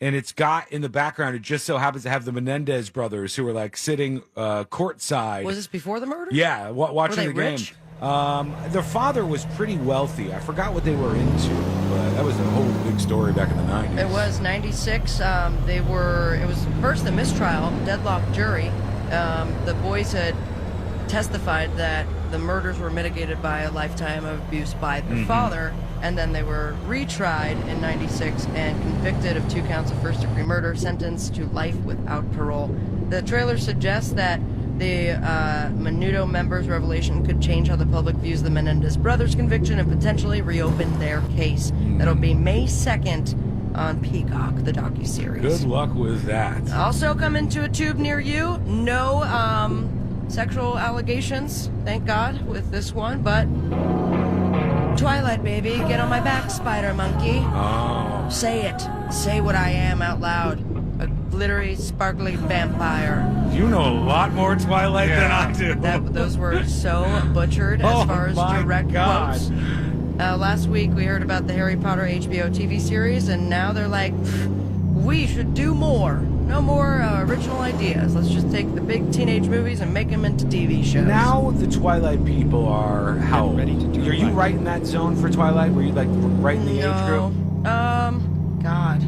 and it's got in the background, it just so happens to have the Menendez brothers who are like sitting courtside. Was this before the murder? Yeah, watching the game. Rich? Their father was pretty wealthy. I forgot what they were into, but that was a whole big story back in the 90s. It was 96. It was first a mistrial, deadlocked jury. The boys had testified that the murders were mitigated by a lifetime of abuse by the father, and then they were retried in 96 and convicted of 2 counts of first-degree murder, sentenced to life without parole. The trailer suggests that the Menudo members' revelation could change how the public views the Menendez brothers' conviction and potentially reopen their case. That'll be May 2nd on Peacock, the docuseries. Good luck with that. Also coming to a tube near you. No sexual allegations, thank God, with this one, but Twilight, baby. Get on my back, spider monkey. Oh. Say it. Say what I am out loud. A glittery, sparkly vampire. You know a lot more Twilight than I do. Those were so butchered as far as direct quotes. Last week we heard about the Harry Potter HBO TV series, and now they're like, we should do more. No more original ideas. Let's just take the big teenage movies and make them into TV shows. Now the Twilight people are how old? Ready to do Are you right in that zone for Twilight? Were you like right in the age group? God.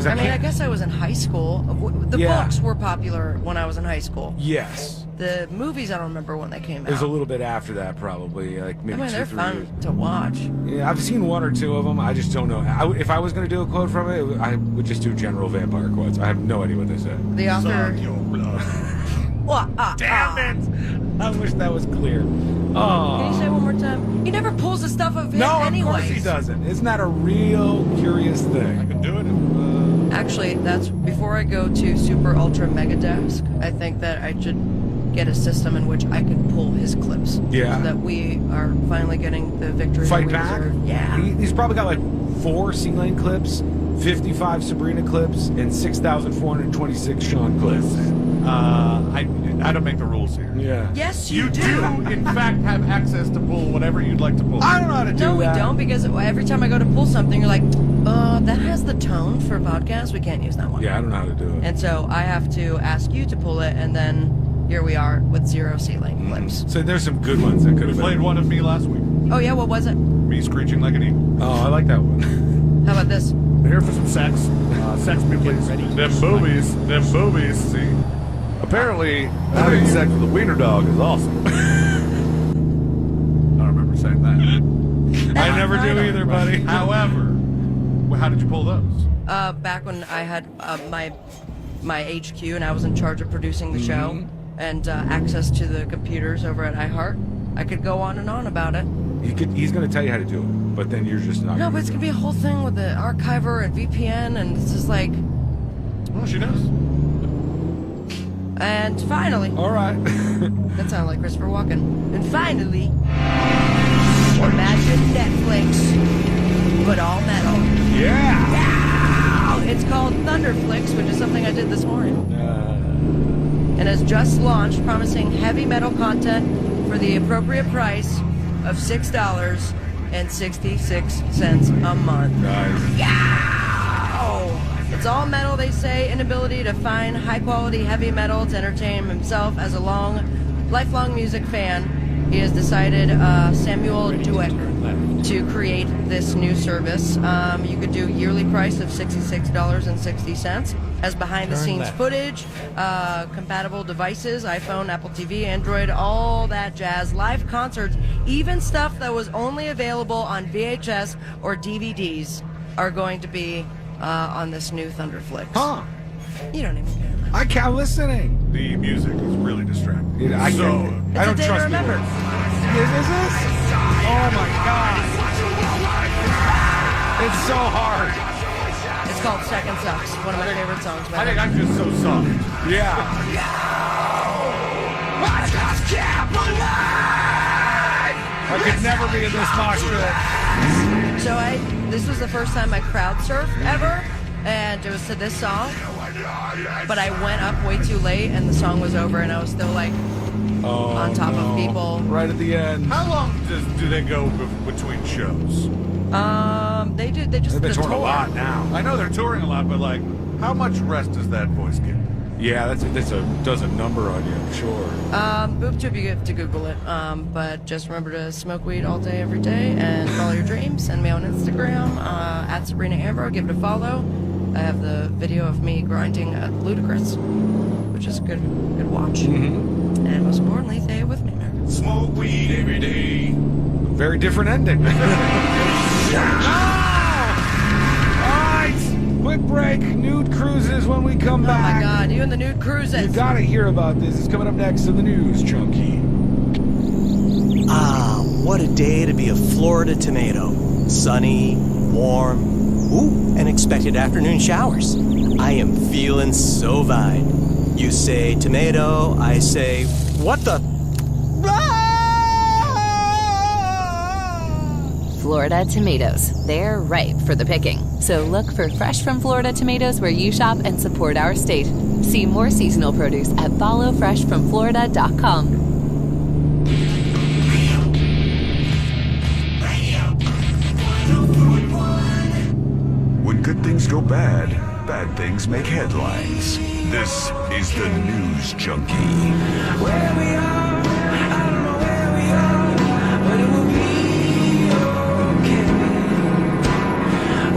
I guess I was in high school. The books were popular when I was in high school. Yes. The movies, I don't remember when they came out. It was a little bit after that, probably, like maybe 2-3 they're years. fun to watch. Yeah, I've seen 1 or 2 of them. I just don't know. If I was going to do a quote from it, I would just do general vampire quotes. I have no idea what they said. The author. Suck your blood. Damn it! I wish that was clear. Oh. Can you say it one more time? He never pulls the stuff of him anyways. No, of course he doesn't. Isn't that a real curious thing? I can do it. Actually, that's before I go to Super Ultra Mega Desk. I think that I should get a system in which I can pull his clips. Yeah. So that we are finally getting the victory. Fight that we back? deserve. Yeah. He's probably got like 4 C-Lane clips, 55 Sabrina clips, and 6,426 Sean clips. I don't make the rules here. Yeah. Yes, You do, in fact, have access to pull whatever you'd like to pull. I don't know how to do No, that. we don't, because every time I go to pull something, you're like, that has the tone for podcast. We can't use that one. Yeah, I don't know how to do it. And so I have to ask you to pull it, and then here we are with 0 C-Lane clips. So there's some good ones that could We have played been. one of me last week. Oh, yeah, what was it? Me screeching like an eagle. Oh, I like that one. How about this? We're here for some sex. Sex me, please. Them boobies, see. Apparently, having sex with a wiener dog is awesome. I don't remember saying that. I never do either, buddy. However, how did you pull those? Back when I had my HQ and I was in charge of producing the show and access to the computers over at iHeart, I could go on and on about it. He's going to tell you how to do it, but then you're just not. No, but it's going to be a whole thing with the archiver and VPN, and it's just like... Well, she knows. And finally... All right. That sounded like Christopher Walken. And finally... Imagine Netflix, but all metal. Yeah. Yeah! It's called Thunderflix, which is something I did this morning. And has just launched, promising heavy metal content for the appropriate price of $6.66 a month. Nice. Yeah! It's all metal, they say. Inability to find high-quality heavy metal to entertain himself as a lifelong music fan. He has decided, Samuel Dueck, to create this new service. You could do yearly price of $66.60. Has behind-the-scenes footage, compatible devices, iPhone, Apple TV, Android, all that jazz, live concerts, even stuff that was only available on VHS or DVDs are going to be on this new Thunderflix. Huh. You don't even care. I can't listening. The music is really distracting. Dude, I don't It's a day to trust remember. Is this? Oh my God. It's so hard. It's called Second Sucks, one of my favorite songs. I think I'm just so soft. Yeah. I could never be in this mosh pit. So this was the first time I crowd surfed ever, and it was to this song. But I went up way too late, and the song was over, and I was still like on top of people. Right at the end. How long do they go between shows? They just They're the touring a tour. lot now. I know they're touring a lot, but like, how much rest does that voice get? Yeah, does a number on you, I'm sure. Boob tube, you have to Google it. But just remember to smoke weed all day, every day, and follow your dreams. Send me on Instagram, at Sabrina Amber. Give it a follow. I have the video of me grinding at Ludicrous, which is a good watch. And most importantly, stay with me, man. Smoke weed every day. Very different ending. Alright, quick break. Nude cruises when we come Oh back. my God, you and the nude cruises. You gotta hear about this. It's coming up next in the news, Chunky. Ah, what a day to be a Florida tomato. Sunny, warm, and expected afternoon showers. I am feeling so fine. You say tomato, I say, what the? Florida tomatoes. They're ripe for the picking. So look for fresh from Florida tomatoes where you shop and support our state. See more seasonal produce at followfreshfromflorida.com. When good things go bad, bad things make headlines. This is the News Junkie. Where we are, I don't know where we are, but it will be okay.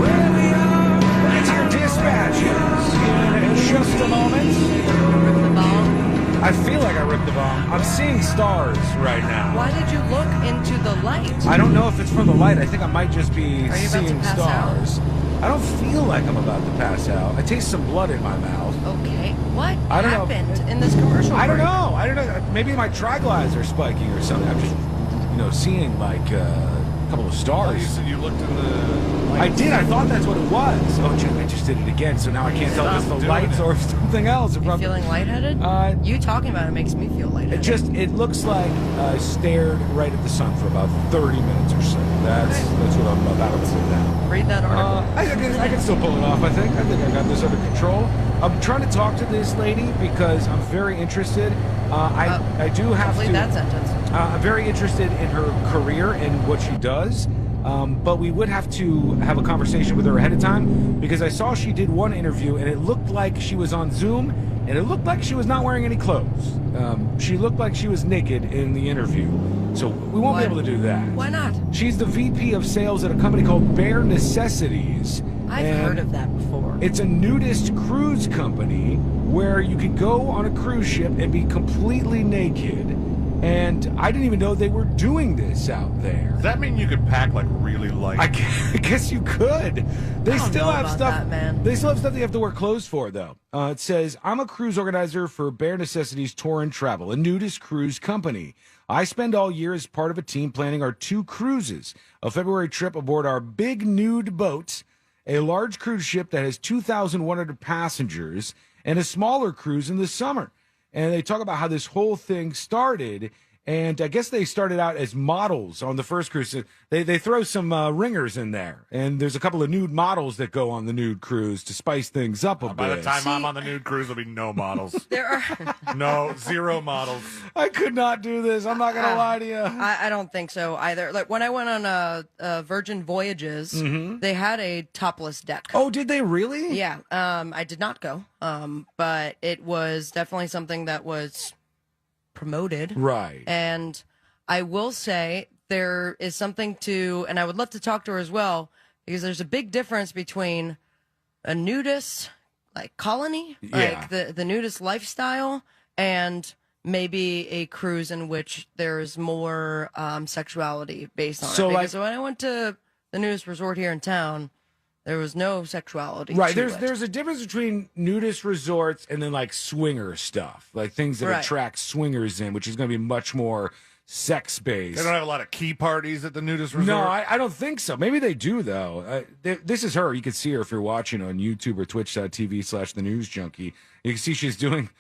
Where we are, It's your dispatches in just a moment. Rip the bong. I feel like I ripped the bomb. I'm seeing stars right now. Why did you look into the light? I don't know if it's from the light. I think I might just be Are you about to seeing pass stars. I don't feel like I'm about to pass out. I taste some blood in my mouth. Okay, what I don't know. happened in this commercial? I don't break? know. I don't know. Maybe my triglycerides are spiking or something. I'm just, seeing like a couple of Oh, you stars. said you looked in the... I did. I thought that's what it was. Oh, Jim, I just did it again. So now I can't tell if it's the Stop doing lights it. or something else. You feeling lightheaded? You You talking about it makes me feel lightheaded. it looks like I stared right at the sun for about 30 minutes or so. That's what I'm about to sit down. Read that article. I can still pull it off, I think. I think I got this under control. I'm trying to talk to this lady because I'm very interested. I do have Complete to... that sentence. I'm very interested in her career and what she does. But we would have to have a conversation with her ahead of time because I saw she did one interview and it looked like she was on Zoom and it looked like she was not wearing any clothes. She looked like she was naked in the interview. So we won't be able to do that. Why not? She's the VP of sales at a company called Bare Necessities. I've and heard of that before. It's a nudist cruise company where you could go on a cruise ship and be completely naked. And I didn't even know they were doing this out there. Does that mean you could pack like really light? I guess you could. They I don't still know have about stuff. that, man. They still have stuff they have to wear clothes for, though. It says, "I'm a cruise organizer for Bare Necessities Tour and Travel, a nudist cruise company. I spend all year as part of a team planning our 2 cruises: a February trip aboard our big nude boat, a large cruise ship that has 2,100 passengers, and a smaller cruise in the summer." And they talk about how this whole thing started. And I guess they started out as models on the first cruise. They throw some ringers in there. And there's a couple of nude models that go on the nude cruise to spice things up a bit. By the time I'm on the nude cruise, there'll be no models. There are. No, 0 models. I could not do this. I'm not going to lie to you. I don't think so either. Like when I went on Virgin Voyages, they had a topless deck. Oh, did they really? Yeah. I did not go. But it was definitely something that was promoted. Right. And I will say there is something to, and I would love to talk to her as well, because there's a big difference between a nudist like colony, like the nudist lifestyle, and maybe a cruise in which there's more sexuality based on So, it. Because like- when I went to the nudist resort here in town, there was no sexuality. Right. to There's it. there's a difference between nudist resorts and then like swinger stuff, like things that Right. attract swingers in, which is going to be much more sex based. They don't have a lot of key parties at the nudist resort. No, I don't think so. Maybe they do, though. This is her. You can see her if you're watching on YouTube or twitch.tv/the News Junkie. You can see she's doing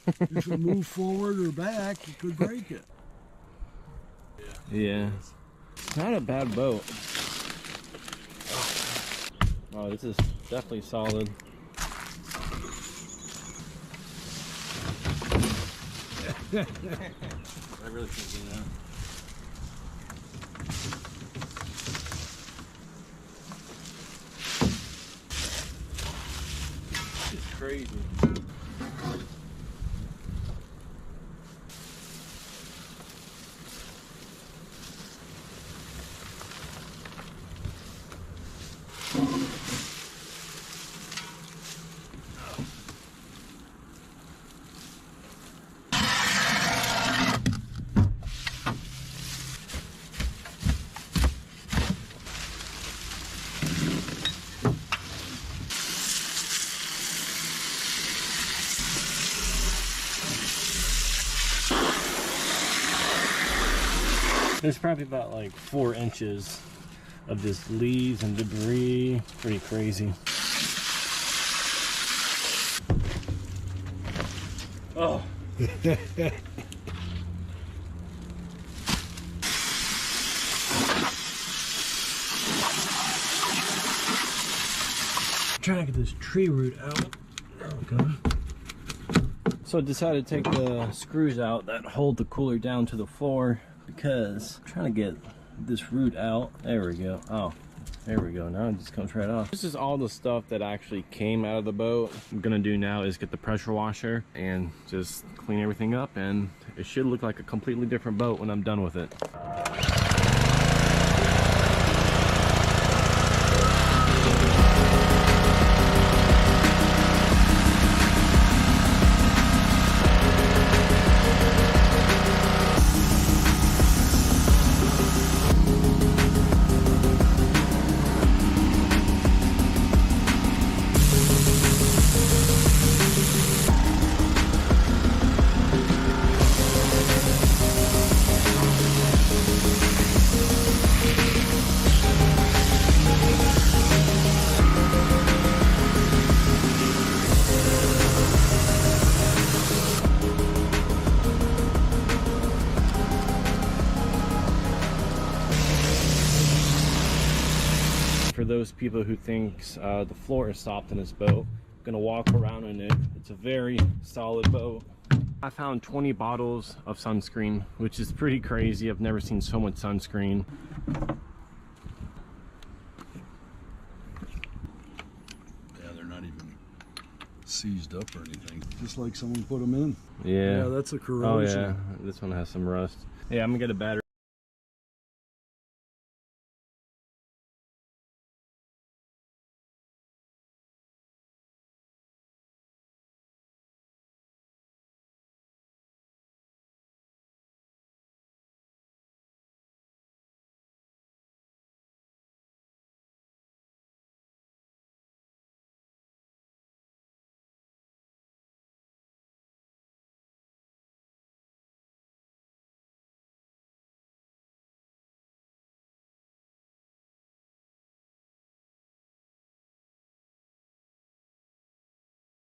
If it moved forward or back, you could break it. Yeah. It's not a bad boat. Oh, this is definitely solid. I really can't do that. It's crazy. There's probably about like 4 inches of just leaves and debris. Pretty crazy. Oh. Trying to get this tree root out. Okay. So I decided to take the screws out that hold the cooler down to the floor, because I'm trying to get this root out. There we go. Oh, there we go. Now it just comes right off. This is all the stuff that actually came out of the boat. What I'm gonna do now is get the pressure washer and just clean everything up, and it should look like a completely different boat when I'm done with it. For those people who thinks the floor is soft in this boat, I'm gonna walk around in it. It's a very solid boat. I found 20 bottles of sunscreen, which is pretty crazy. I've never seen so much sunscreen. Yeah, they're not even seized up or anything. Just like someone put them in. Yeah. Yeah, that's a corrosion. Oh yeah, this one has some rust. Yeah, I'm gonna get a battery.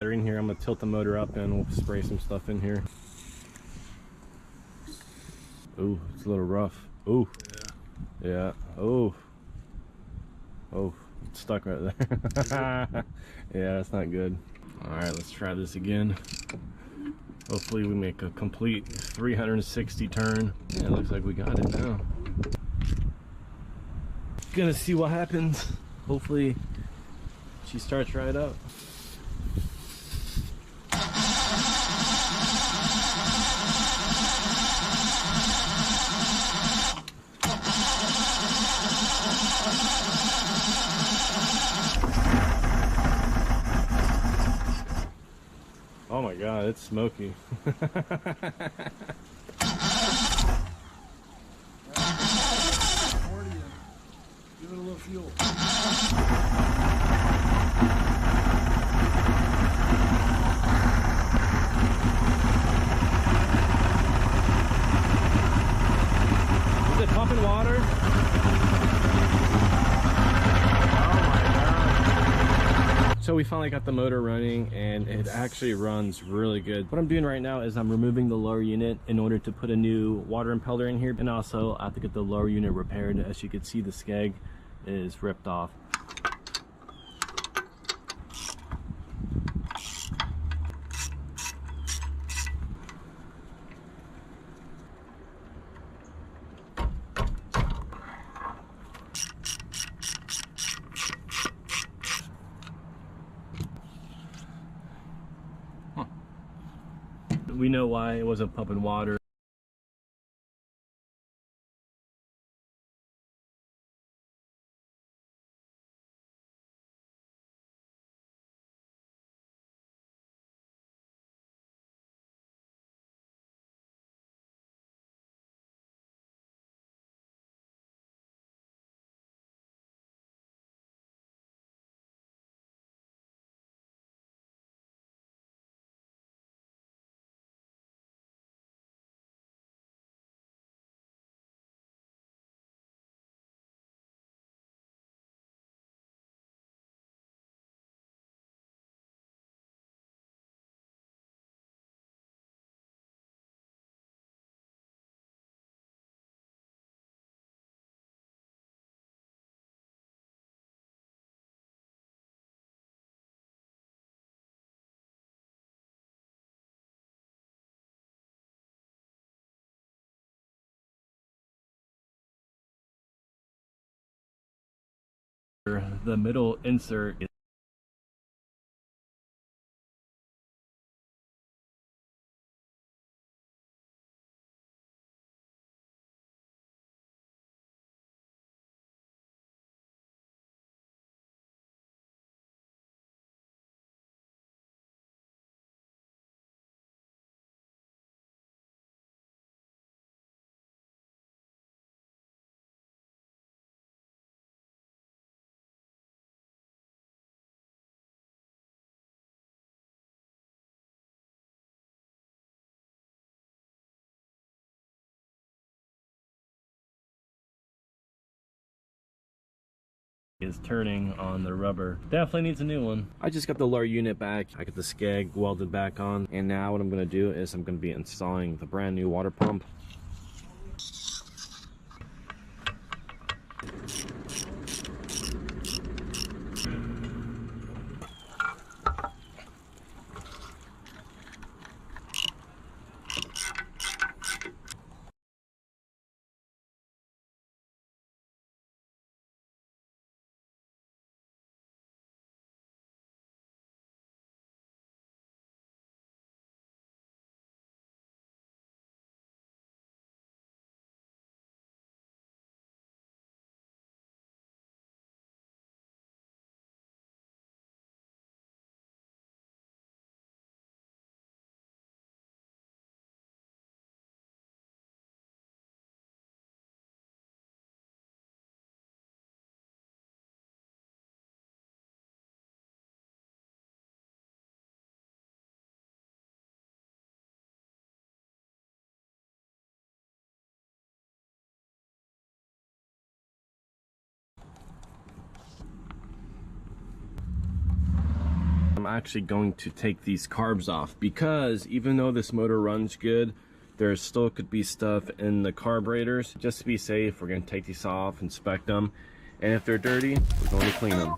In here, I'm gonna tilt the motor up and we'll spray some stuff in here. Ooh, it's a little rough. Ooh, yeah. Oh, it's stuck right there. Yeah, that's not good. All right, let's try this again. Hopefully we make a complete 360 turn. Yeah, it looks like we got it now. Gonna see what happens. Hopefully she starts right up. Oh my god, it's smoky. Give it a little fuel. Is it pumping water? Oh my god. So we finally got the motor running, and it actually runs really good. What I'm doing right now is I'm removing the lower unit in order to put a new water impeller in here, and also I have to get the lower unit repaired. As you can see, the skeg is ripped off. We know why it wasn't pumping water. The middle insert is turning on the rubber. Definitely needs a new one. I just got the lower unit back. I got the skeg welded back on, and now what I'm going to do is I'm going to be installing the brand new water pump. I'm actually going to take these carbs off because even though this motor runs good, there still could be stuff in the carburetors. Just to be safe, we're going to take these off, inspect them, and if they're dirty, we're going to clean them.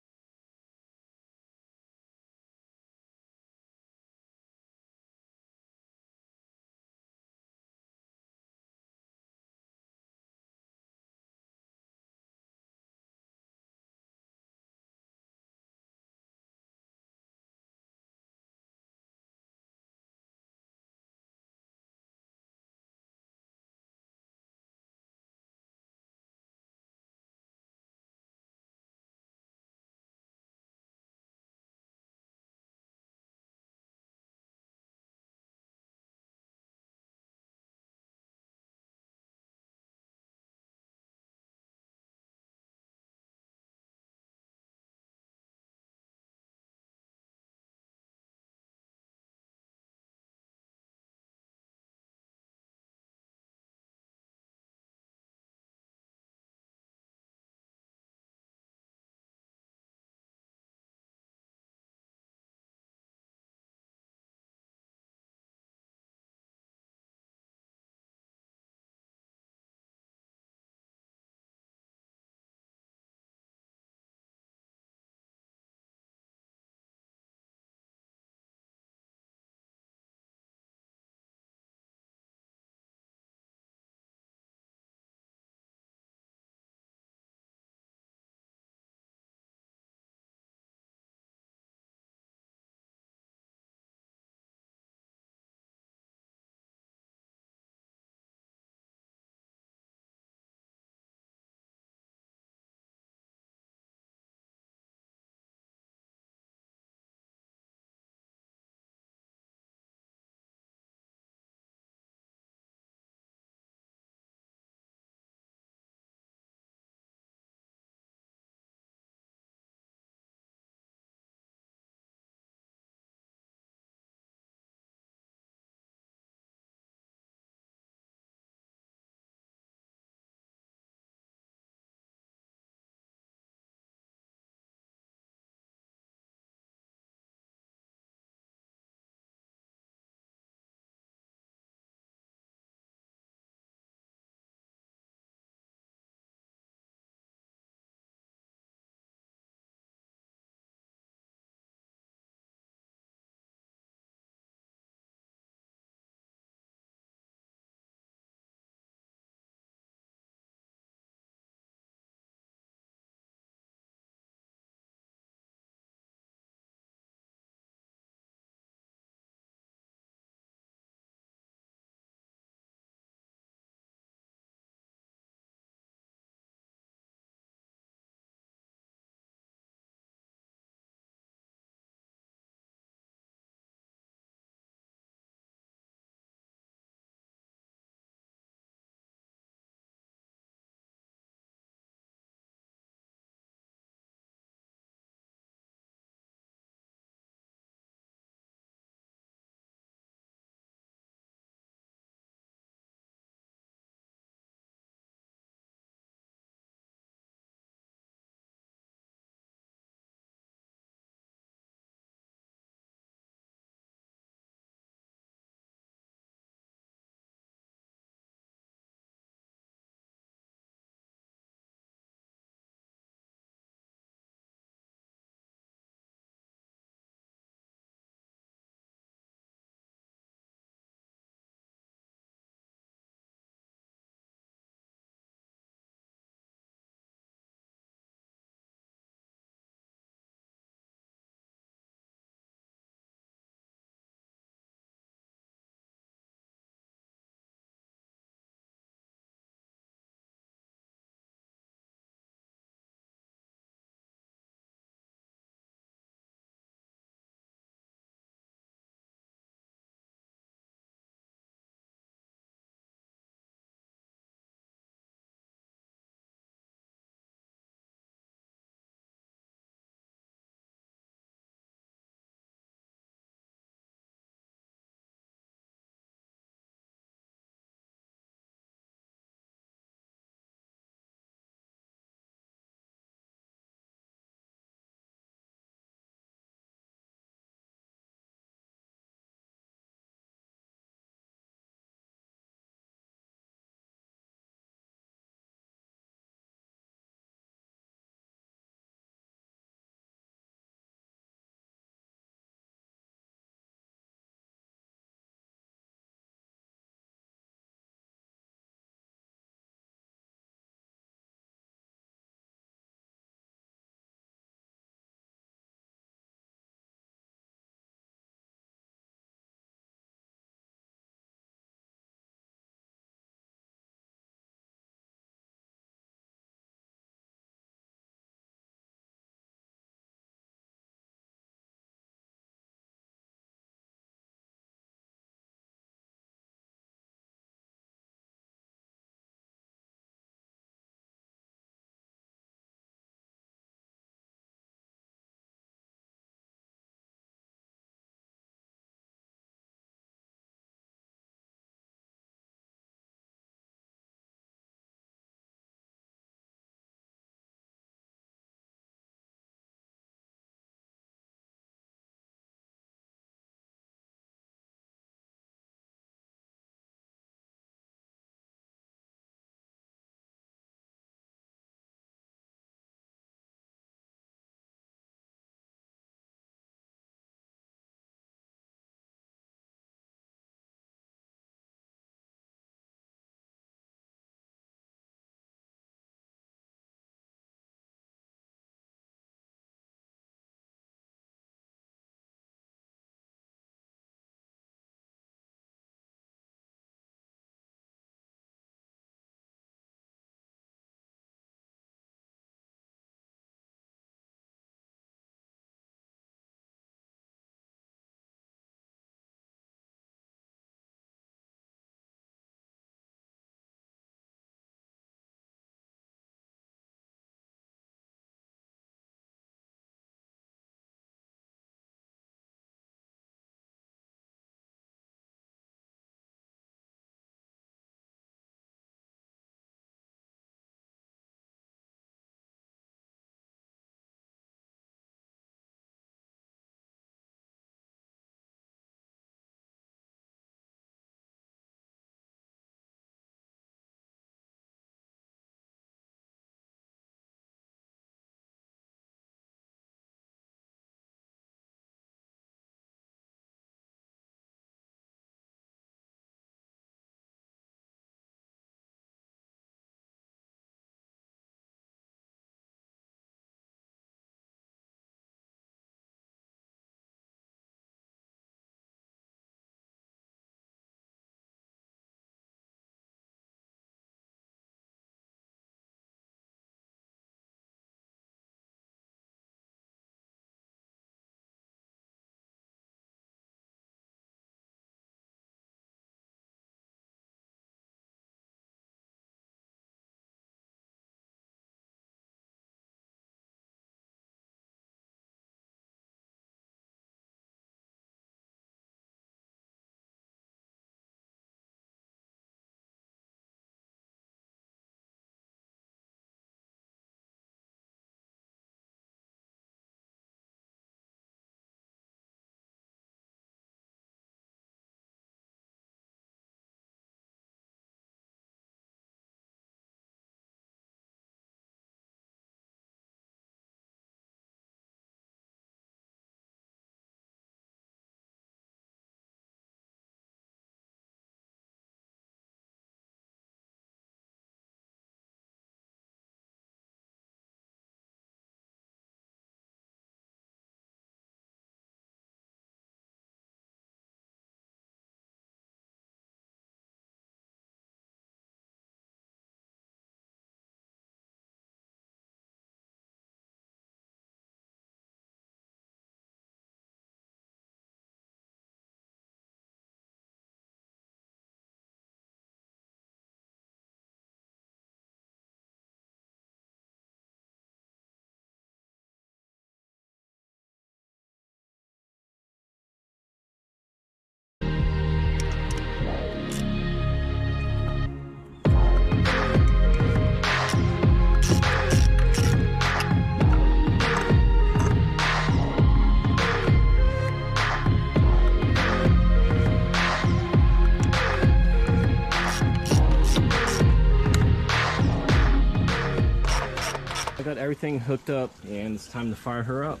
got everything hooked up, and it's time to fire her up.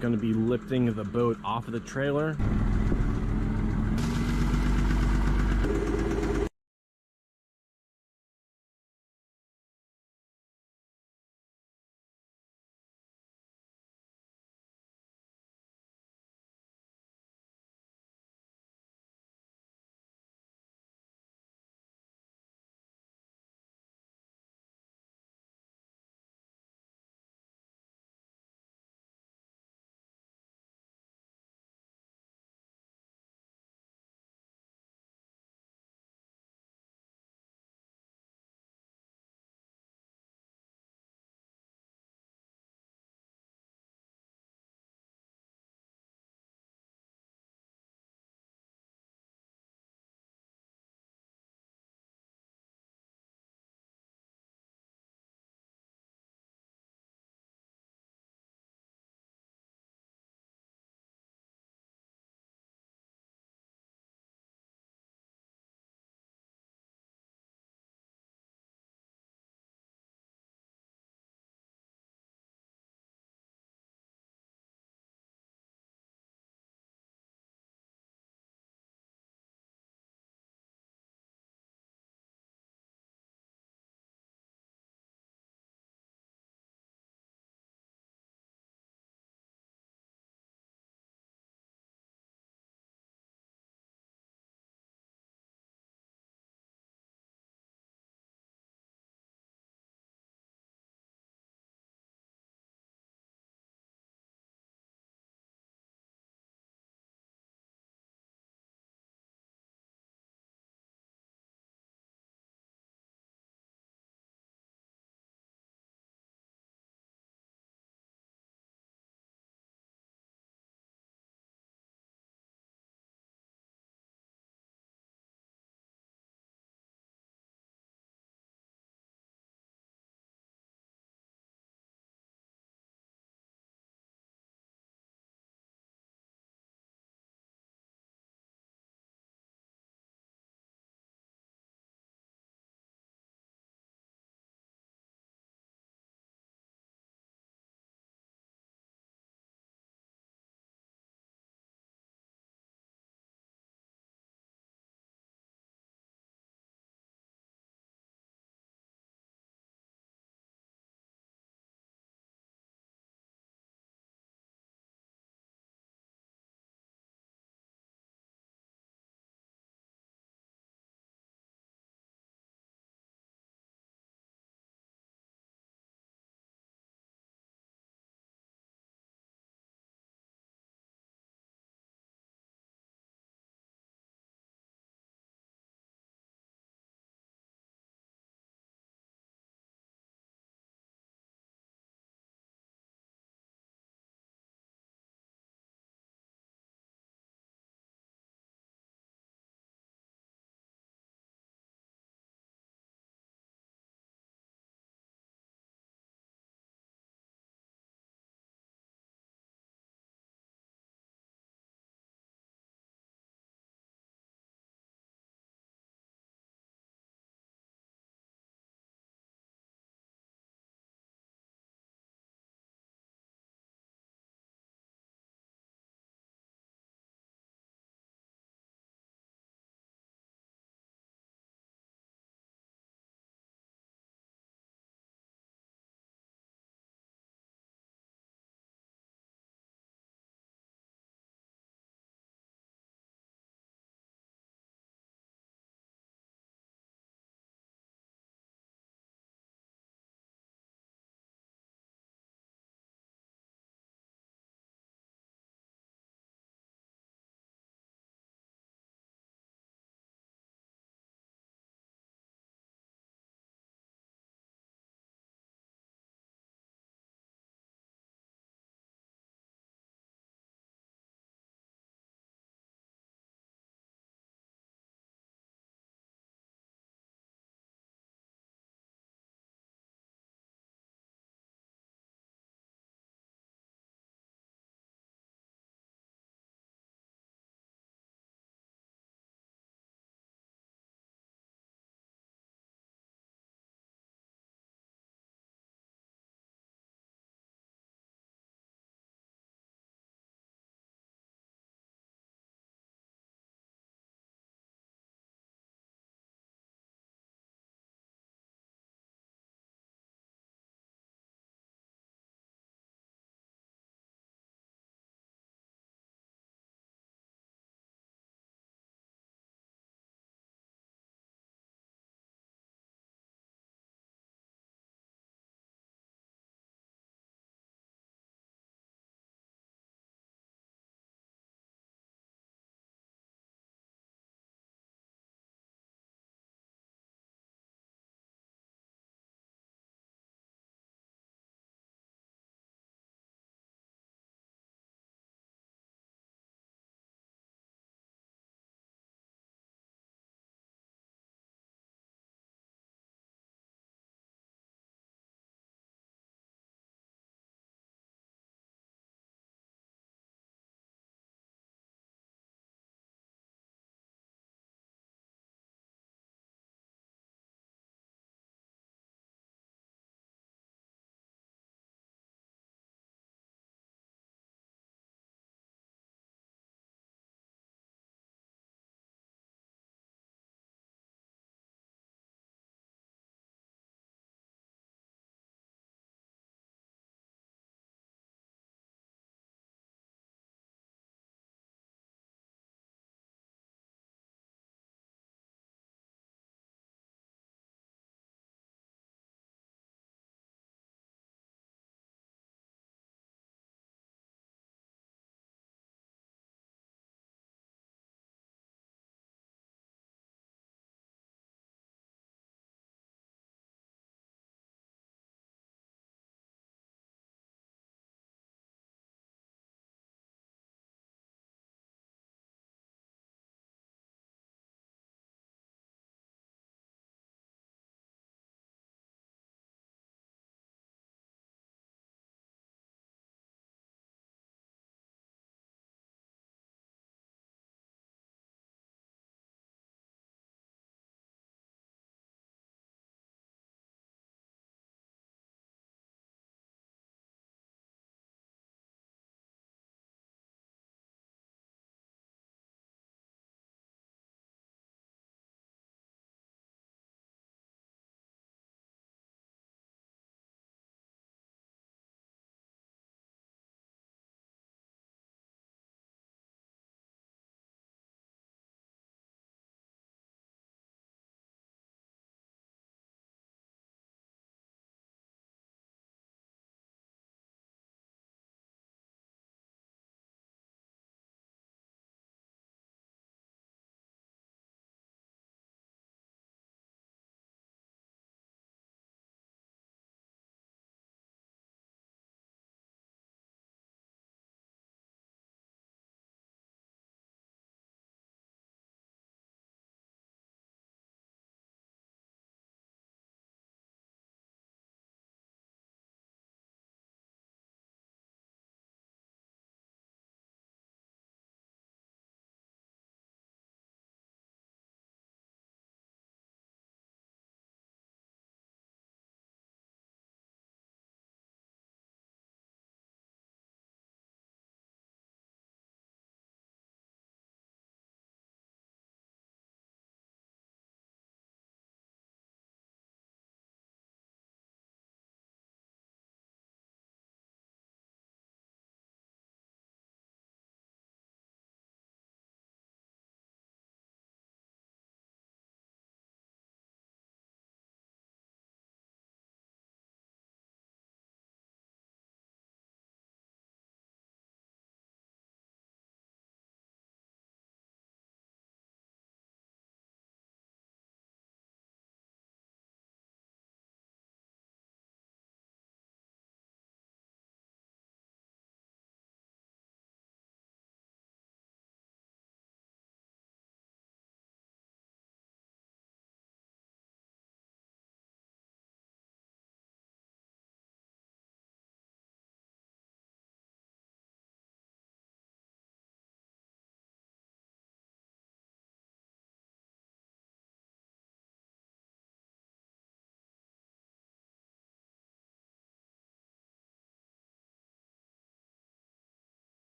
Going to be lifting the boat off of the trailer.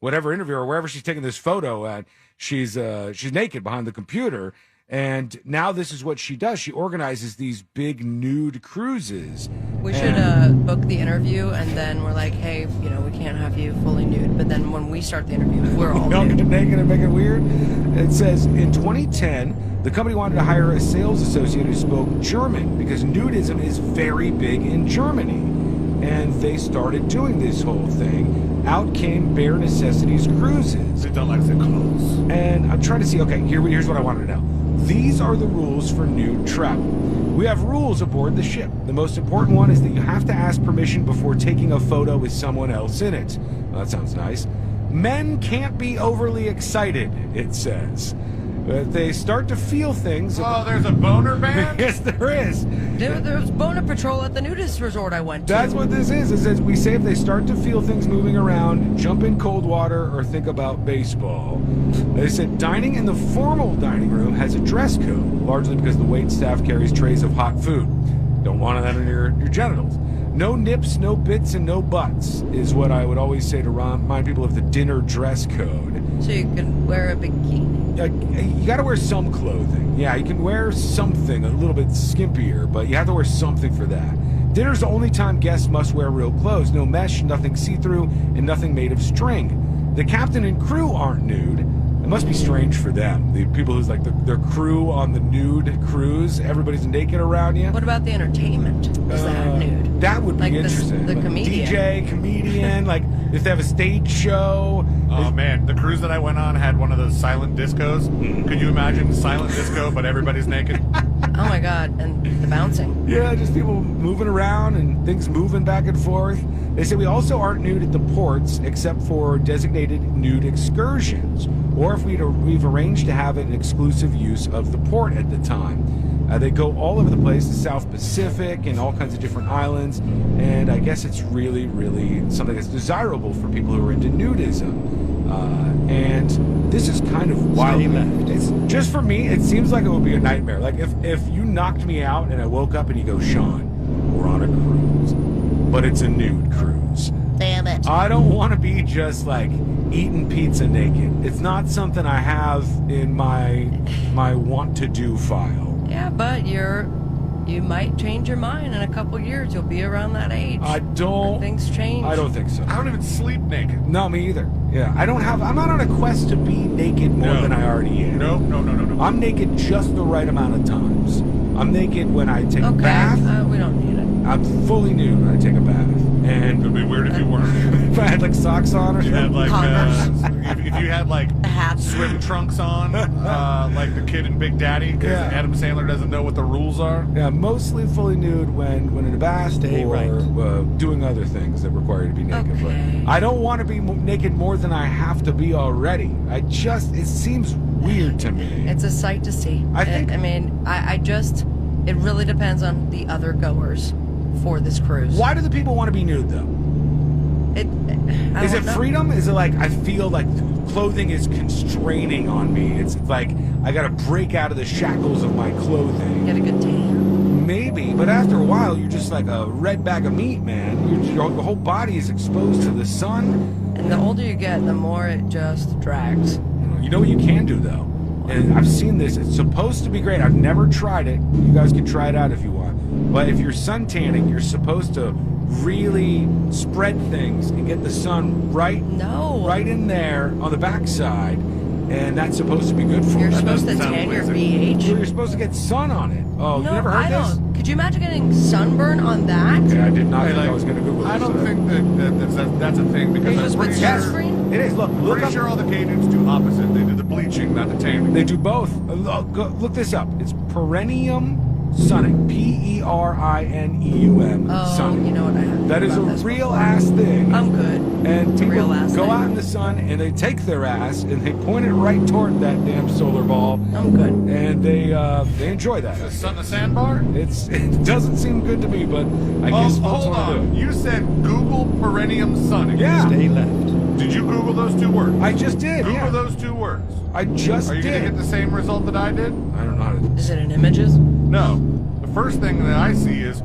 whatever interview or wherever she's taking this photo at, she's naked behind the computer. And now this is what she does. She organizes these big nude cruises. We should book the interview, and then we're like, hey, you know, we can't have you fully nude. But then when we start the interview, we're all Don't nude. get naked and make it weird. It says in 2010, the company wanted to hire a sales associate who spoke German because nudism is very big in Germany. And they started doing this whole thing. Out came Bare Necessities Cruises. They don't like the clothes. And I'm trying to see, okay, here's what I wanted to know. These are the rules for nude travel. We have rules aboard the ship. The most important one is that you have to ask permission before taking a photo with someone else in it. Well, that sounds nice. Men can't be overly excited, it says. They start to feel things. Oh, there's a boner band? Yes, there is. There's boner patrol at the nudist resort I went to. That's what this is. It says we say if they start to feel things moving around, jump in cold water, or think about baseball. They said dining in the formal dining room has a dress code, largely because the wait staff carries trays of hot food. Don't want that in your genitals. No nips, no bits, and no butts is what I would always say to remind people of the dinner dress code. So you can wear a bikini. You got to wear some clothing. Yeah, you can wear something a little bit skimpier, but you have to wear something for that. Dinner's the only time guests must wear real clothes. No mesh, nothing see-through, and nothing made of string. The captain and crew aren't nude. It must be strange for them. The people who's like their crew on the nude cruise, everybody's naked around you. What about the entertainment? Is that nude? That would be Like interesting. the Like comedian. DJ, comedian, like if they have a stage show. Oh man, the cruise that I went on had one of those silent discos. Could you imagine silent disco, but everybody's naked? Oh my god, and the bouncing. Yeah, just people moving around and things moving back and forth. They say we also aren't nude at the ports except for designated nude excursions, or if we've arranged to have an exclusive use of the port at the time. They go all over the place, the South Pacific and all kinds of different islands, and I guess it's really, really something that's desirable for people who are into nudism. And this is kind of wild. It's, just for me, it seems like it would be a nightmare. Like if you knocked me out and I woke up and you go, Sean, we're on a cruise, but it's a nude cruise. Damn it. I don't want to be just like eating pizza naked. It's not something I have in my want to do file. Yeah, but you might change your mind in a couple years. You'll be around that age. I don't. Things change. I don't think so. I don't even sleep naked. No, me either. Yeah, I'm not on a quest to be naked more than I already am. No. I'm naked just the right amount of times. I'm naked when I take a bath. We don't need it. I'm fully nude when I take a bath. And It'd be weird if you weren't. if I had like socks on or You had something. like if you had like A hat. swim trunks on, like the kid in Big Daddy, because Yeah. Adam Sandler doesn't know what the rules are. Yeah, mostly fully nude when in a bath or doing other things that require you to be naked. Okay. But I don't want to be naked more than I have to be already. It seems weird to me. It's a sight to see. I think- It really depends on the other goers for this cruise. Why do the people want to be nude though? I Is don't it know. freedom? Is it like I feel like clothing is constraining on me? It's like I got to break out of the shackles of my clothing. Get a good tan. Maybe, but after a while, you're just like a red bag of meat, man. Your whole body is exposed to the sun. And the older you get, the more it just drags. You know what you can do though, and I've seen this. It's supposed to be great. I've never tried it. You guys can try it out if you want. But if you're sun tanning, you're supposed to really spread things and get the sun right in there on the backside, and that's supposed to be good for you. You're supposed to doesn't sound tan your pleasing. BH. You're supposed to get sun on it. Oh, you No, never heard I this? don't. Could you imagine getting sunburn on that? Okay, I did not Hey, think I like, was going to Google this. I don't think that's a thing, because They just I'm put pretty sure, sunscreen? It is. Look pretty up. sure all the Cajuns do opposite. They do the bleaching, not the tanning. They do both. Look this up. It's Perennium Sunning. P-E-R-I-N-E-U-M. Oh, Sunning. you know what I have. That is a about this real before. ass thing. I'm good. And It's a people real ass go thing. out in the sun and they take their ass and they point it right toward that damn solar ball, I'm good. and they enjoy The that. sun, the sandbar? It doesn't seem good to me, but I guess folks Hold want to on. do it. You said Google perennium sunning. Yeah. Stay left. Did you Google those two words? I just did. Google Yeah. those two words. I just Are you did. going to get the same result that I did? I don't know how to. Is it in images? No. The first thing that I see is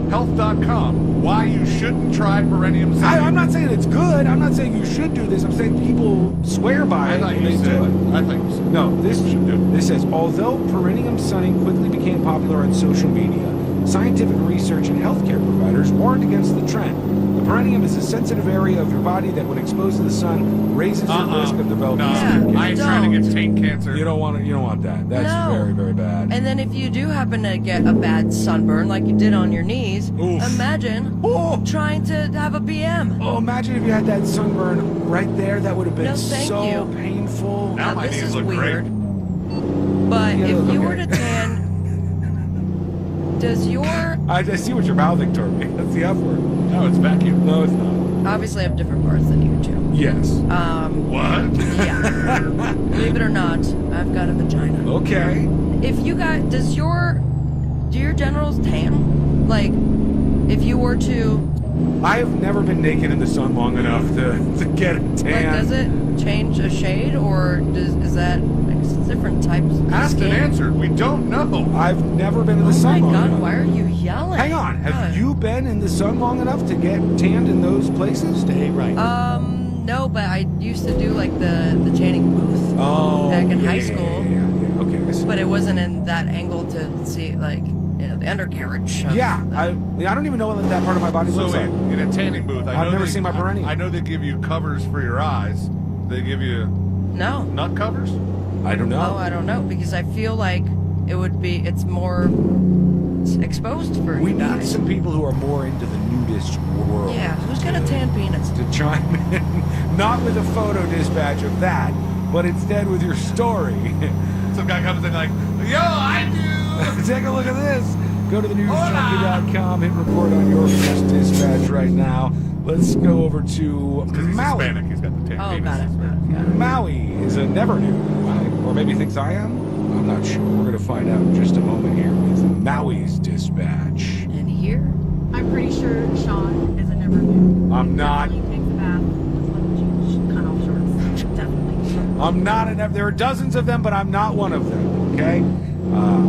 health.com. Why you shouldn't try perennium seed. I'm not saying it's good. I'm not saying you should do this. I'm saying people swear by I it thought and you they said. do it. I think you said. No, this says, although perennium sunning quickly became popular on social media, scientific research and healthcare providers warned against the trend. The perennium is a sensitive area of your body that, when exposed to the sun, raises your risk of developing No, skin cancer. I ain't trying to get taint cancer. You don't want that. That's No. very, very bad. And then if you do happen to get a bad sunburn like you did on your knees, Oof. imagine trying to have a BM. Oh, imagine if you had that sunburn right there. That would have been No, thank so you. painful. Now my this knees is look weird. great. But Yeah, if look you okay. were to tan, does your I see what you're mouthing toward me. That's the F word. No, it's vacuum. No, it's not. obviously I have different parts than you two. Yes. What? Yeah. Believe it or not, I've got a vagina. Okay. If you got, do your generals tan? Like, if you were to, I have never been naked in the sun long enough to get a tan. like, does it change a shade, or is that like different types of Asked skin? and answered. We don't know. I've never been in the Oh sun my long god, enough. why are you yelling? Hang on. Have God. you been in the sun long enough to get tanned in those places? Stay right. No, but I used to do like the tanning booth. Oh. Back in yeah, high yeah, school. Yeah. Okay. I see. But it wasn't in that angle to see, like, you know, the undercarriage. of Yeah, the- I don't even know what that part of my body So looks like. in a tanning booth, I I've know never they- seen my perennial. I know they give you covers for your eyes. They give you No. nut covers. I don't know. Oh, I don't know, because I feel like it's more exposed for We you need guys. some people who are more into the nudist world. Yeah, who's got a tan penis? To chime in, not with a photo dispatch of that, but instead with your story. Some guy comes in like, yo, I do. Take a look at this. Go to thenewsjunkie.com, hit record on your first dispatch right now. Let's go over to Because he's Maui. Hispanic. He's got the tan Oh, penis. got it. Maui is a never nude guy, or maybe thinks I am. I'm not sure. We're going to find out in just a moment here with Maui's dispatch. And here? I'm pretty sure Sean is a never nude. I'm not. He takes a bath with cut off shorts. Definitely. I'm not an. There are dozens of them, but I'm not one of them. Okay.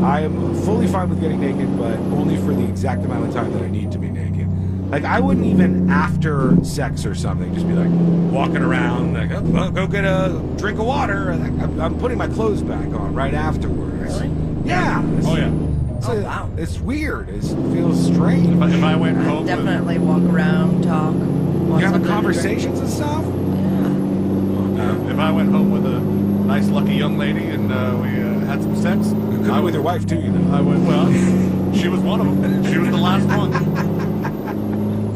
I am fully fine with getting naked, but only for the exact amount of time that I need to be naked. Like, I wouldn't even after sex or something just be like walking around like, oh, well, go get a drink of water. I'm putting my clothes back on right afterwards. Really? Yeah. Oh yeah. Oh, wow. It's weird. It feels strange. If I went home, Definitely walk around, talk. You having conversations and stuff? if I went home with a nice, lucky young lady and we had some sex, Could be with your wife too, you know. I would. Well, she was one of them. She was the last one.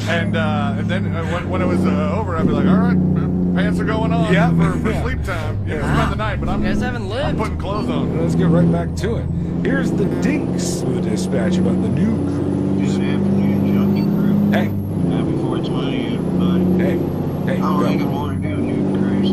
And then when it was over, I'd be like, all right, pants are going on Yeah. for Yeah. sleep time. You can Wow. spend the night, but You guys haven't I'm lived. putting clothes on. Let's get right back to it. Here's the Dinks with a dispatch about the new cruise. Good afternoon, Junkie Crew. Hey, Happy 420, everybody. hey, All I go. want to do, new cruise.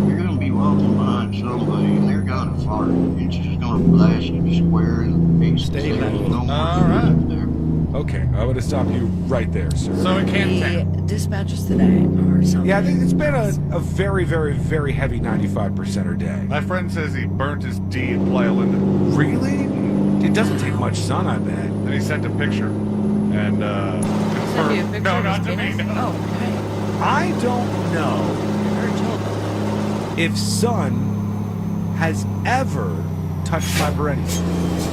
You're going to be walking behind somebody, and they're going to fart. It's just going to blast you square in the face. Stay There's back. no more All right. up there. Okay, I would have stopped you right there, sir. So it can't The tan. dispatches today or something. Yeah, I think it's been a very, very, very heavy 95%er day. My friend says he burnt his D in Playa Linda. Really? It doesn't take much sun, I bet. Then he sent a picture. And Send you a confirmed. picture No, of not his to me. penis? No. Oh, okay. I don't know Very chill. if sun has ever touched my perennial.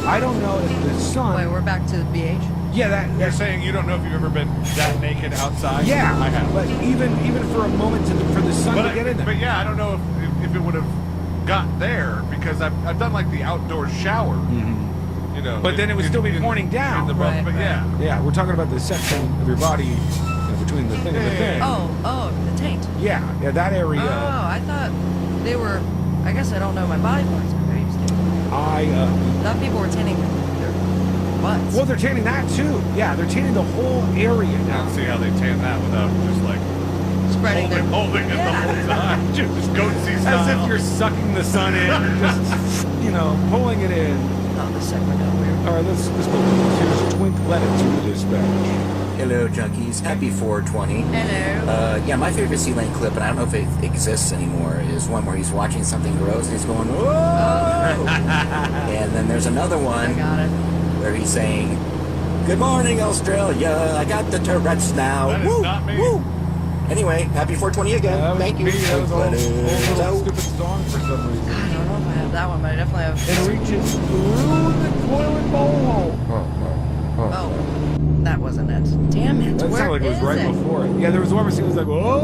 I don't know if the Wait, sun... we're back to the BH? Yeah, You're that's... saying you don't know if you've ever been that naked outside? Yeah, I have. but even for a moment for the sun to get in there. But yeah, I don't know if it would have got there because I've done like the outdoor shower. You know. But then it would still be pointing in down. the Right, but right. yeah. Yeah, we're talking about the section of your body between the thing and the thing. Oh, the taint. Yeah, that area. Oh, I thought they were. I guess I don't know my body parts. I used to. I thought people were tanning their butts. well, they're tanning that too. Yeah, they're tanning the whole area I now. don't see how they tan that without just like spreading their. holding it the whole time. Just goatsy As style. if you're sucking the sun in, just pulling it in. Oh, the segment got weird. All right, let's go. Here's Twink Lennox with the dispatch. Hello, junkies. Happy 420. Hello. Yeah, my favorite C-Lane clip, and I don't know if it exists anymore, is one where he's watching something gross and he's going, whoa! And then there's another one where he's saying, good morning, Australia. I got the Tourette's now. That is Woo! not me. Woo! Anyway, happy 420 again. Thank you. That was Later. old stupid song for some reason. I don't know if I have that one, but I definitely have. It reaches through the toilet bowl hole. Oh, that wasn't it. Damn it. That Where sounded like it was is right it? before it. Yeah, there was one where she was like, oh.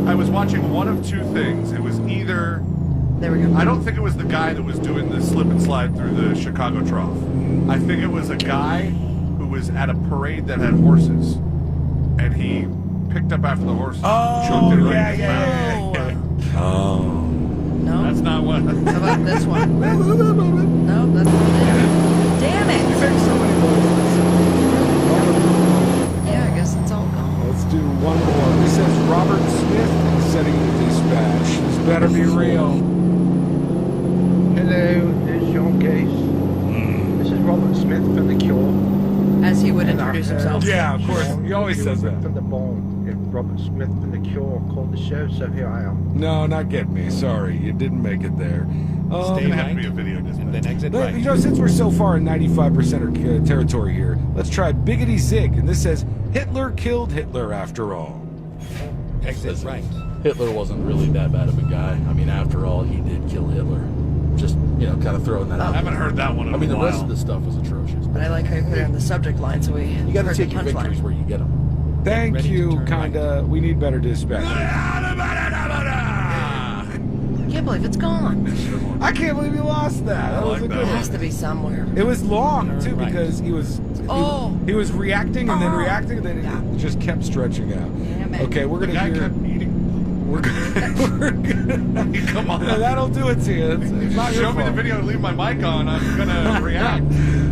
I was watching one of two things. It was either. There we go. I don't think it was the guy that was doing the slip and slide through the Chicago Trough. I think it was a guy who was at a parade that had horses, and he picked up after the horses. Oh, chucked it right yeah, in his yeah, mouth. yeah. Oh. No. That's not what. How about this one? No, that's not it. Damn it. Yeah, I guess it's all gone. Let's do one more. This says Robert Smith setting the dispatch. This better be real. Hello, this is John Case. This is Robert Smith from The Cure. As he would And introduce I heard himself. Yeah, of course. He always says that. From the bone, if Robert Smith from The Cure called the show, so here I am. No, not getting me. Sorry, you didn't make it there. It's gonna have to be a video dispatch. And then exit But, right. you know, since we're so far in 95% territory here, let's try Biggity Zig. And this says, Hitler killed Hitler after all. Exit right. Hitler wasn't really that bad of a guy. I mean, after all, he did kill Hitler. Just, kind of throwing that I out. haven't heard that one in I mean, a the while. rest of the stuff was atrocious. But I like how you put it in the subject line, so we You got to heard take the your victories punchline. where you get them. Thank ready to you, turn kinda. We need better dispatch. I can't believe it's gone. I can't believe you lost that. That was a It good has one. to be somewhere. It was long too Right. because he was Oh. he was reacting and then reacting and then it just kept stretching out. Damn it. Okay, we're The gonna guy hear. kept eating. We're gonna. Come on. No, that'll do it to you. It's not your Show me the fault. video and leave my mic on. I'm gonna react.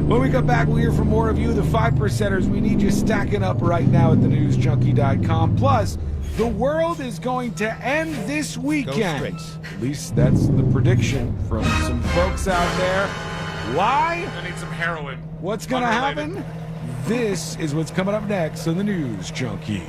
When we come back, we'll hear from more of you, the 5%ers. We need you stacking up right now at thenewsjunkie.com. Plus, the world is going to end this weekend. straight. At least that's the prediction from some folks out there. Why? I need some heroin. What's going to Unrelated. happen? This is what's coming up next on the News Junkie.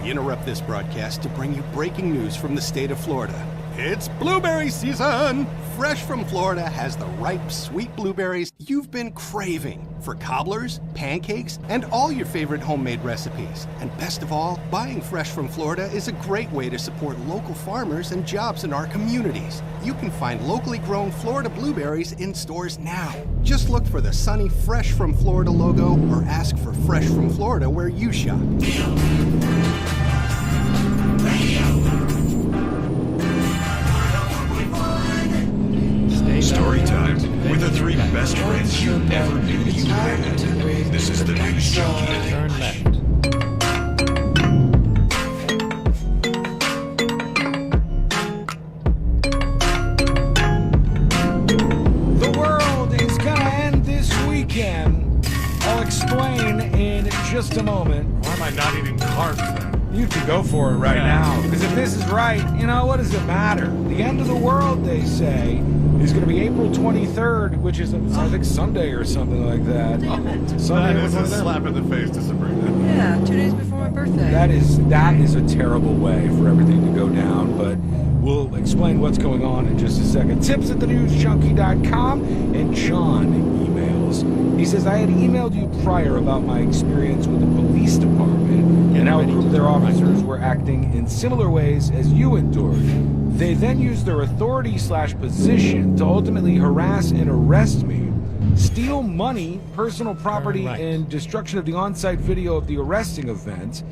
We interrupt this broadcast to bring you breaking news from the state of Florida. It's blueberry season! Fresh from Florida has the ripe, sweet blueberries you've been craving for cobblers, pancakes, and all your favorite homemade recipes. And best of all, buying fresh from Florida is a great way to support local farmers and jobs in our communities. You can find locally grown Florida blueberries in stores now. Just look for the sunny Fresh from Florida logo or ask for Fresh from Florida where you shop. Story time with the three best friends you never knew you had. This is the News Junkie. Turn left. The world is going to end this weekend. I'll explain in just a moment. Why am I not eating carbs then? You can go for it right now. Because if this is right, what does it matter? The end of the world, they say, is going to be April 23rd, which is, I think, Sunday or something like that. Damn it. Sunday That is or a slap in the face to Sabrina. Yeah, 2 days before my birthday. That is a terrible way for everything to go down, but we'll explain what's going on in just a second. Tips at thenewsjunkie.com, and John emails. He says, I had emailed you prior about my experience with the police department and how a group of their officers were acting in similar ways as you endured. They then used their authority/position to ultimately harass and arrest me, steal money, personal property, and destruction of the on-site video of the arresting event.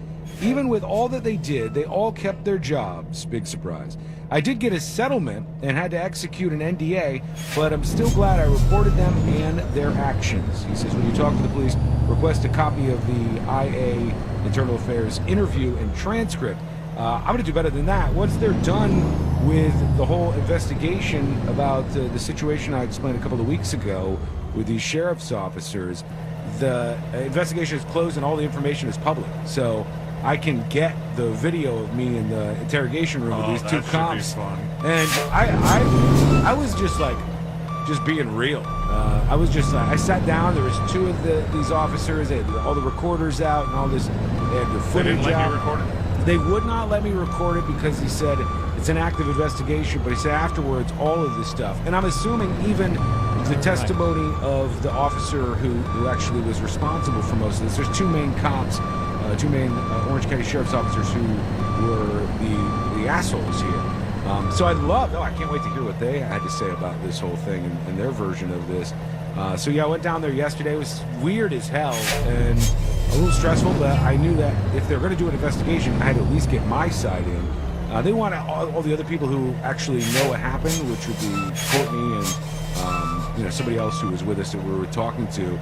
Even with all that they did, they all kept their jobs. Big surprise. I did get a settlement and had to execute an NDA, but I'm still glad I reported them and their actions. He says, when you talk to the police, request a copy of the IA Internal Affairs interview and transcript. I'm going to do better than that. Once they're done with the whole investigation about the situation I explained a couple of weeks ago with these sheriff's officers, the investigation is closed and all the information is public. So I can get the video of me in the interrogation room with these two cops. Fun. And I was just like just being real. I sat down. There was two of these officers. They had all the recorders out and all this. They had the They footage didn't let out. you record it? They would not let me record it because he said it's an active investigation. But he said afterwards, all of this stuff. And I'm assuming even the testimony of the officer who actually was responsible for most of this. There's two main cops, two main Orange County Sheriff's officers who were the assholes here. So I can't wait to hear what they had to say about this whole thing and their version of this. So yeah, I went down there yesterday. It was weird as hell and a little stressful, but I knew that if they were going to do an investigation, I had to at least get my side in. They wanted all the other people who actually know what happened, which would be Courtney and somebody else who was with us that we were talking to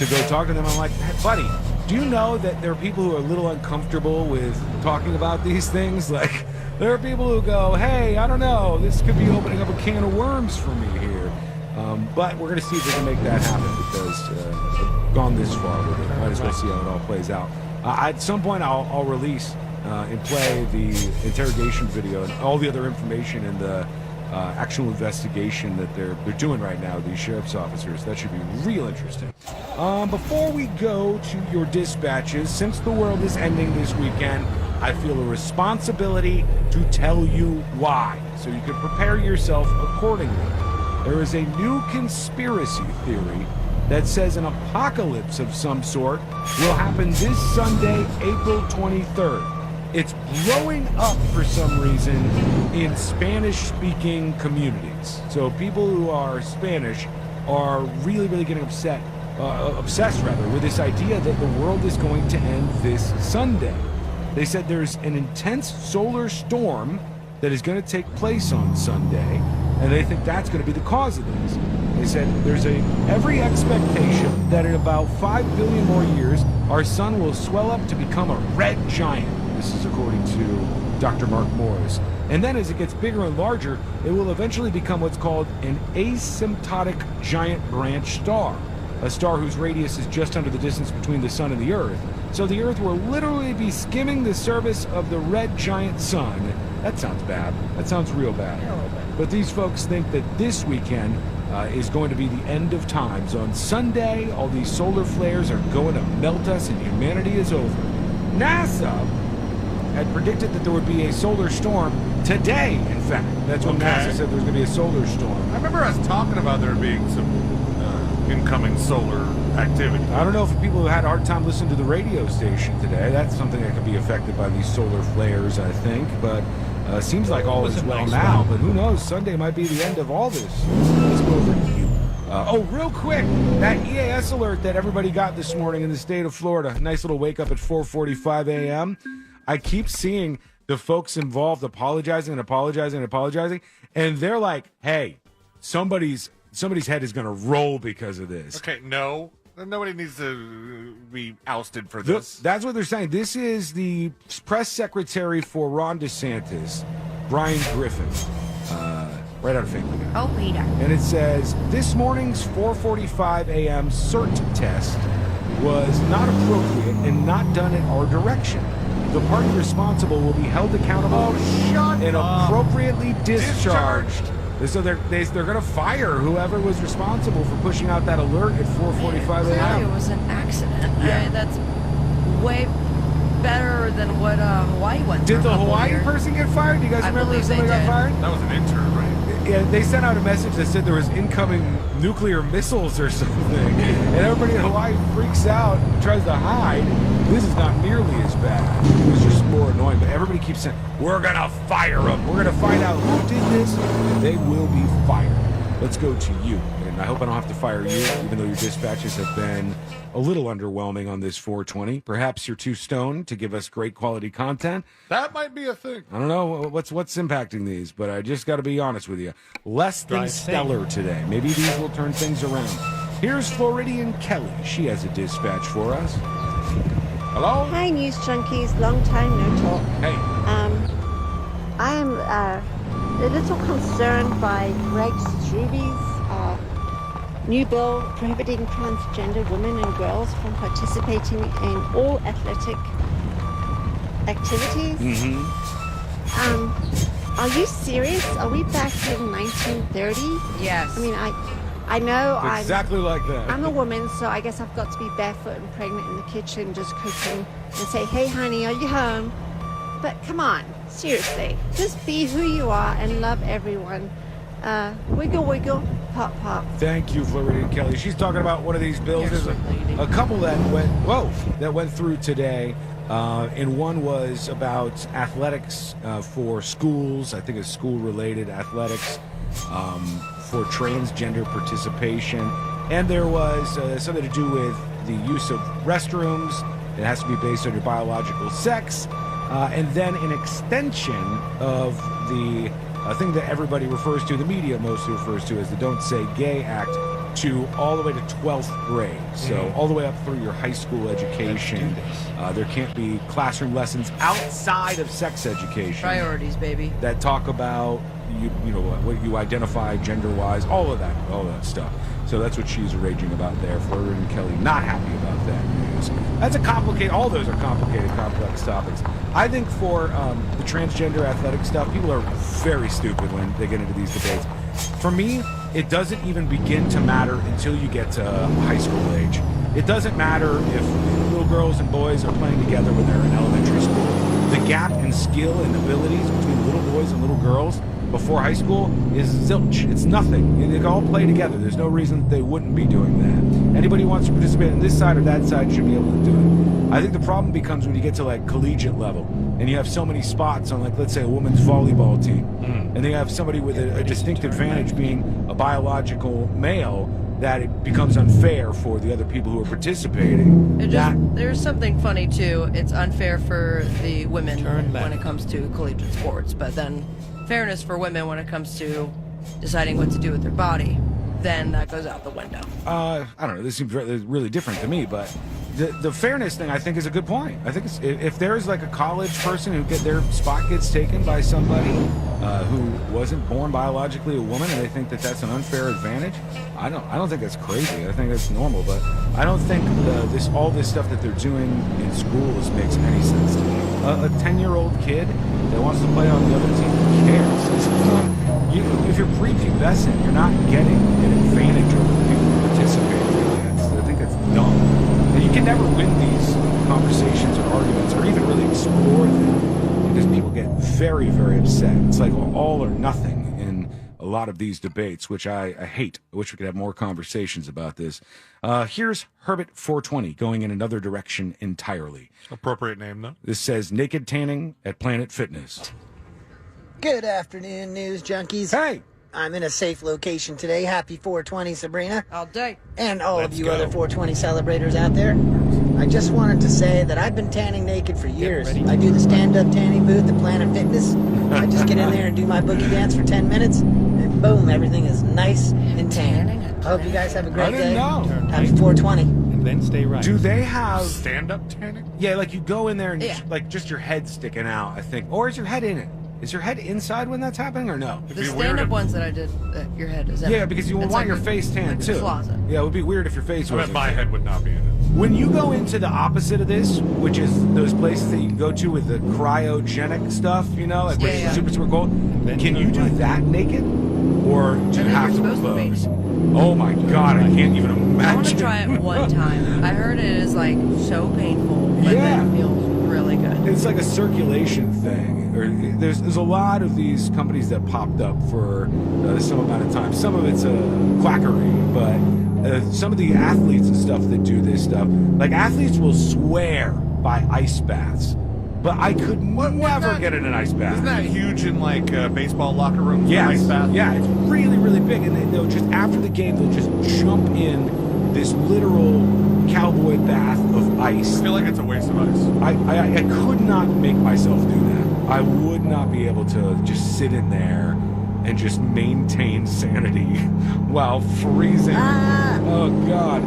go talk to them. I'm like, hey, buddy, do you know that there are people who are a little uncomfortable with talking about these things? Like, there are people who go, hey, I don't know, this could be opening up a can of worms for me here. But we're going to see if we can make that happen because I've gone this far with it. Might as well see how it all plays out. At some point, I'll release and play the interrogation video and all the other information in the actual investigation that they're doing right now, these sheriff's officers. That should be real interesting. Before we go to your dispatches, since the world is ending this weekend, I feel a responsibility to tell you why, so you can prepare yourself accordingly. There is a new conspiracy theory that says an apocalypse of some sort will happen this Sunday, April 23rd. It's blowing up for some reason in Spanish-speaking communities. So people who are Spanish are really, really getting obsessed with this idea that the world is going to end this Sunday. They said there's an intense solar storm that is going to take place on Sunday, and they think that's going to be the cause of this. They said there's every expectation that in about 5 billion more years, our sun will swell up to become a red giant. This is according to Dr. Mark Morris. And then as it gets bigger and larger, it will eventually become what's called an asymptotic giant branch star, a star whose radius is just under the distance between the sun and the Earth. So the Earth will literally be skimming the surface of the red giant sun. That sounds bad. That sounds real bad. But these folks think that this weekend is going to be the end of times. On Sunday, all these solar flares are going to melt us and humanity is over. NASA had predicted that there would be a solar storm today, in fact. That's when NASA said there's going to be a solar storm. I remember us talking about there being some incoming solar activity. I don't know if people who had a hard time listening to the radio station today, that's something that could be affected by these solar flares, I think. But seems like all is well now. But who knows? Sunday might be the end of all this. Let's go over to you. Real quick, that EAS alert that everybody got this morning in the state of Florida. Nice little wake up at 4:45 a.m. I keep seeing the folks involved apologizing, and they're like, hey, somebody's head is going to roll because of this. Okay, no. Nobody needs to be ousted for this. That's what they're saying. This is the press secretary for Ron DeSantis, Brian Griffin, right out of Family Guy. Oh, Peter. And it says, this morning's 4:45 a.m. CERT test was not appropriate and not done at our direction. The party responsible will be held accountable and appropriately discharged. So they're going to fire whoever was responsible for pushing out that alert at 4:45 a.m. It was an accident. Yeah. That's way better than what Hawaii went through. Did the Hawaii person get fired? Do you guys remember if somebody got fired? That was an intern, right? Yeah, they sent out a message that said there was incoming nuclear missiles or something. And everybody in Hawaii freaks out and tries to hide. This is not nearly as bad. It was just more annoying. But everybody keeps saying, we're going to fire them. We're going to find out who did this, and they will be fired. Let's go to you. And I hope I don't have to fire you, even though your dispatches have been a little underwhelming on this 420. Perhaps you're too stoned to give us great quality content. That might be a thing. I don't know what's impacting these, but I just got to be honest with you. Less than stellar today. Maybe these will turn things around. Here's Floridian Kelly. She has a dispatch for us. Hello? Hi, News Junkies. Long time no talk. Hey. I am a little concerned by Greg Strube's new bill prohibiting transgender women and girls from participating in all athletic activities. Mm-hmm. Are you serious? Are we back in 1930? Yes. I mean, I know Exactly like that. I'm a woman, so I guess I've got to be barefoot and pregnant in the kitchen just cooking and say, hey, honey, are you home? But come on, seriously, just be who you are and love everyone. Wiggle, wiggle, pop, pop. Thank you, Floridian Kelly. She's talking about one of these bills. There's a couple that went through today. And one was about athletics for schools. I think it's school-related athletics for transgender participation. And there was something to do with the use of restrooms. It has to be based on your biological sex. And then an extension of the thing that everybody refers to, the media mostly refers to as the Don't Say Gay Act, to all the way to 12th grade. So all the way up through your high school education. There can't be classroom lessons outside of sex education. Priorities, baby. That talk about you know what you identify gender-wise, all of that stuff. So that's what she's raging about there. Florida and Kelly not happy about that news. That's a complicated. All those are complicated, complex topics. I think for the transgender athletic stuff, people are very stupid when they get into these debates. For me, it doesn't even begin to matter until you get to high school age. It doesn't matter if little girls and boys are playing together when they're in elementary school. The gap in skill and abilities between little boys and little girls before high school is zilch. It's nothing. They can all play together. There's no reason they wouldn't be doing that. Anybody who wants to participate on this side or that side should be able to do it. I think the problem becomes when you get to like collegiate level and you have so many spots on, like, let's say a women's volleyball team, and they have somebody with a distinct advantage being a biological male, that it becomes unfair for the other people who are participating. There's something funny too. It's unfair for the women when it comes to collegiate sports, but then fairness for women when it comes to deciding what to do with their body, then that goes out the window. I don't know. This seems really different to me, but the fairness thing, I think, is a good point. I think if there's like a college person who their spot gets taken by somebody who wasn't born biologically a woman, and they think that that's an unfair advantage, I don't think that's crazy. I think that's normal, but I don't think all this stuff that they're doing in schools makes any sense to me. A 10-year-old kid that wants to play on the other team, who cares? If you're prepubescent, you're not getting an advantage over people who participate in that. So I think that's dumb. And you can never win these conversations or arguments or even really explore them because people get very, very upset. It's like all or nothing in a lot of these debates, which I hate. I wish we could have more conversations about this. Here's Herbert420 going in another direction entirely. Appropriate name, though. This says naked tanning at Planet Fitness. Good afternoon, news junkies. Hey! I'm in a safe location today. Happy 420, Sabrina. All day. And all of you other 420 celebrators out there. I just wanted to say that I've been tanning naked for years. I do the stand-up tanning booth at Planet Fitness. I just get in there and do my boogie dance for 10 minutes, and boom, everything is nice and tan. I hope you guys have a great day. Happy 420. And then stay right. Do they have stand-up tanning? Yeah, like you go in there and like just your head sticking out, I think. Or is your head in it? Is your head inside when that's happening or no? The stand-up ones that I did, your head is in. Yeah, because you want like your face tan too. Closet. Yeah, it would be weird if your face was. My head would not be in it. When you go into the opposite of this, which is those places that you can go to with the cryogenic stuff, you know, like where it's super cold, can you do that naked? Or do you have to close? Oh my God, I can't even imagine. I want to try it one time. I heard it is like so painful, but then it feels really good. It's like a circulation thing. There's a lot of these companies that popped up for some amount of time. Some of it's quackery, but some of the athletes and stuff that do this stuff, like athletes will swear by ice baths. But I could never get in an ice bath. Isn't that huge in like baseball locker rooms? Yes. Ice bath? Yeah, it's really, really big. And they'll just, after the game, they'll just jump in this literal cowboy bath of ice. I feel like it's a waste of ice. I could not make myself do that. I would not be able to just sit in there and just maintain sanity while freezing. Oh, God.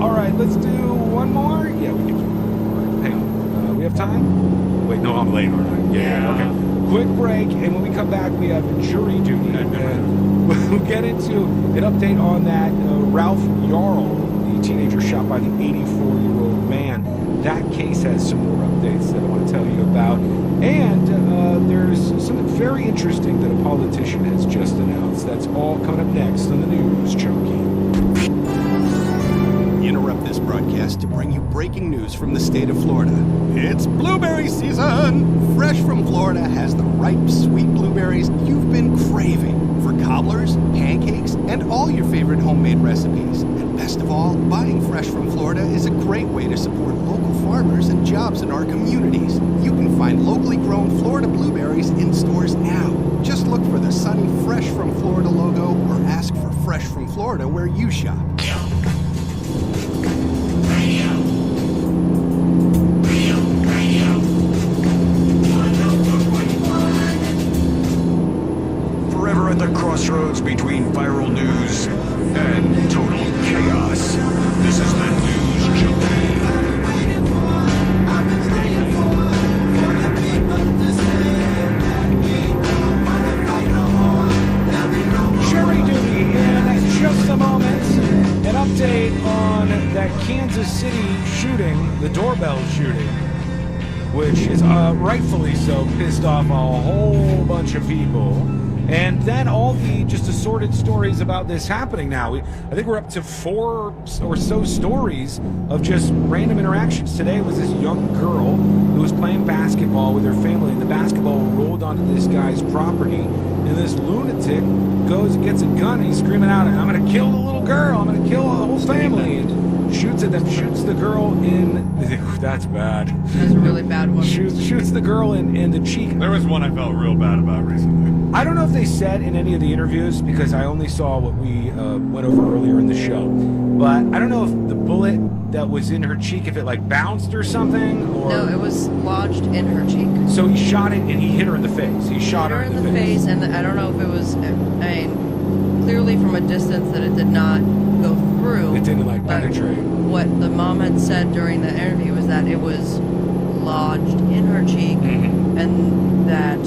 All right, let's do one more. Yeah, we can do one more. Hang on. We have time? Wait, no, I'm late, aren't I? Yeah. Okay. Quick break, and when we come back, we have jury duty. And we'll get into an update on that Ralph Yarl, the teenager shot by the 84-year-old man. That case has some more updates that I want to tell you about. And there's something very interesting that a politician has just announced. That's all coming up next on the News Junkie. broadcast to bring you breaking news from the state of Florida. It's blueberry season! Fresh from Florida has the ripe, sweet blueberries you've been craving for cobblers, pancakes, and all your favorite homemade recipes. And best of all, buying fresh from Florida is a great way to support local farmers and jobs in our communities. You can find locally grown Florida blueberries in stores now. Just look for the sunny Fresh from Florida logo or ask for Fresh from Florida where you shop. Forever at the crossroads between viral news and total chaos. This is the News Junkie. Jury duty in just a moment. An update on that Kansas City shooting, the doorbell shooting, which is rightfully so pissed off a whole bunch of people. And then all the just assorted stories about this happening now. I think we're up to 4 or so stories of just random interactions. Today was this young girl who was playing basketball with her family, and the basketball rolled onto this guy's property. And this lunatic goes and gets a gun, and he's screaming out, "I'm going to kill the little girl. I'm going to kill the whole family." And shoots at them, shoots the girl in... That's bad. That's a really bad one. Shoots the girl in the cheek. There was one I felt real bad about recently. I don't know if they said in any of the interviews, because I only saw what we went over earlier in the show, but I don't know if the bullet that was in her cheek, if it like bounced or something, or... No, it was lodged in her cheek. So he shot it and he hit her in the face. He shot her in the face. And I don't know if it was, I mean, clearly from a distance that it did not go through. It didn't like penetrate. What the mom had said during the interview was that it was lodged in her cheek, and that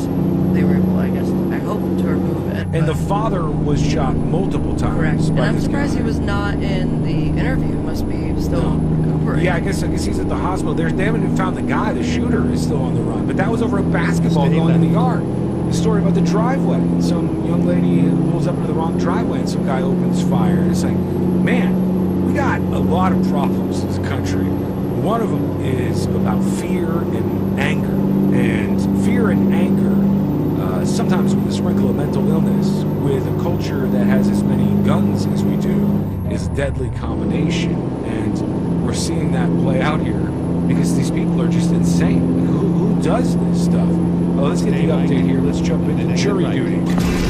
they were able, I guess, I hope, to remove it. And the father was shot multiple times. Correct. And by I'm this surprised guy. he was not in the interview. Must be still recuperating. Yeah, I guess he's at the hospital. They haven't even found the guy. The shooter is still on the run. But that was over a basketball going in the yard. The story about the driveway. Some young lady pulls up into the wrong driveway and some guy opens fire. And it's like, man, we got a lot of problems as a country. One of them is about fear and anger. And fear and anger, sometimes with a sprinkle of mental illness, with a culture that has as many guns as we do, is a deadly combination. And we're seeing that play out here because these people are just insane. Who does this stuff? Oh, let's get the update here. Let's jump into jury duty.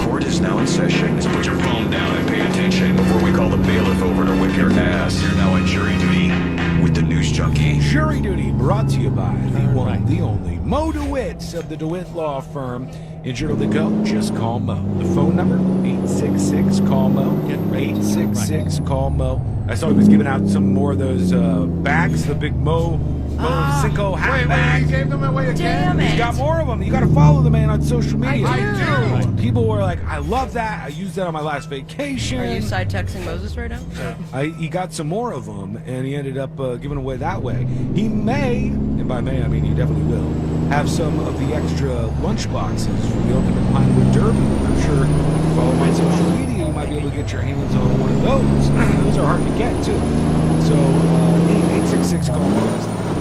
Court is now in session. So put your phone down and pay attention before we call the bailiff over to whip your ass. You're now on jury duty with the News Junkie. Jury duty brought to you by the one, the only Mo DeWitt of the DeWitt Law Firm. Injured or to go, just call Mo. The phone number, 866-CALL-MO. 866-CALL-MO. I saw he was giving out some more of those bags, the big Mo Cinco hat bags. He gave them away again? He's got more of them. You got to follow the man on social media. I do. People were like, I love that. I used that on my last vacation. Are you side texting Moses right now? He got some more of them, and he ended up giving away that way. He may, and by may I mean he definitely will, have some of the extra lunch boxes from the Ultimate Pinewood Derby. I'm sure if you follow my social media, you might be able to get your hands on one of those. Those are hard to get, too. So, 866-CALL-MO.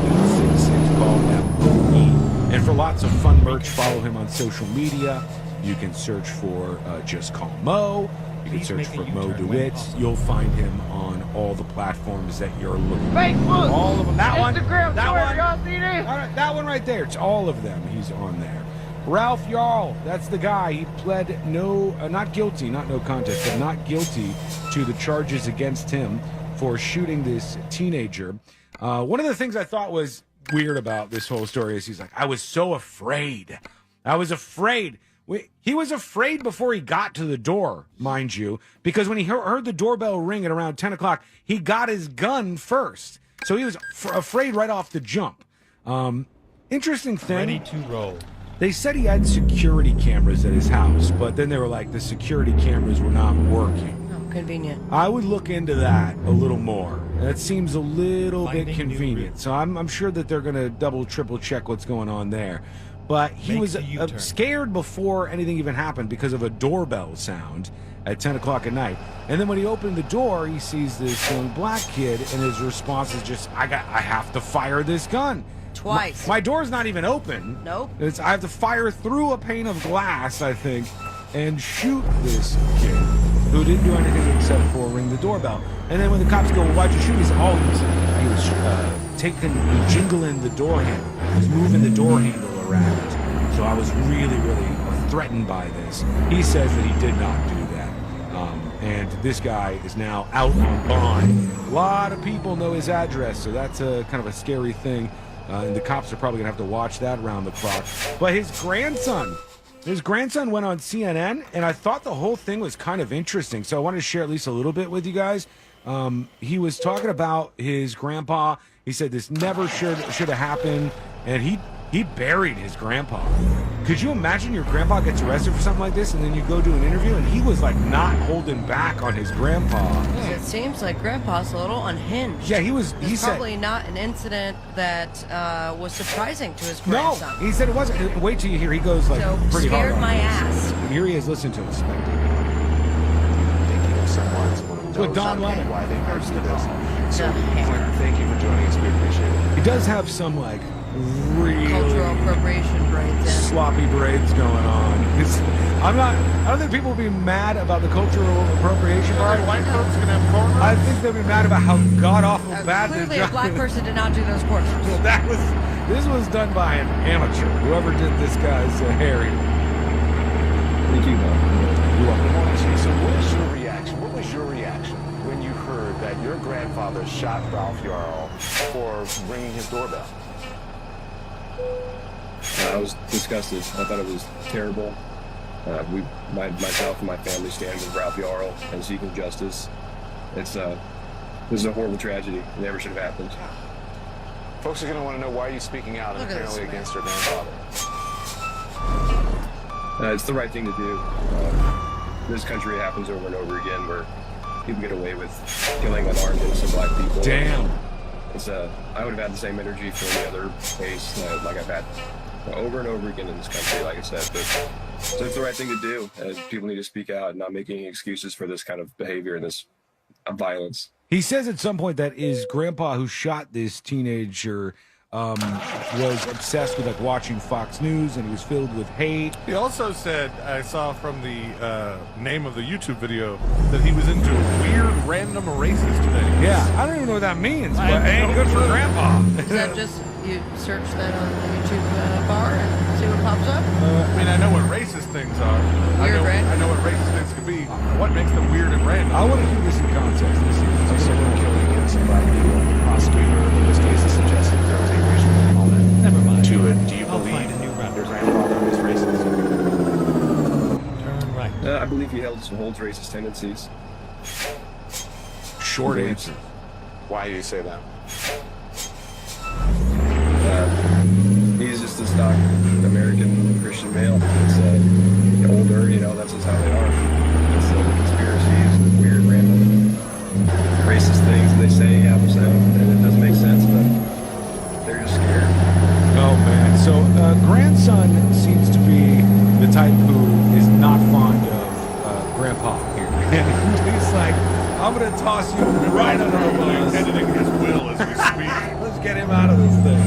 866-CALL-MO. And for lots of fun merch, follow him on social media. You can search for Just Call Mo. You can search for Mo DeWitt. You'll find him on all the platforms that you're looking for. Facebook, all of them. That one. Instagram, That Twitter, one. y'all see this? All right, that one right there. It's all of them. He's on there. Ralph Yarl, that's the guy. He pled not guilty, not no contest, but not guilty to the charges against him for shooting this teenager. One of the things I thought was weird about this whole story is he's like, I was so afraid. I was afraid. He was afraid before he got to the door, mind you, because when he heard the doorbell ring at around 10 o'clock, he got his gun first. So he was afraid right off the jump. Interesting thing. Ready to roll. They said he had security cameras at his house, but then they were like, the security cameras were not working. Oh, convenient. I would look into that a little more. That seems a little bit convenient. So I'm sure that they're going to double, triple check what's going on there. But he was scared before anything even happened because of a doorbell sound. at 10 o'clock at night. And then when he opened the door, he sees this young black kid, and his response is just, I have to fire this gun. Twice. My door's not even open. Nope. I have to fire through a pane of glass, I think, and shoot this kid who didn't do anything except for ring the doorbell. And then when the cops go, well, why'd you shoot? He said, oh, he was jingling the door handle. He was moving the door handle around. So I was really, really threatened by this. He says that he did not do that. And this guy is now out on bond. A lot of people know his address, so that's a kind of a scary thing. And the cops are probably going to have to watch that round the clock. But his grandson went on CNN, and I thought the whole thing was kind of interesting. So I wanted to share at least a little bit with you guys. He was talking about his grandpa. He said this never should have happened, and he buried his grandpa. Could you imagine your grandpa gets arrested for something like this, and then you go do an interview, and he was like not holding back on his grandpa. It seems like Grandpa's a little unhinged. Yeah, he said probably not an incident that was surprising to his grandson. No, he said it wasn't. Wait till you hear. He goes like pretty hard. Scared on my this. ass. And here he is. Listen to him. Thinking of someone With Don Lemon. why they might do this. So, thank you for joining us. We appreciate it. He does have some like really cultural appropriation braids in. sloppy braids going on. I don't think people will be mad about the cultural appropriation part. White folks gonna have cornrows? I think they'll be mad about how god awful bad the Clearly, job. a black person did not do those courses. Well, this was done by an amateur. Whoever did this guy's hair. Thank you, You're welcome. So what was your reaction when you heard that your grandfather shot Ralph Yarl for ringing his doorbell? I was disgusted. I thought it was terrible. Myself and my family stand with Ralph Yarl and seeking justice. This is a horrible tragedy. It never should have happened. Folks are going to want to know why you're speaking out and apparently against your grandfather. It's the right thing to do. This country happens over and over again where people get away with killing unarmed innocent black people. Damn. I would have had the same energy for any other case like I've had over and over again in this country, like I said. But so it's the right thing to do. People need to speak out and not make any excuses for this kind of behavior and this violence. He says at some point that his grandpa who shot this teenager was obsessed with like watching Fox News, and he was filled with hate. He also said, I saw from the name of the YouTube video, that he was into weird random racist things. Yeah, I don't even know what that means, but it ain't good for grandpa. Is that just, you search that on the YouTube bar and see what pops up? I mean, I know what racist things are. Weird, right? I know what racist things could be. What makes them weird and random? I want to hear this in context. This is Someone killing innocent black people. The prosecutor in this case has suggested there was a racial component. Never mind. To it. Do you I'll believe find a new route. your grandfather was racist? Turn right. I believe he holds racist tendencies. Short answer. Why do you say that? He's just a stock American Christian male. It's older, that's just how they are. It's conspiracies and weird, random, racist things they say happen, and it doesn't make sense, but they're just scared. Oh man! So grandson seems to be the type who is not fond of grandpa here, and he's like, "I'm gonna toss you right under the bus." Editing his will as we speak. Let's get him out of this thing.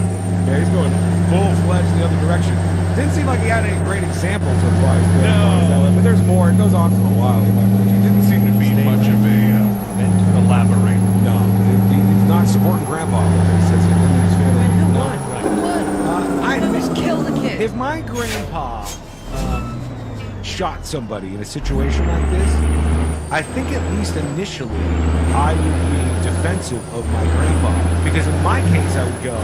Yeah, he's going full-fledged the other direction. Didn't seem like he had any great examples of why his grandpa was that way, but there's more. It goes on for a while. He didn't seem to be much of a elaborate. No, he's not supporting grandpa. He says he didn't his family. I just kill the kid. If my grandpa shot somebody in a situation like this, I think at least initially I would be defensive of my grandpa. Because in my case, I would go,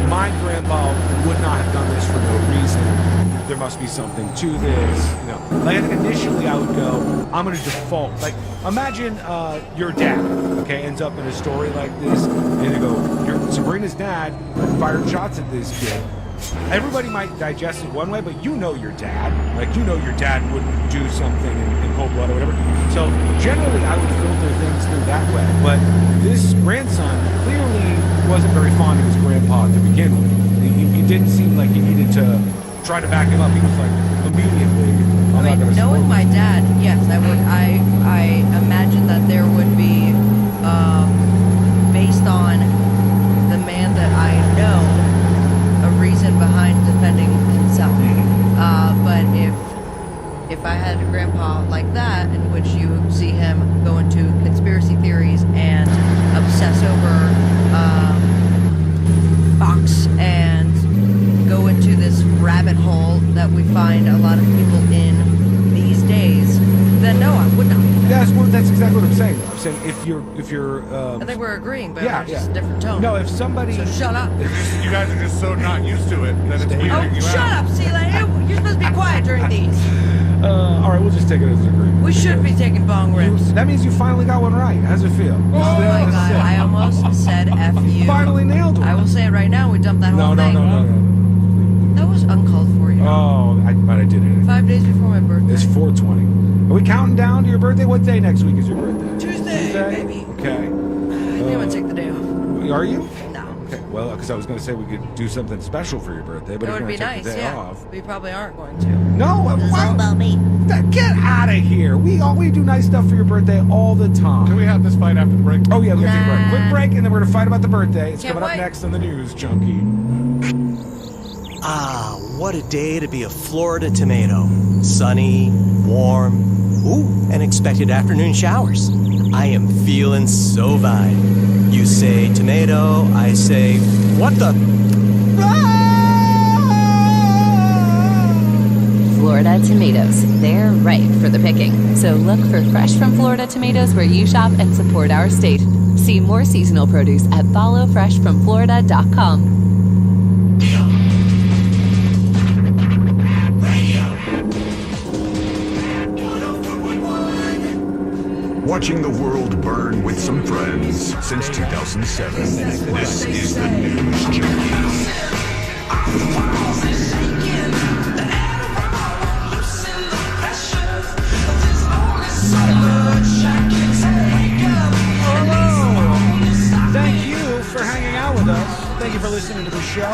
my grandpa would not have done this for no reason. There must be something to this. Like I think initially I would go, I'm going to default. Like imagine your dad, okay, ends up in a story like this, and you go, Sabrina's dad fired shots at this kid. Everybody might digest it one way, but you know your dad. Like, you know your dad wouldn't do something in cold blood or whatever. So, generally, I would filter things through that way. But this grandson clearly wasn't very fond of his grandpa to begin with. He didn't seem like he needed to try to back him up. He was like, immediately, I'm not going to support Knowing my dad, yes, I would. I imagine that there would be, based on the man that I know, a reason behind defending himself. But if I had a grandpa like that, in which you see him go into conspiracy theories and obsess over Fox and go into this rabbit hole that we find a lot of people in these days, then no, I would not. That's exactly what I'm saying. I'm saying if you're I think we're agreeing, but yeah, it's just yeah. a different tone. No, if somebody So shut up. You guys are just so not used to it that it's weirding Oh, you shut out. up, Celia. You're supposed to be quiet during these. all right, we'll just take it as an agreement. We should be taking bong rips. That means you finally got one right. How's it feel? Oh my God, I almost said F you. Finally nailed one. I will say it right now. We dumped that whole thing. No. That was uncalled for, you know. Oh, but I did it. 5 days before my birthday. It's 420. Are we counting down to your birthday? What day next week is your birthday? Tuesday, baby. Okay. I think I'm gonna take the day off. Are you? No. Okay. Well, because I was going to say we could do something special for your birthday, but It if would you're be going to take nice, the day yeah. off. We probably aren't going to. No, It's why? all about me. Get out of here. We do nice stuff for your birthday all the time. Can we have this fight after the break? Oh, yeah, we got to take a break. Quick break, and then we're going to fight about the birthday. It's Can't coming up wait. next on the news, Junkie. Ah, what a day to be a Florida tomato. Sunny, warm, and expected afternoon showers. I am feeling so vibe. You say tomato, I say, what the? Florida tomatoes. They're ripe for the picking. So look for fresh from Florida tomatoes where you shop and support our state. See more seasonal produce at followfreshfromflorida.com. Watching the world burn with some friends since 2007. This is the News Junkie. Thank you for hanging out with us. Thank you for listening to the show.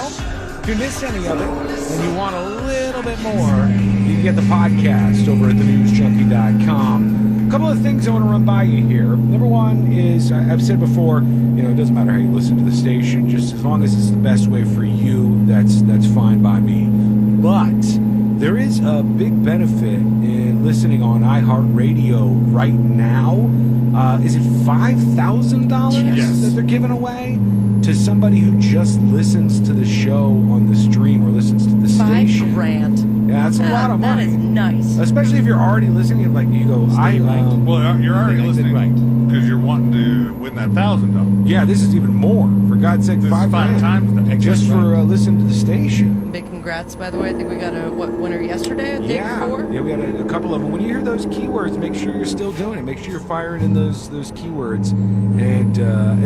If you missed any of it and you want a little bit more, you can get the podcast over at thenewsjunkie.com. A couple of things I want to run by you here. Number one is, I've said before, it doesn't matter how you listen to the station, just as long as it's the best way for you, that's fine by me. But there is a big benefit in listening on iHeartRadio right now. Is it $5,000 Yes. that they're giving away to somebody who just listens to the show on the stream or listens to the station? $5,000. Yeah, that's a lot of money. That is nice. Especially if you're already listening, like you go, Well, you're already listening because you're wanting to win that $1,000. Yeah, this is even more. For God's sake, This is five $5,000 times that. just for listening to the station. Big congrats, by the way. I think we got a winner yesterday, the day Yeah, before. yeah, we had a couple of them. When you hear those keywords, make sure you're still doing it. Make sure you're firing in those keywords. And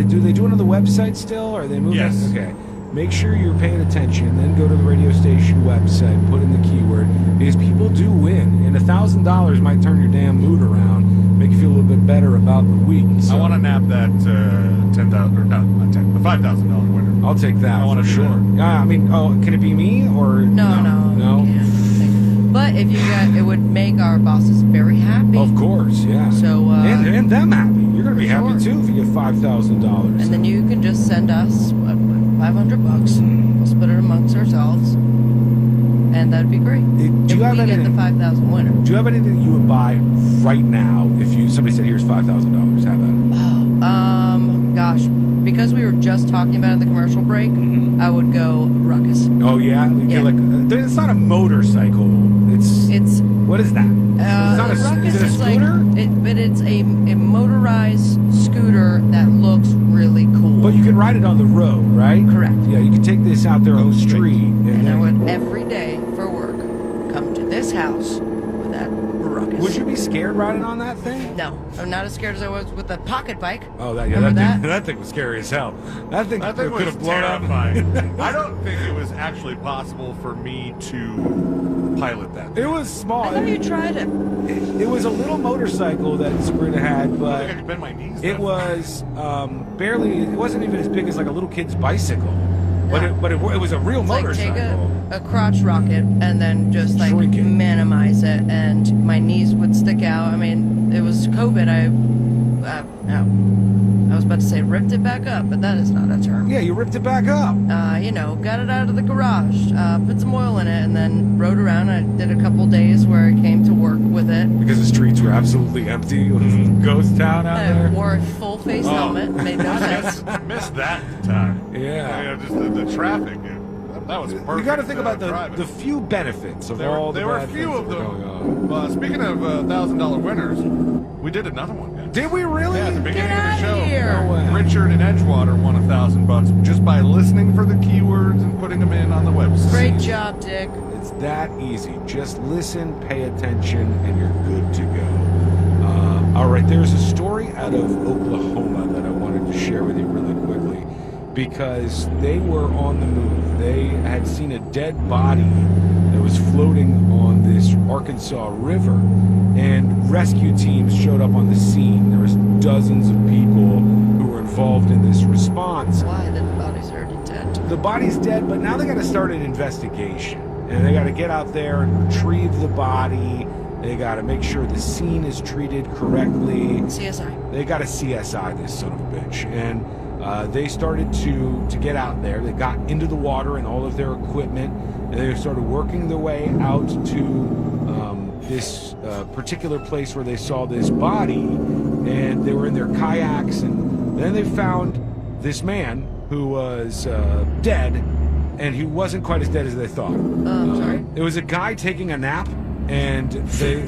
do they do it on the website still? Are they moving? Yes. Okay. Make sure you're paying attention. Then go to the radio station website, put in the keyword, because people do win, and $1,000 might turn your damn mood around, make you feel a little bit better about the week. So I want to nab that $10,000 or not 10, the $5,000 winner. I'll take that. I wanna for do sure. that. Yeah, I mean, can it be me or No. You can't. But if you got, it would make our bosses very happy. Of course, yeah. So and them happy. You're gonna be for happy sure. too if you get $5,000. And then you can just send us $500. We'll split it amongst ourselves, and that'd be great. Do you have we get the anything? 5,000 winner. Do you have anything you would buy right now if somebody said, "Here's $5,000"? Have that. Gosh, because we were just talking about it in the commercial break, I would go Ruckus. Oh yeah, you get like it's not a motorcycle. It's what is that? It's not Ruckus is it a is scooter? but it's a motorized scooter that looks really cool. But you can ride it on the road, right? Correct. Yeah, you can take this out there on the street. And I would every day for work come to this house with that Ruckus. Would you be scared riding on that thing? No, I'm not as scared as I was with the pocket bike. Oh, that Remember that thing was scary as hell. That thing That could thing was have blown terrifying. up. I don't think it was actually possible for me to pilot that. It was small. I thought you tried it. It was a little motorcycle that Sabrina had, I but think I could bend my knees. it was barely. It wasn't even as big as like a little kid's bicycle, but it was a real It's like motorcycle. take a crotch rocket and then just like Shrink it. minimize it, and my knees would stick out. I mean, it was COVID. I was about to say ripped it back up, but that is not a term. Yeah, you ripped it back up. Got it out of the garage, put some oil in it, and then rode around. I did a couple days where I came to work with it. Because the streets were absolutely empty. It was a ghost town out there. I wore a full face helmet. Made no sense. Missed that time. Yeah. Just the traffic. That was perfect. You got to think about driving. the few benefits of There all the there were a bad few things of that were them. going on. Speaking of $1,000 winners, we did another one. Guys. Did we really? Yeah, at the beginning Get of the outta show, here. No way. Richard in Edgewater won $1,000 just by listening for the keywords and putting them in on the website. Great job, Dick. It's that easy. Just listen, pay attention, and you're good to go. All right, there's a story out of Oklahoma that I wanted to share with you really quickly because they were on the move. They had seen a dead body that was floating on this Arkansas river, and rescue teams showed up on the scene. There was dozens of people who were involved in this response. Why the body's already dead? The body's dead, but now they got to start an investigation, and they got to get out there and retrieve the body. They got to make sure the scene is treated correctly. CSI. They got to CSI this son of a bitch, and they started to get out there. They got into the water and all of their equipment, and they started working their way out to this particular place where they saw this body, and they were in their kayaks, and then they found this man who was dead, and he wasn't quite as dead as they thought. Sorry. It was a guy taking a nap, and they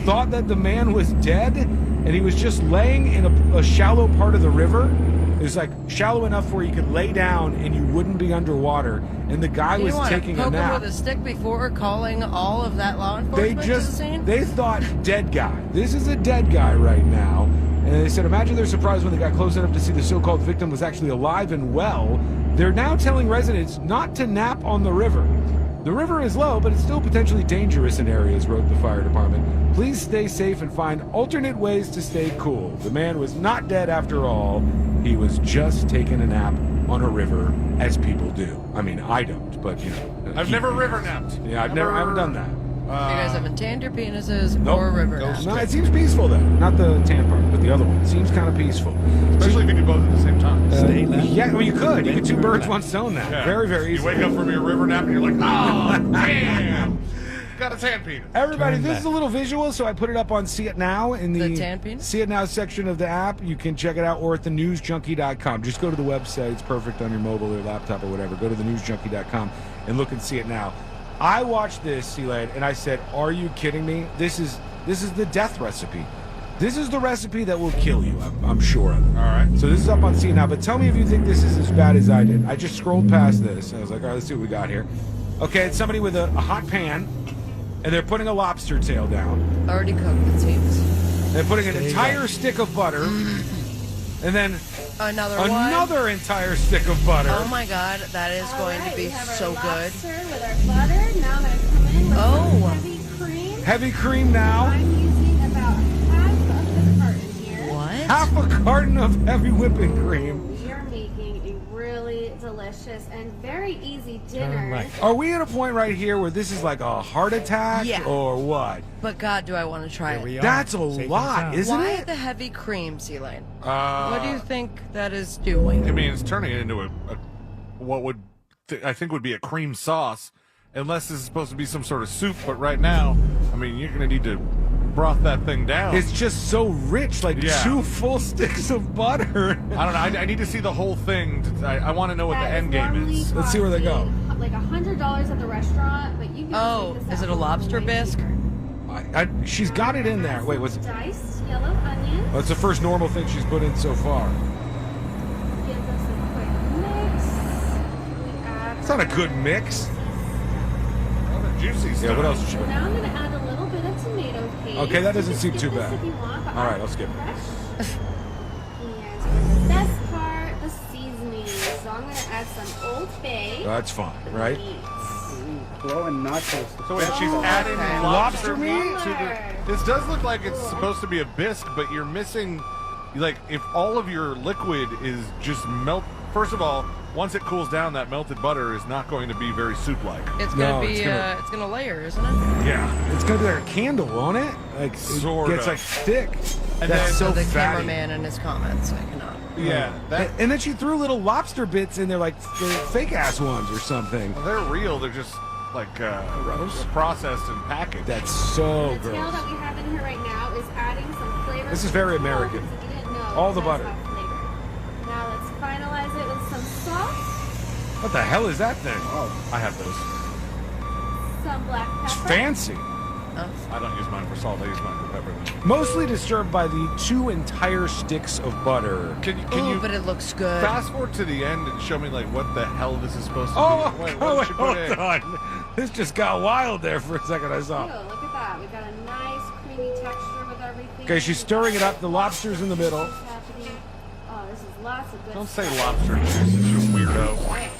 thought that the man was dead, and he was just laying in a shallow part of the river. It was like shallow enough where you could lay down and you wouldn't be underwater, and the guy was taking a poke nap. him with a stick before calling all of that law enforcement to the scene? They thought dead guy. This is a dead guy right now. And they said, imagine their surprise when they got close enough to see the so-called victim was actually alive and well. They're now telling residents not to nap on the river. The river is low, but it's still potentially dangerous in areas, wrote the fire department. Please stay safe and find alternate ways to stay cool. The man was not dead after all. He was just taking a nap on a river, as people do. I mean, I don't, but you know. I've never river napped. Yeah, I haven't done that. You guys haven't tanned your penises Nope. or river naps. No, it seems peaceful though. Not the tan part, but the other one. It seems kind of peaceful. Especially if you do both at the same time. Yeah, well, you could. You could two birds, one stone that. Yeah. Very, very easy. You wake up from your river nap and you're like, oh, damn. Got a tan penis. Everybody, this is a little visual, so I put it up on See It Now in the tan penis? See It Now section of the app. You can check it out, or at thenewsjunkie.com. Just go to the website. It's perfect on your mobile or laptop or whatever. Go to thenewsjunkie.com and look and see it now. I watched this, Sealand, and I said, are you kidding me? This is the death recipe. This is the recipe that will kill you, I'm sure of it. All right. So this is up on See It Now, but tell me if you think this is as bad as I did. I just scrolled past this, and I was like, all right, let's see what we got here. Okay, it's somebody with a hot pan, and they're putting a lobster tail down. Already cooked, it seems. They're putting an entire stick of butter, and then another entire stick of butter. Oh my god, that is going to be so good. With our butter, now I'm going to come in with some heavy cream. Heavy cream now. I'm using about half of the carton here. What? Half a carton of heavy whipping cream. We are making a really delicious and very easy dinner. Are we at a point right here where this is like a heart attack or what? But God, do I want to try it. That's a lot, isn't Why it? the heavy cream, C-Lane? What do you think that is doing? I mean, it's turning it into what would I think would be a cream sauce, unless this is supposed to be some sort of soup. But right now, I mean, you're going to need to broth that thing down. It's just so rich, like 2 full sticks of butter. I don't know. I need to see the whole thing. I want to know what the end game is. Let's see where they go. Like $100 at the restaurant, but you can just make this is at it a home lobster way bisque? cheaper. She's got it in there. Wait, what's it? Diced yellow onions. That's the first normal thing she's put in so far. Gives us a quick mix. We add It's not a good mix. Juicy stuff. Yeah, what else is she So put? now I'm going to add a little bit of tomato paste. Okay, that doesn't You seem can too skip this bad. if you want, but All right, add I'll skip it. fresh. And the best part, the seasoning. So I'm going to add some Old Bay. That's fine, right? Throwing nachos. So wait, she's adding lobster meat to Similar. the. This does look like it's supposed to be a bisque, but you're missing, like, if all of your liquid is just First of all, once it cools down, that melted butter is not going to be very soup-like. It's gonna it's gonna layer, isn't it? Yeah. It's gonna be like a candle, won't it? Like Sort it gets of. like thick. And That's then- so the fatty. cameraman in his comments, I cannot. Yeah. And then she threw little lobster bits in there, like fake ass ones or something. Well, they're real. They're just like processed and packaged. That's so The tail that we have in here right now is adding some flavor. This is to very the tail, American. because if you didn't know, All it the does butter. have flavor. Now let's finalize it with some salt, What the hell is that thing? Oh, I have those. some black pepper. It's fancy. I don't use mine for salt. I use mine for pepper. Mostly disturbed by the 2 entire sticks of butter. Can Ooh, you but it looks good. fast forward to the end and show me like what the hell this is supposed to Oh, be? Wait, oh, what wait, did you put in? hold on. This just got wild there for a second, I saw. Ew, look at that. We got a nice creamy texture with everything. Okay, she's stirring it up. The lobster's in the middle. This is happening. Oh, this is lots of good Don't stuff. say lobster juice, you weirdo. Right.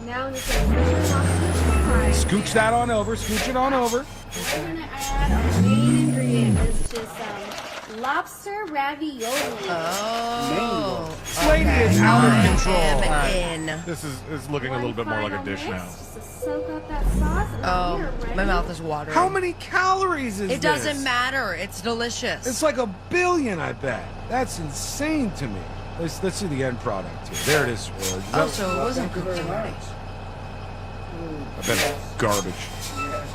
Now I'm just going to push this off to the side. Scooch that on over. Scooch it on over. We're going to add our main ingredient, which is lobster ravioli. Oh. This lady is out of control. This is looking a little bit more like a dish now. Just to soak up that sauce. And Oh, we are ready. my mouth is watering. How many calories is this? It doesn't matter. It's delicious. It's like 1 billion, I bet. That's insane to me. Let's see the end product here. There it is. Oh, so it wasn't cooked already. I bet it's garbage.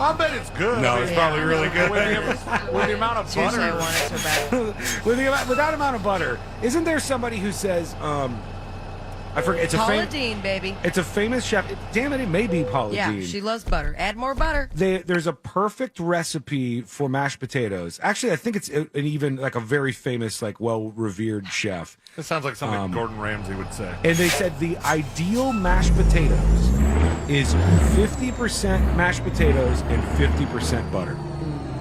I bet it's good. No, it's probably really good. With the amount of Seriously, I butter. want it so bad. With that amount of butter, isn't there somebody who says, I forget, it's a Paula famous, Deen, baby. it's a famous chef. Damn it may be Paula Yeah, Deen. she loves butter. Add more butter. There's a perfect recipe for mashed potatoes. Actually, I think it's an even like a very famous, like well-revered chef. This sounds like something Gordon Ramsay would say. And they said the ideal mashed potatoes is 50% mashed potatoes and 50% butter.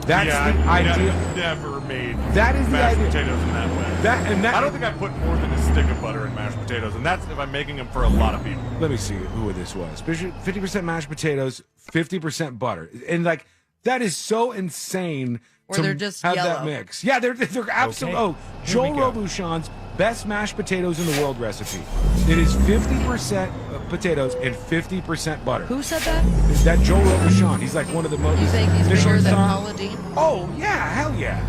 That's the ideal. Never made That is the mashed idea. potatoes in that way. I don't think I put more than a stick of butter in mashed potatoes, and that's if I'm making them for a lot of people. Let me see who this was. 50% mashed potatoes, 50% butter, and like that is so insane. Or to they're just have yellow. that mix. Yeah, they're absolutely. Okay. Oh, Here Joel we go. Robuchon's best mashed potatoes in the world recipe. It is 50% potatoes and 50% butter. Who said that? That Joel Robuchon. He's like one of the most. You think he's Michelin bigger than star- Paula Deen? Oh yeah, hell yeah.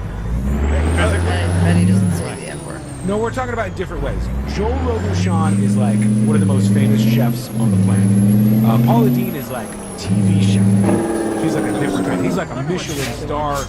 Bet he doesn't say the F word. No, we're talking about it in different ways. Joel Robuchon is like one of the most famous chefs on the planet. Paula Deen is like TV chef. She's like a different kind. He's like a Michelin star.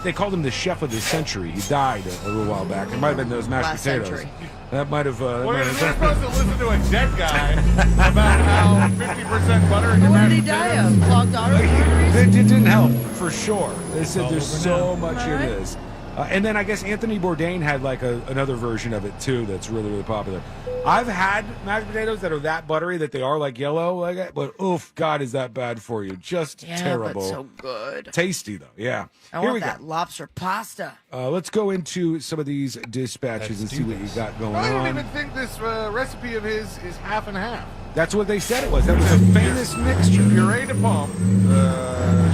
They called him the chef of the century. He died a little while back. It might have been those mashed Last potatoes. century. That might have. We're supposed to listen to a dead guy about how 50% butter in your What did mashed he die potatoes. of? Clogged arteries? It didn't help for sure. They said there's over so now. much All in right. this. And then I guess Anthony Bourdain had like another version of it too that's really, really popular. I've had mashed potatoes that are that buttery that they are like yellow, like that, but oof, God, is that bad for you? Just Yeah, terrible. but so good. Tasty though, yeah. I Here want we that go. lobster pasta. Let's go into some of these dispatches and see what you got going I don't on. even think this recipe of his is half and half. That's what they said it was. That was a famous mixture. Puree de pomme,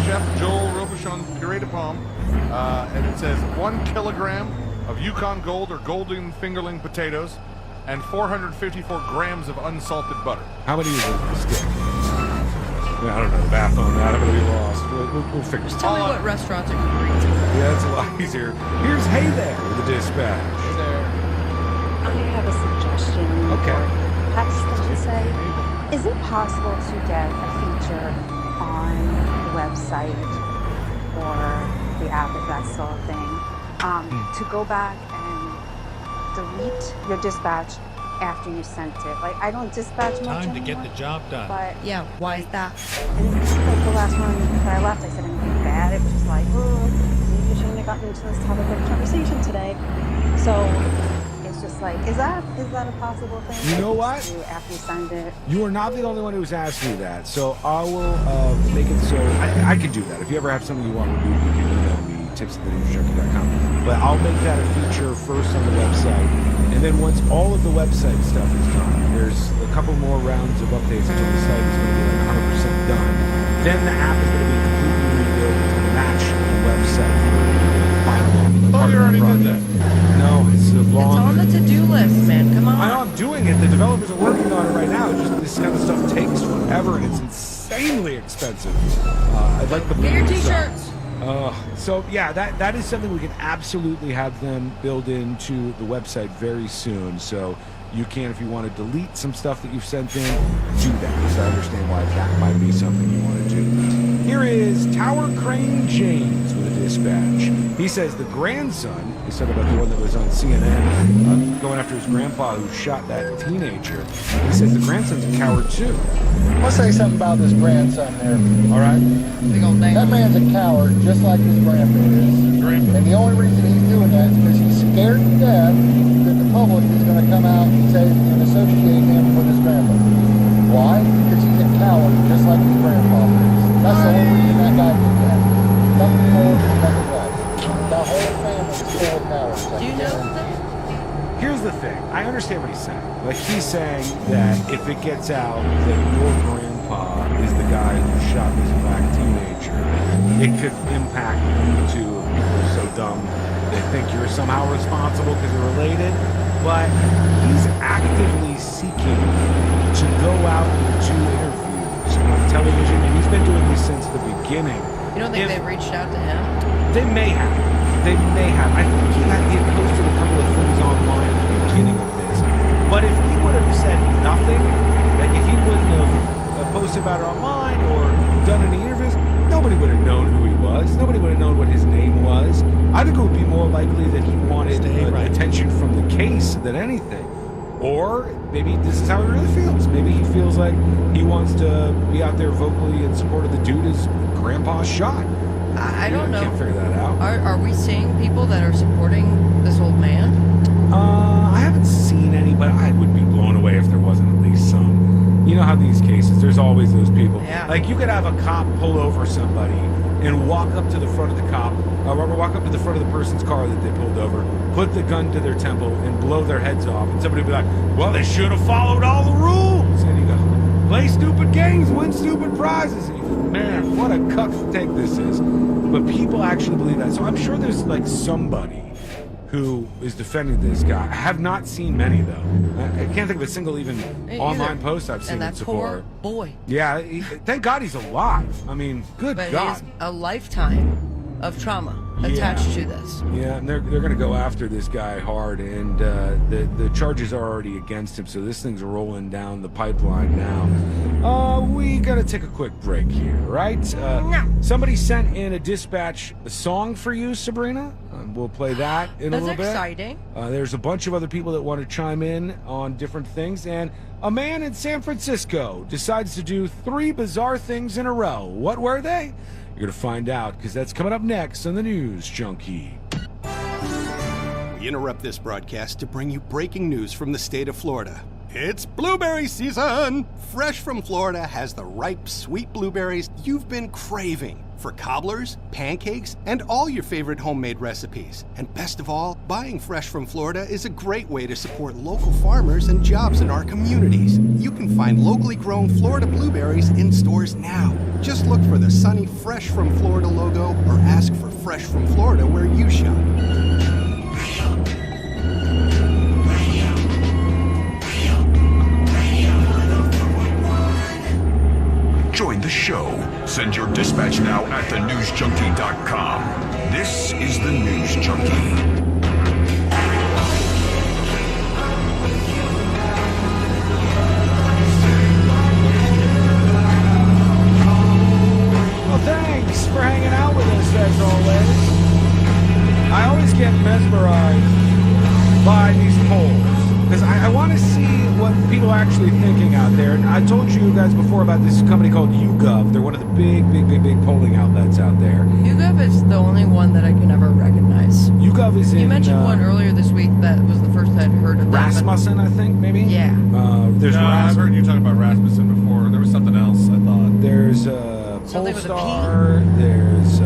Chef Joel Robuchon puree de pomme, and it says 1 kilogram of Yukon Gold or Golden Fingerling potatoes, and 454 grams of unsalted butter. How many is a stick? I don't know the math on that. I'm going to be lost. We'll figure it Tell me out. what restaurants are going to. Yeah, that's a lot easier. Here's Hey There with the dispatch. I have a suggestion. Okay. Text them to say, is it possible to get a feature on the website or the app if that's still a thing, to go back and delete your dispatch after you sent it? Like, I don't dispatch much Time to get anymore, the job done. but Yeah, why is that? and like the last one that I left, I said anything bad. It was just like, oh, maybe you shouldn't have gotten into this have a good conversation today. So it's just like, is that a possible thing? You know what? Do after you send it. You are not the only one who's asked me that, so I will make it so I can do that. If you ever have something you want removed, you can email me, tips@thenewsjunkie.com. But I'll make that a feature first on the website, and then once all of the website stuff is done, there's a couple more rounds of updates until the site is going to be like 100% done. Then the app is going to be completely rebuilt to match the website. Final Oh, you already did that. No, It's a long. It's on the to-do list, man. Come on. I know I'm doing it. The developers are working on it right now. It's just this kind of stuff takes forever, and it's insanely expensive. I'd like the Get your t-shirts. So yeah, that is something we can absolutely have them build into the website very soon. So you can, if you want to delete some stuff that you've sent in, do that. Because I understand why that might be something you want to do. Here is Tower Crane James with a dispatch. He says the grandson, he said about the one that was on CNN, going after his grandpa who shot that teenager. He says the grandson's a coward too. I'll say something about this grandson there. All right. Big old thing. That man's a coward, just like his grandpa is. And the only reason he's doing that is because he's scared to death that the public is going to come out and say and associate him with his grandpa. Why? Because he's a coward, just like his grandfather is. That's the only reason that guy did that. Nothing more, nothing less. The whole family's full of cowards. Do you know that? Here's the thing. I understand what he's saying. Like, he's saying that if it gets out that your grandpa is the guy who shot this black teenager, it could impact you two people so dumb they think you're somehow responsible because you're related. But he's actively seeking to go out and do interviews on television, and he's been doing this since the beginning. You don't think they've reached out to him? They may have. They may have. I think he had posted a couple of things online at the beginning of this. But if he would have said nothing, like if he wouldn't have posted about it online or done any interviews, nobody would have known who he was. Nobody would have known what his name was. I think it would be more likely that he wanted attention from the case than anything. Or maybe this is how he really feels. Maybe he feels like he wants to be out there vocally in support of the dude his grandpa shot. I don't know. I can't figure that out. Are we seeing people that are supporting this old man? I haven't seen any, but I would be blown away if there wasn't at least some. You know how these cases, there's always those people. Yeah. Like, you could have a cop pull over somebody and walk up to the front of the cop, walk up to the front of the person's car that they pulled over, put the gun to their temple, and blow their heads off. And somebody would be like, well, they should have followed all the rules. And you go, play stupid games, win stupid prizes. And you go, man, what a cuck take this is. But people actually believe that. So I'm sure there's, like, somebody who is defending this guy. I have not seen many, though. I can't think of a single even online post I've seen and that in support. poor boy. Yeah, thank God he's alive. I mean, good But God. he has a lifetime of trauma attached to this. Yeah, and they're going to go after this guy hard, and the charges are already against him, so this thing's rolling down the pipeline now. We got to take a quick break here, right? Somebody sent in a dispatch song for you, Sabrina. We'll play that in a little bit. That's exciting. There's a bunch of other people that want to chime in on different things, and a man in San Francisco decides to do 3 bizarre things in a row. What were they? You're going to find out, because that's coming up next on the News Junkie. We interrupt this broadcast to bring you breaking news from the state of Florida. It's blueberry season! Fresh from Florida has the ripe, sweet blueberries you've been craving for cobblers, pancakes, and all your favorite homemade recipes. And best of all, buying fresh from Florida is a great way to support local farmers and jobs in our communities. You can find locally grown Florida blueberries in stores now. Just look for the sunny Fresh from Florida logo or ask for Fresh from Florida where you shop. Join the show. Send your dispatch now at thenewsjunkie.com. This is the News Junkie. Well, thanks for hanging out with us, as always. I always get mesmerized by these polls, because I want to see what people are actually thinking out there. And I told you guys before about this company called YouGov. They're one of the big polling outlets out there. YouGov is the only one that I can ever recognize. YouGov is in... You mentioned one earlier this week that was the first I'd heard of that. Rasmussen, I think, maybe? Yeah. There's I've heard you talk about Rasmussen before. There was something else, I thought. There's Polestar. There's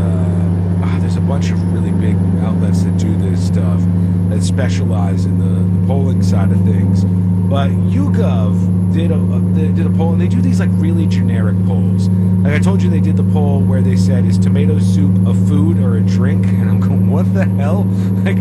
a bunch of really big outlets that do this stuff, that specialize in the polling side of things. But YouGov did a poll, and they do these like really generic polls. Like I told you, they did the poll where they said, is tomato soup a food or a drink? And I'm going, what the hell? Like,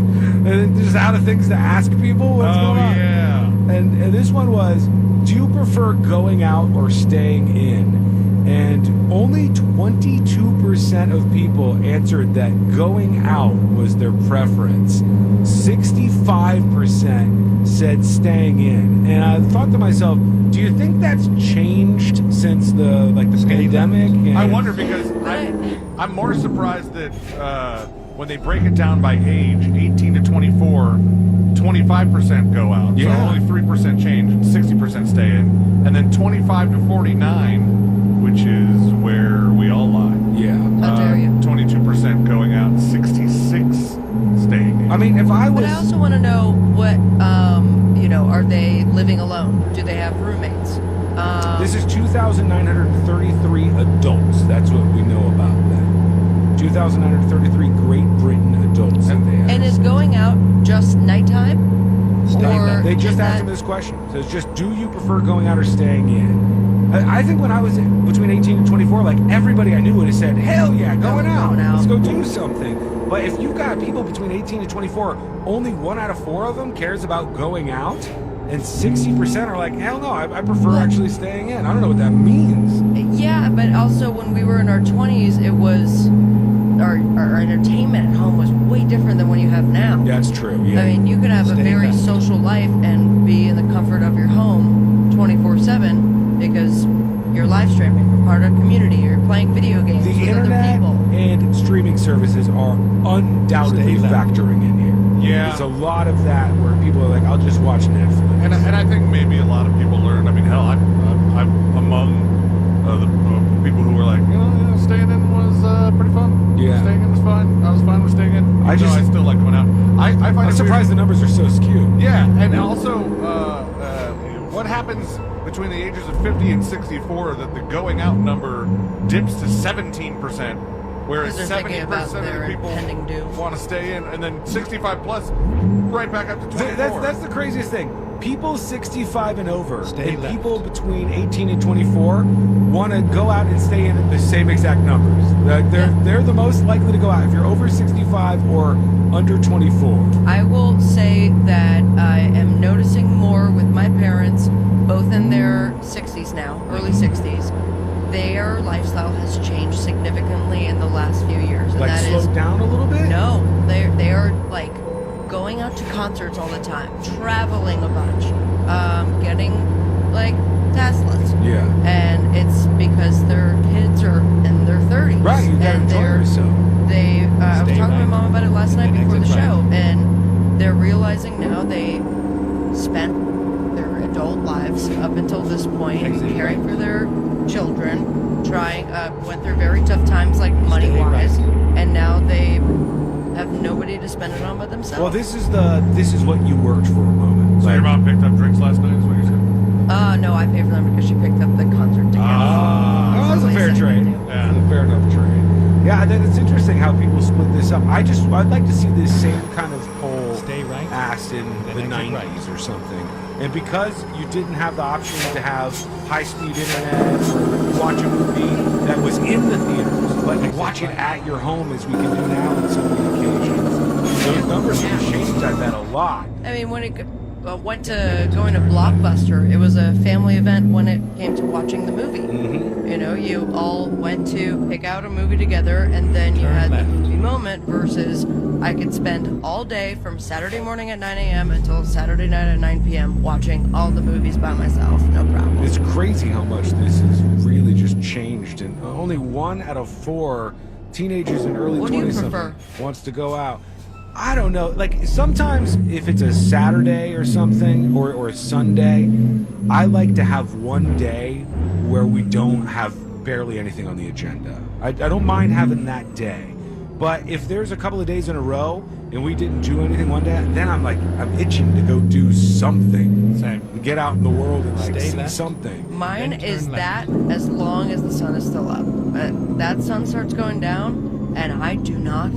just out of things to ask people, what's going on? Yeah. And this one was, do you prefer going out or staying in? And only 22% of people answered that going out was their preference. 65% said staying in. And I thought to myself, do you think that's changed since the pandemic? And I wonder because I'm more surprised that when they break it down by age, 18 to 24, 25% go out. Yeah. So only 3% change, 60% stay in. And then 25 to 49, which is where we all lie. Yeah. How dare you? 22% going out, 66 staying in. I mean, if I was... But I also want to know what, are they living alone? Do they have roommates? This is 2,933 adults. That's what we know about them. 2,933 Great Britain adults that they have. And is going out just nighttime? Or They just is asked that- him this question. It says just, do you prefer going out or staying in? I think when I was between 18 and 24, like everybody I knew would have said, hell yeah, going out. Let's go do something. But if you've got people between 18 and 24, only 1 out of 4 of them cares about going out, and 60% are like, hell no, I prefer actually staying in. I don't know what that means. Yeah, but also when we were in our 20s, it was our entertainment at home was way different than what you have now. That's true. Yeah. I mean, you could have a very social life and be in the comfort of your home 24/7 because you're live streaming, you're part of a community, you're playing video games The with other internet people. and streaming services are undoubtedly factoring in here. Yeah. There's a lot of that where people are like, I'll just watch Netflix. And I think maybe a lot of people learned. I mean, hell, I'm among the people who were like, staying in was pretty fun. Yeah. Staying in was fine. I was fine with staying in. I still like going out. I find I'm it surprised the numbers are so skewed. Yeah, and also, what happens between the ages of 50 and 64 that the going out number dips to 17%, whereas Because they're thinking about 70% their of the people impending doom. want to stay in, and then 65 plus, right back up to 24. That's the craziest thing. People 65 and over, Stay and left. people between 18 and 24 want to go out and stay in at the same exact numbers. They're the most likely to go out if you're over 65 or under 24. I will say that I am noticing more with my parents, both in their 60s now, early 60s. Their lifestyle has changed significantly in the last few years. And Like that slowed is, down a little bit? No, they are like going out to concerts all the time, traveling a bunch, getting like Teslas. Yeah. And it's because their kids are in their 30s. Right, you gotta and enjoy yourself. I was Stay talking to my right. mom about it last night before the exit show, right. and they're realizing now they spent their adult lives up until this point Exit caring for their children, went through very tough times like money-wise, and now they have nobody to spend it on but themselves. Well, this is what you worked for a moment. So your mom picked up drinks last night, is what you said? No, I paid for them because she picked up the concert tickets. Oh, that's a fair trade. Yeah. That's a fair enough trade. Yeah, then it's interesting how people split this up. I'd like to see this same kind of poll Stay right, asked in then the exit 90s right. or something. And because you didn't have the option to have high-speed internet or watch a movie that was in the theaters, but watch it at your home as we can do now on so many occasions, those numbers have changed, I bet, a lot. I mean, when it went to going to Blockbuster, it was a family event when it came to watching the movie. Mm-hmm. You know, you all went to pick out a movie together, and then you had the movie moment versus I could spend all day from Saturday morning at 9 a.m. until Saturday night at 9 p.m. watching all the movies by myself. No problem. It's crazy how much this has really just changed, and only 1 out of 4 teenagers in early What do you 20s prefer? wants to go out. I don't know. Like sometimes if it's a Saturday or something or a Sunday, I like to have one day where we don't have barely anything on the agenda. I don't mind having that day. But if there's a couple of days in a row and we didn't do anything one day, then I'm itching to go do something. Same. Get out in the world and Stay see left. something. Mine Then is turn that left. as long as the sun is still up. That sun starts going down, and I cannot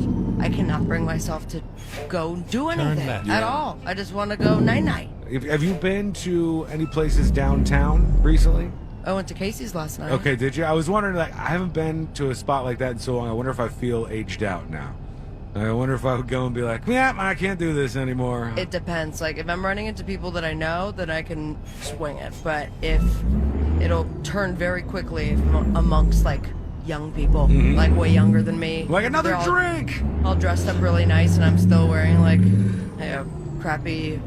bring myself to go do anything left. at Yeah. all. I just want to go night-night. Have you been to any places downtown recently? I went to Casey's last night. Okay, did you? I was wondering, I haven't been to a spot like that in so long. I wonder if I feel aged out now. I wonder if I would go and be like, yeah, I can't do this anymore. It depends. Like, if I'm running into people that I know, then I can swing it. But if it'll turn very quickly amongst, like, young people, like, way younger than me. Like another They're drink! All dressed up really nice, and I'm still wearing, like, a crappy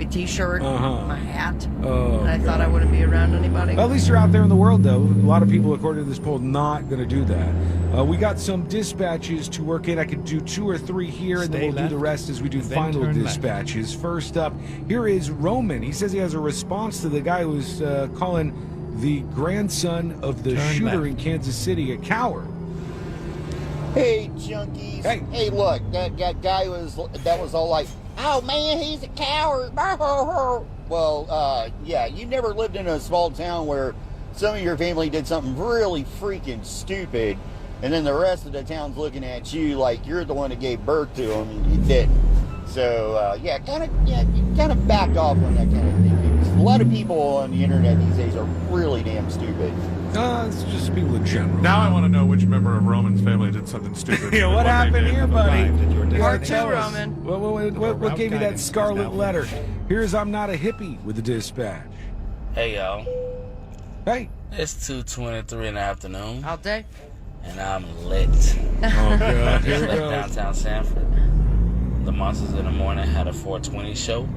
t-shirt, my hat. And I thought I wouldn't be around anybody. At least you're out there in the world, though. A lot of people, according to this poll, not going to do that. We got some dispatches to work in. I could do 2 or 3 here, and then we'll do the rest as we do final dispatches. First up, here is Roman. He says he has a response to the guy who was calling the grandson of the shooter in Kansas City a coward. Hey, junkies. Hey, look, that guy was all like, oh man, he's a coward. Well, yeah, you never lived in a small town where some of your family did something really freaking stupid, and then the rest of the town's looking at you like you're the one that gave birth to them, and you didn't. So, yeah, kind of back off on that kind of thing. A lot of people on the internet these days are really damn stupid. It's just people in general. Now I want to know which member of Roman's family did something stupid. Yeah, what happened here, buddy? Part 2, Roman. What gave you that scarlet letter? Here's I'm not a hippie with the dispatch. Hey, y'all. Hey. It's 2:23 in the afternoon. All day. And I'm lit. Oh, God. Here Just it left goes. downtown Sanford. The Monsters in the Morning had a 420 show.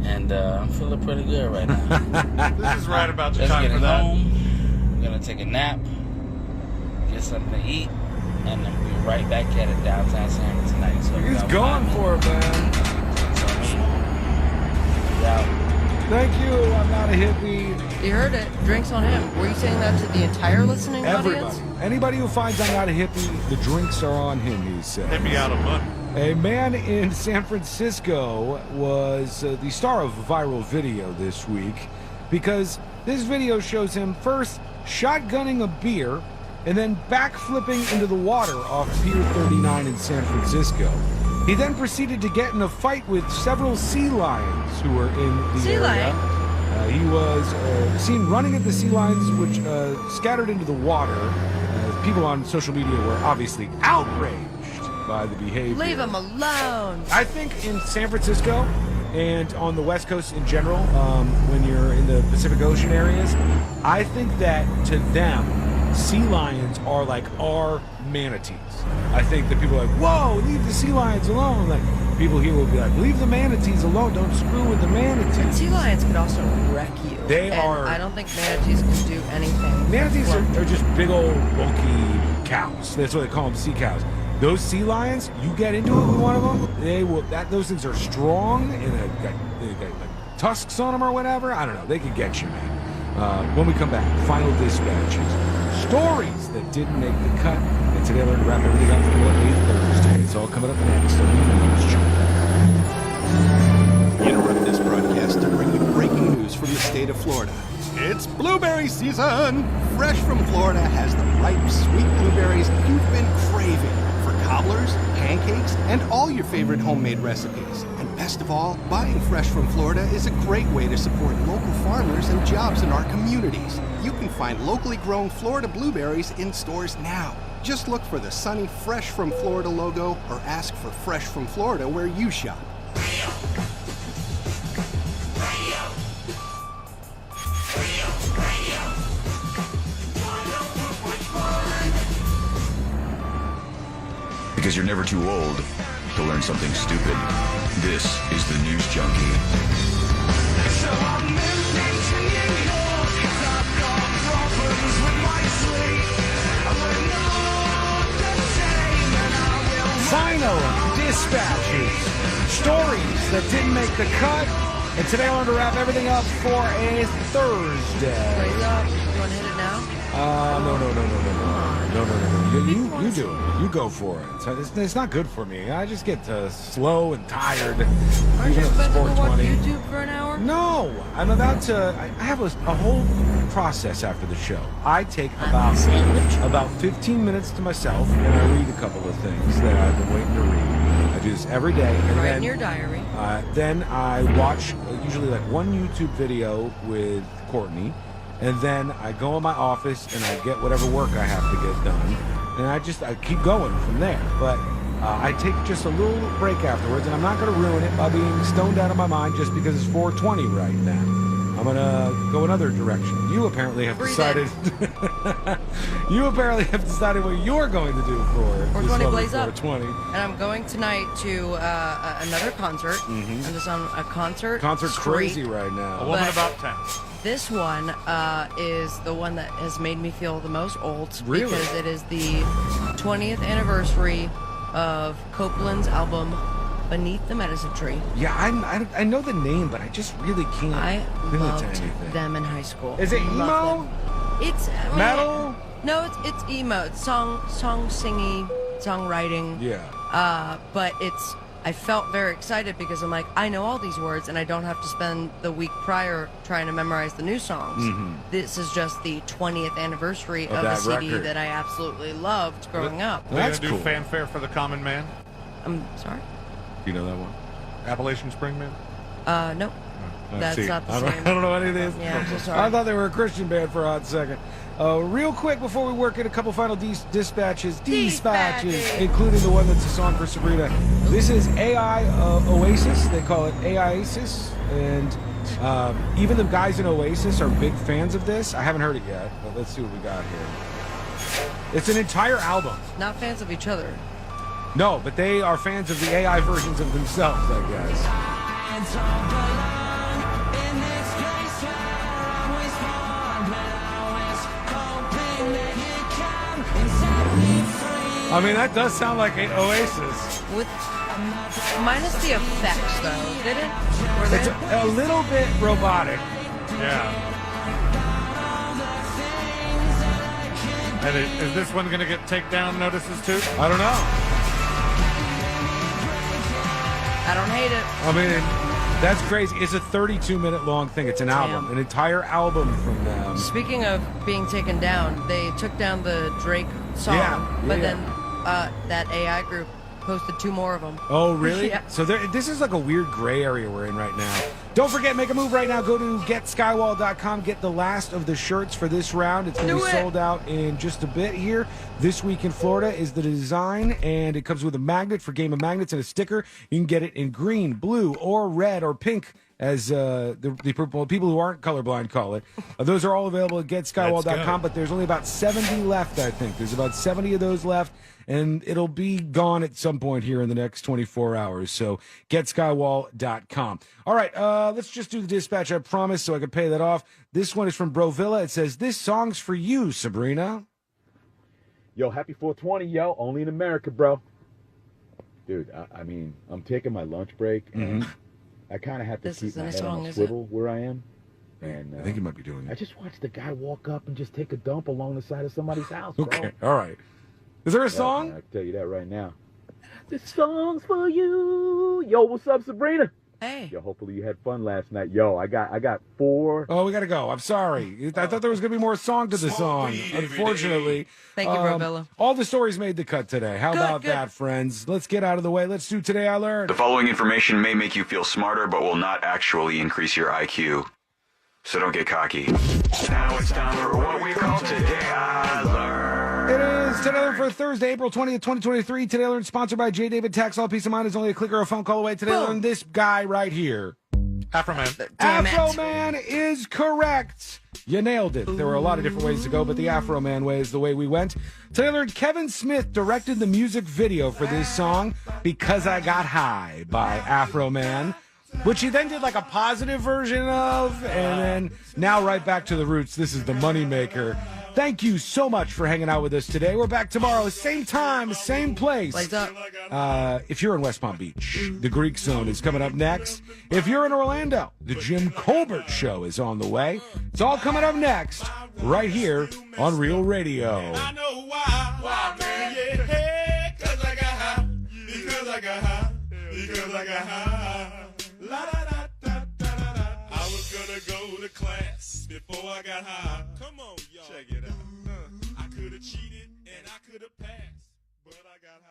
And I'm feeling pretty good right now. This is right about the Let's time get for it that. home. I'm going to take a nap, get something to eat, and then we'll be right back at it downtown Sanford tonight. So He's going for it, man. Thank you. I'm not a hippie. You heard it. Drinks on him. Were you saying that to the entire listening Everybody. audience? Anybody who finds I'm not a hippie, the drinks are on him, he said. Hippie out of money. A man in San Francisco was the star of a viral video this week because this video shows him first shotgunning a beer and then backflipping into the water off Pier 39 in San Francisco. He then proceeded to get in a fight with several sea lions who were in the area. He was seen running at the sea lions, which scattered into the water. People on social media were obviously outraged by the behavior. Leave him alone. I think in San Francisco and on the West Coast in general, when you're in the Pacific Ocean areas, I think that to them, sea lions are like our manatees. I think that people are like, whoa, leave the sea lions alone. Like, people here will be like, leave the manatees alone. Don't screw with the manatees. And sea lions could also wreck you. They And are. I don't think manatees can do anything. Manatees are just big old bulky cows. That's what they call them, sea cows. Those sea lions, you get into it with one of them, they will. Those things are strong and they got like tusks on them or whatever. I don't know. They could get you, man. When we come back, final dispatches, stories that didn't make the cut, and today we're going to wrap everything up for a Thursday. It's all coming up next on the News Junkie. Interrupt this broadcast to bring you breaking news from the state of Florida. It's blueberry season! Fresh from Florida has the ripe, sweet blueberries you've been craving for cobblers, pancakes, and all your favorite homemade recipes. And best of all, buying fresh from Florida is a great way to support local farmers and jobs in our communities. You can find locally grown Florida blueberries in stores now. Just look for the sunny Fresh from Florida logo or ask for Fresh from Florida where you shop. Because you're never too old to learn something stupid. This is the News Junkie. So I moved into New York 'cause I've got problems with my sleep. We're not the same and I will... Final dispatches, stories that didn't make the cut, and today I wanted to wrap everything up for a Thursday. Wait up. You want to hit it now? No. You do it. You go for it. It's not good for me. I just get slow and tired. Aren't you about to watch 420. YouTube for an hour? No, I'm about to. I have a whole process after the show. I take about 15 minutes to myself, and I read a couple of things that I've been waiting to read. I do this every day, and Right then in your diary. then I watch usually like one YouTube video with Courtney, and then I go in my office and I get whatever work I have to get done, and I keep going from there. But I take just a little break afterwards, and I'm not going to ruin it by being stoned out of my mind just because it's 4:20 right now. I'm going to go another direction. You apparently have decided. You apparently have decided what you're going to do for 420 Blaze Up. 420. And I'm going tonight to another concert. I'm just on a concert. Concert streak. crazy right now. A woman about town. This one is the one that has made me feel the most old. Really? Because it is the 20th anniversary of Copeland's album Beneath the Medicine Tree. Yeah, I know the name, but I just really can't. I pin it to loved anything. them in high school. Is it I emo? love them. It's I mean, Metal? No, it's emo. It's song singing, songwriting. Yeah. But I felt very excited because I'm like, I know all these words and I don't have to spend the week prior trying to memorize the new songs. This is just the 20th anniversary of a CD record. that I absolutely loved growing up. We're That's going to do cool. Fanfare for the Common Man. I'm sorry? Do you know that one? Appalachian Spring Man? Nope. That's See, not the I don't, same. I don't know any of this. Yeah, I'm so sorry. I thought they were a Christian band for a hot second. Real quick, before we work in a couple final dispatches, including the one that's a song for Sabrina. This is AI Oasis. They call it AIasis. And even the guys in Oasis are big fans of this. I haven't heard it yet, but let's see what we got here. It's an entire album. Not fans of each other. No, but they are fans of the AI versions of themselves, I guess. I mean, that does sound like an Oasis. With minus the effects, though, did it? Were they? It's a little bit robotic. Yeah. And is this one going to get takedown notices too? I don't know. I don't hate it. I mean, that's crazy. It's a 32-minute long thing. It's an album, an entire album from them. Speaking of being taken down, they took down the Drake song, but then that AI group posted 2 more of them. Oh, really? Yeah. So this is like a weird gray area we're in right now. Don't forget, make a move right now. Go to getskywall.com. Get the last of the shirts for this round. It's going to be sold out in just a bit here. This Week in Florida is the design, and it comes with a magnet for Game of Magnets and a sticker. You can get it in green, blue, or red, or pink, as the people who aren't colorblind call it. Those are all available at getskywall.com, but there's only about 70 left, I think. There's about 70 of those left, and it'll be gone at some point here in the next 24 hours. So getskywall.com. All right, let's just do the dispatch, I promise, so I can pay that off. This one is from Brovilla. It says, this song's for you, Sabrina. Yo, happy 420, yo. Only in America, bro. Dude, I mean, I'm taking my lunch break, and I kind of have to keep my head on a swivel where I am. And I think you might be doing it. I just watched the guy walk up and just take a dump along the side of somebody's house, bro. Okay, all right. Is there a song? Man, I can tell you that right now. This song's for you. Yo, what's up, Sabrina? Hey. Yo, hopefully you had fun last night. Yo, I got 4. Oh, we got to go. I'm sorry. I thought there was going to be more song to the song. Unfortunately. Thank you, Brovilla. All the stories made the cut today. How about that, friends? Let's get out of the way. Let's do Today I Learned. The following information may make you feel smarter, but will not actually increase your IQ. So don't get cocky. Now it's time for what we call Today I Learned. It is Today I Learned for Thursday, April 20th, 2023. Today I Learned sponsored by J. David Tax. All peace of mind is only a click or a phone call away. Today I Learned this guy right here. Afro Man. Afro Man is correct. You nailed it. There were a lot of different ways to go, but the Afro Man way is the way we went. Today I Learned Kevin Smith directed the music video for this song, Because I Got High by Afro Man, which he then did like a positive version of, and then now right back to the roots. This is the moneymaker. Thank you so much for hanging out with us today. We're back tomorrow, same time, same place. If you're in West Palm Beach, the Greek Zone is coming up next. If you're in Orlando, the Jim Colbert Show is on the way. It's all coming up next, right here on Real Radio. I know why. Why, man? Yeah, because I got high. Because I got high. Because I got high. La da da da da da da. I was gonna go to class before I got high. Come on, y'all. Check it out. I could have cheated and I could have passed, but I got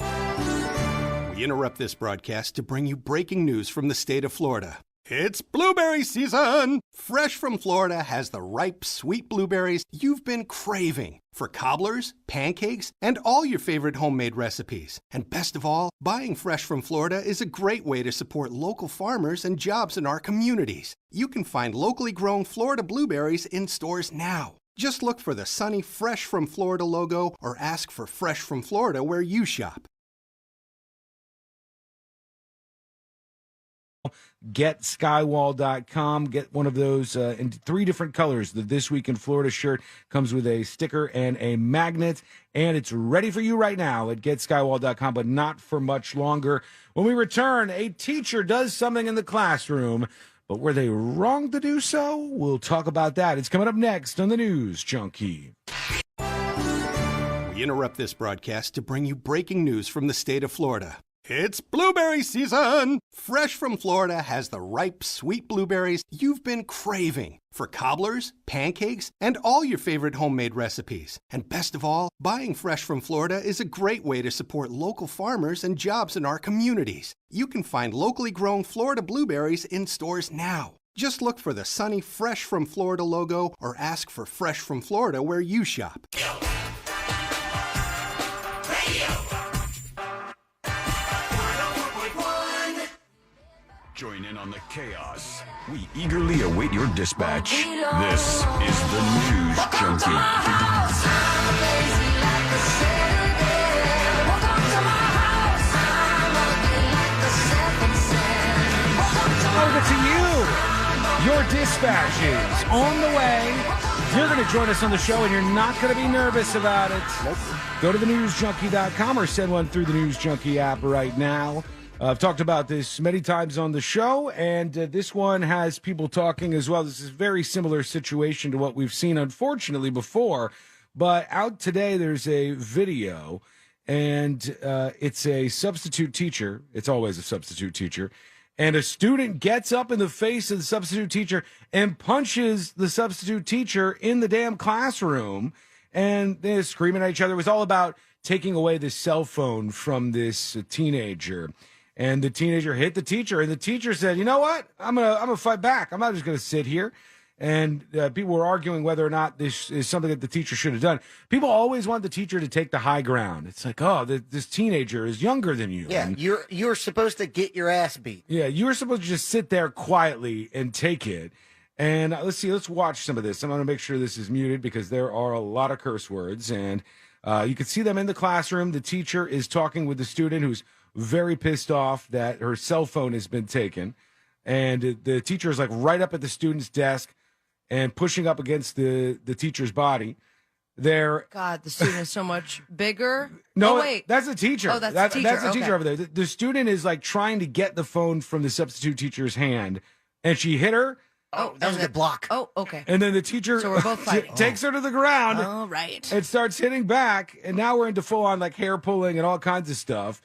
high. We interrupt this broadcast to bring you breaking news from the state of Florida. It's blueberry season! Fresh from Florida has the ripe, sweet blueberries you've been craving for cobblers, pancakes, and all your favorite homemade recipes. And best of all, buying fresh from Florida is a great way to support local farmers and jobs in our communities. You can find locally grown Florida blueberries in stores now. Just look for the sunny Fresh from Florida logo or ask for Fresh from Florida where you shop. GetSkywall.com. Get one of those in 3 different colors. The This Week in Florida shirt comes with a sticker and a magnet, and it's ready for you right now at GetSkywall.com, but not for much longer. When we return, a teacher does something in the classroom, but were they wrong to do so? We'll talk about that. It's coming up next on the News Junkie. We interrupt this broadcast to bring you breaking news from the state of Florida. It's blueberry season! Fresh from Florida has the ripe, sweet blueberries you've been craving for cobblers, pancakes, and all your favorite homemade recipes. And best of all, buying fresh from Florida is a great way to support local farmers and jobs in our communities. You can find locally grown Florida blueberries in stores now. Just look for the sunny Fresh from Florida logo or ask for Fresh from Florida where you shop. Join in on the chaos. We eagerly await your dispatch. This is the News Junkie. Over to you. Your dispatch is on the way. You're going to join us on the show, and you're not going to be nervous about it. Nope. Go to thenewsjunkie.com or send one through the News Junkie app right now. I've talked about this many times on the show, and this one has people talking as well. This is a very similar situation to what we've seen, unfortunately, before. But out today, there's a video, and it's a substitute teacher. It's always a substitute teacher. And a student gets up in the face of the substitute teacher and punches the substitute teacher in the damn classroom. And they're screaming at each other. It was all about taking away the cell phone from this teenager. And the teenager hit the teacher, and the teacher said, "You know what? I'm gonna fight back. I'm not just gonna sit here." And people were arguing whether or not this is something that the teacher should have done. People always want the teacher to take the high ground. It's like, oh, this teenager is younger than you. Yeah, and you're supposed to get your ass beat. Yeah, you're supposed to just sit there quietly and take it. And let's watch some of this. I'm going to make sure this is muted because there are a lot of curse words, and you can see them in the classroom. The teacher is talking with the student who's very pissed off that her cell phone has been taken. And the teacher is like right up at the student's desk and pushing up against the teacher's body. God, the student is so much bigger. No, oh, wait. That's the teacher. Oh, that's the teacher. That's the Okay. teacher over there. The student is like trying to get the phone from the substitute teacher's hand, and she hit her. Oh, that was a good block. Oh, okay. And then the teacher So we're both fighting. takes her to the ground. All right. And starts hitting back. And now we're into full on like hair pulling and all kinds of stuff.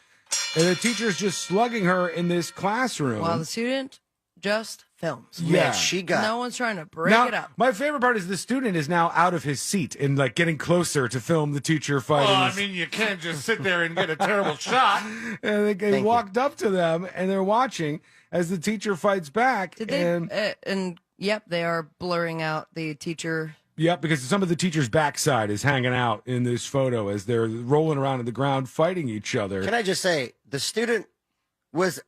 And the teacher's just slugging her in this classroom. While the student just films. Yeah. Man, she got. No one's trying to break Now, it up. my favorite part is the student is now out of his seat and like getting closer to film the teacher fighting. Well, I mean, you can't just sit there and get a terrible shot. And they walked up to them and they're watching as the teacher fights back. Did they? And yep, they are blurring out the teacher. Yep, because some of the teacher's backside is hanging out in this photo as they're rolling around on the ground fighting each other. Can I just say, the student was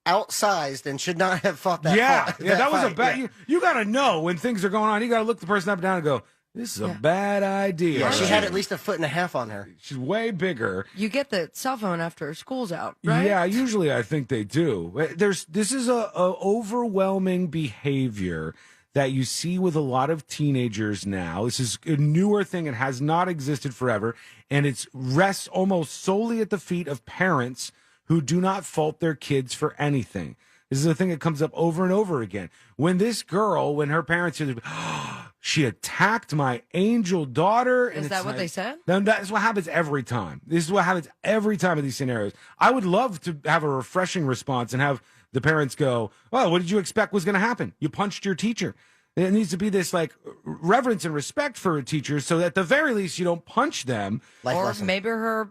outsized and should not have fought that fight. That was a fight. bad. Yeah. You got to know when things are going on. You got to look the person up and down and go, "This is a bad idea." Yeah, she had at least 1.5 feet on her. She's way bigger. You get the cell phone after school's out, right? Yeah, usually I think they do. This is a overwhelming behavior that you see with a lot of teenagers now. This is a newer thing. It has not existed forever, and it rests almost solely at the feet of parents who do not fault their kids for anything. This is a thing that comes up over and over again. When this girl, when her parents said, "Oh, she attacked my angel daughter," and Is that what they said? Then that's what happens every time. This is what happens every time in these scenarios. I would love to have a refreshing response and have the parents go, "Well, what did you expect was going to happen? You punched your teacher." It needs to be this like reverence and respect for a teacher, so that at the very least you don't punch them. Or maybe her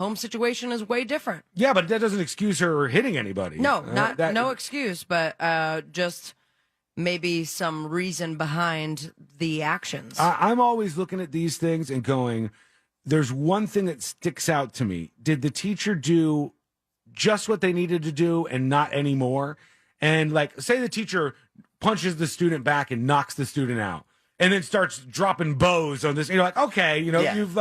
home situation is way different. Yeah, but that doesn't excuse her hitting anybody. No, no excuse, but just maybe some reason behind the actions. I'm always looking at these things and going, there's one thing that sticks out to me. Did the teacher do just what they needed to do and not anymore? And like, say the teacher punches the student back and knocks the student out and then starts dropping bows on this. You're like, okay, you've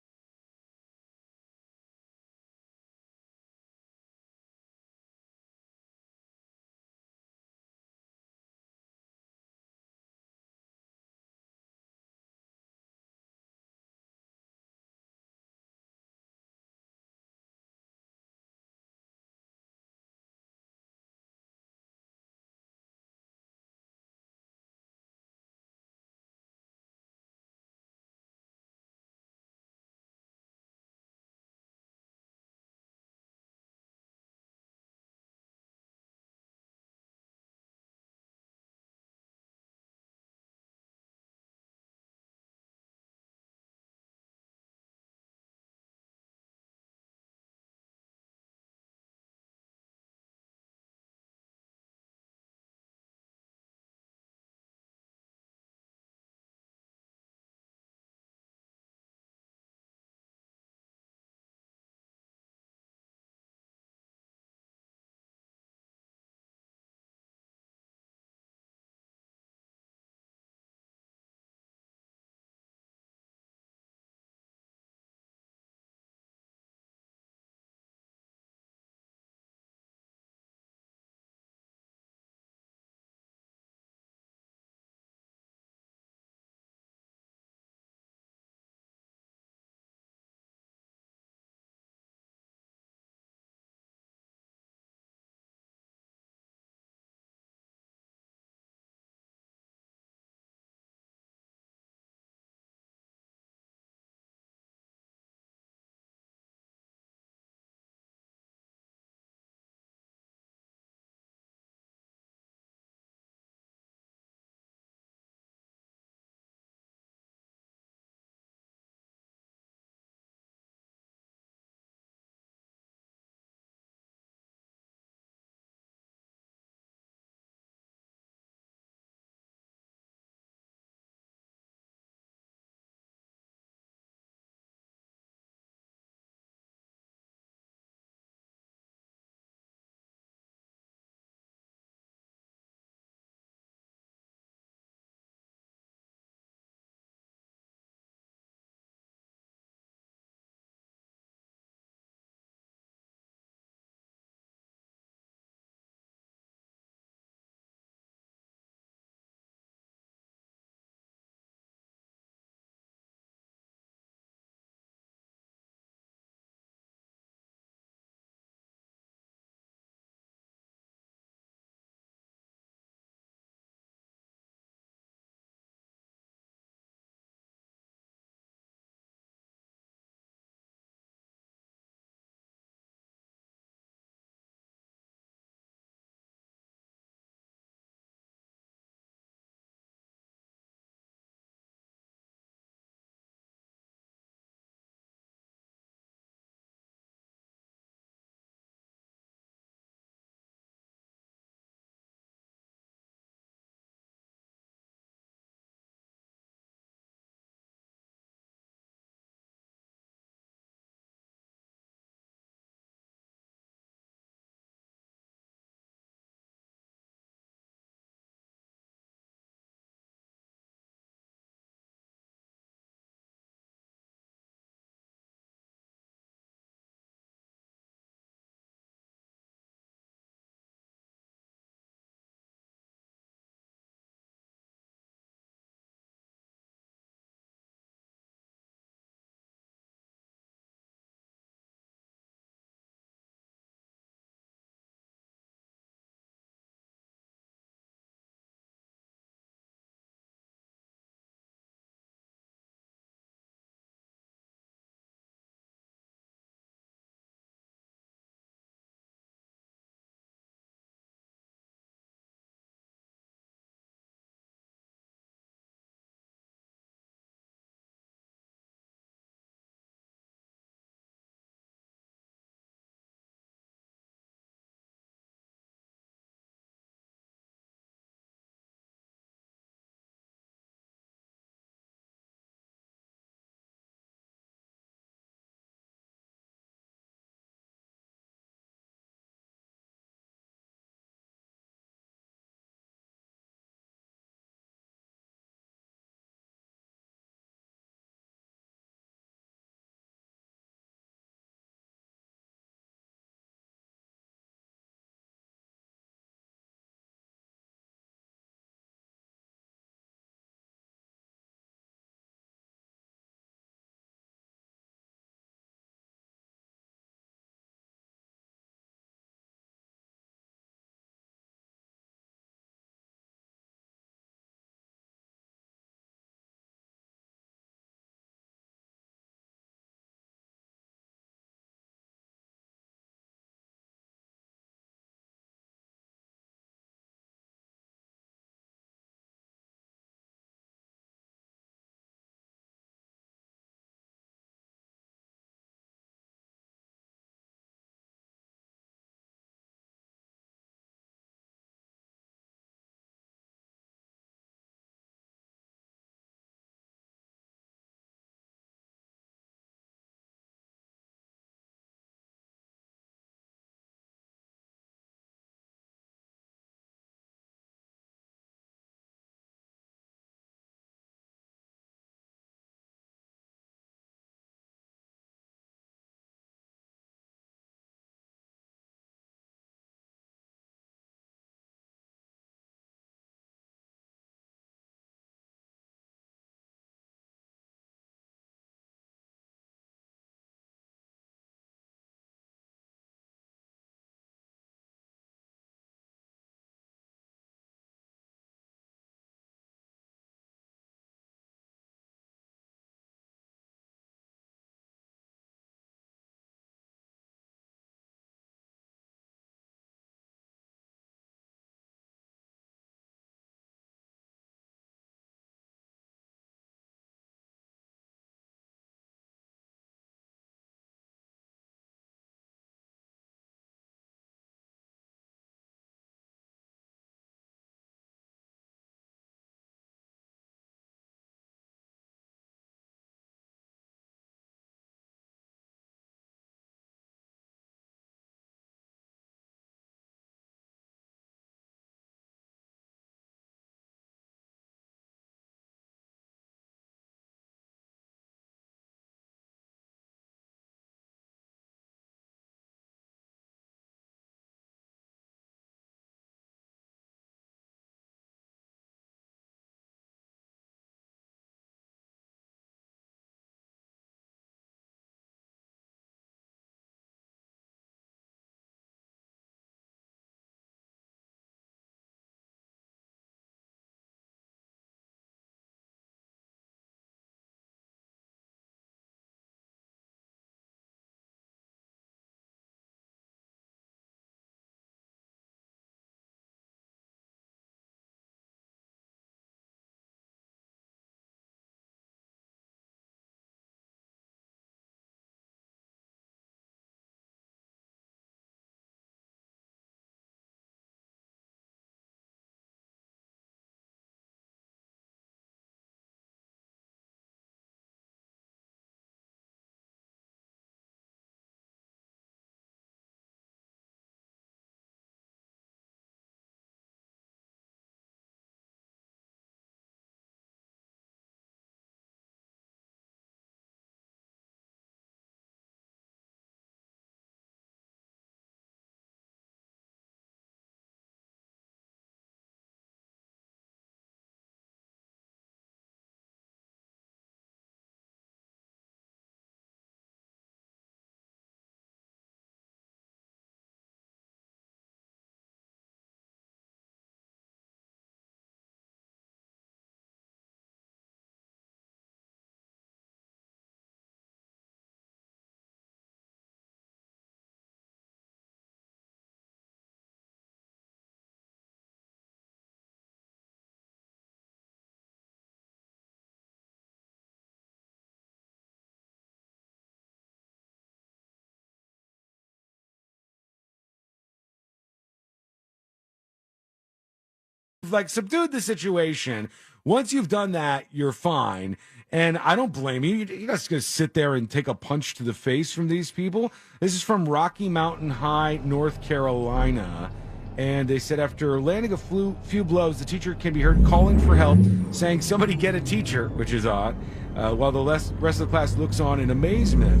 like subdued the situation. Once you've done that, you're fine. And I don't blame you. You're not just going to sit there and take a punch to the face from these people. This is from Rocky Mountain High, North Carolina. And they said after landing a few blows, the teacher can be heard calling for help, saying, "Somebody get a teacher," which is odd, while the rest of the class looks on in amazement.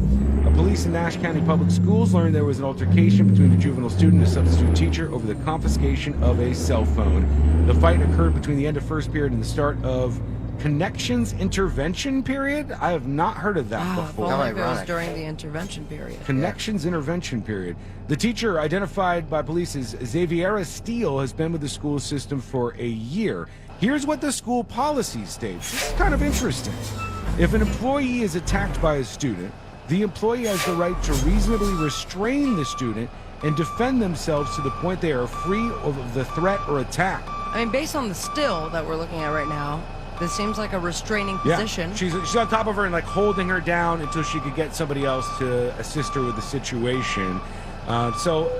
Police in Nash County Public Schools learned there was an altercation between a juvenile student and a substitute teacher over the confiscation of a cell phone. The fight occurred between the end of first period and the start of Connections intervention period? I have not heard of that before. Only if it was during the intervention period. Connections intervention period. The teacher, identified by police as Xaviera Steele, has been with the school system for a year. Here's what the school policy states. This is kind of interesting. If an employee is attacked by a student, the employee has the right to reasonably restrain the student and defend themselves to the point they are free of the threat or attack. I mean, based on the still that we're looking at right now, this seems like a restraining position. Yeah, she's on top of her and like holding her down until she could get somebody else to assist her with the situation. So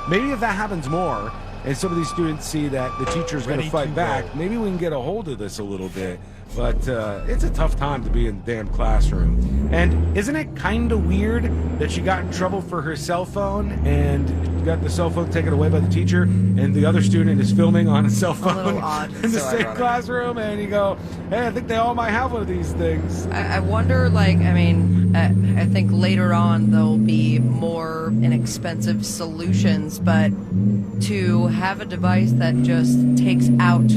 maybe if that happens more, and some of these students see that the teacher's going to fight back, maybe we can get a hold of this a little bit. But it's a tough time to be in the damn classroom. And isn't it kind of weird that she got in trouble for her cell phone and got the cell phone taken away by the teacher, and the other student is filming on a cell phone a little odd. in the same classroom, and you go, hey, I think they all might have one of these things. I wonder, like, I mean, I think later on there'll be more inexpensive solutions, but to have a device that just takes out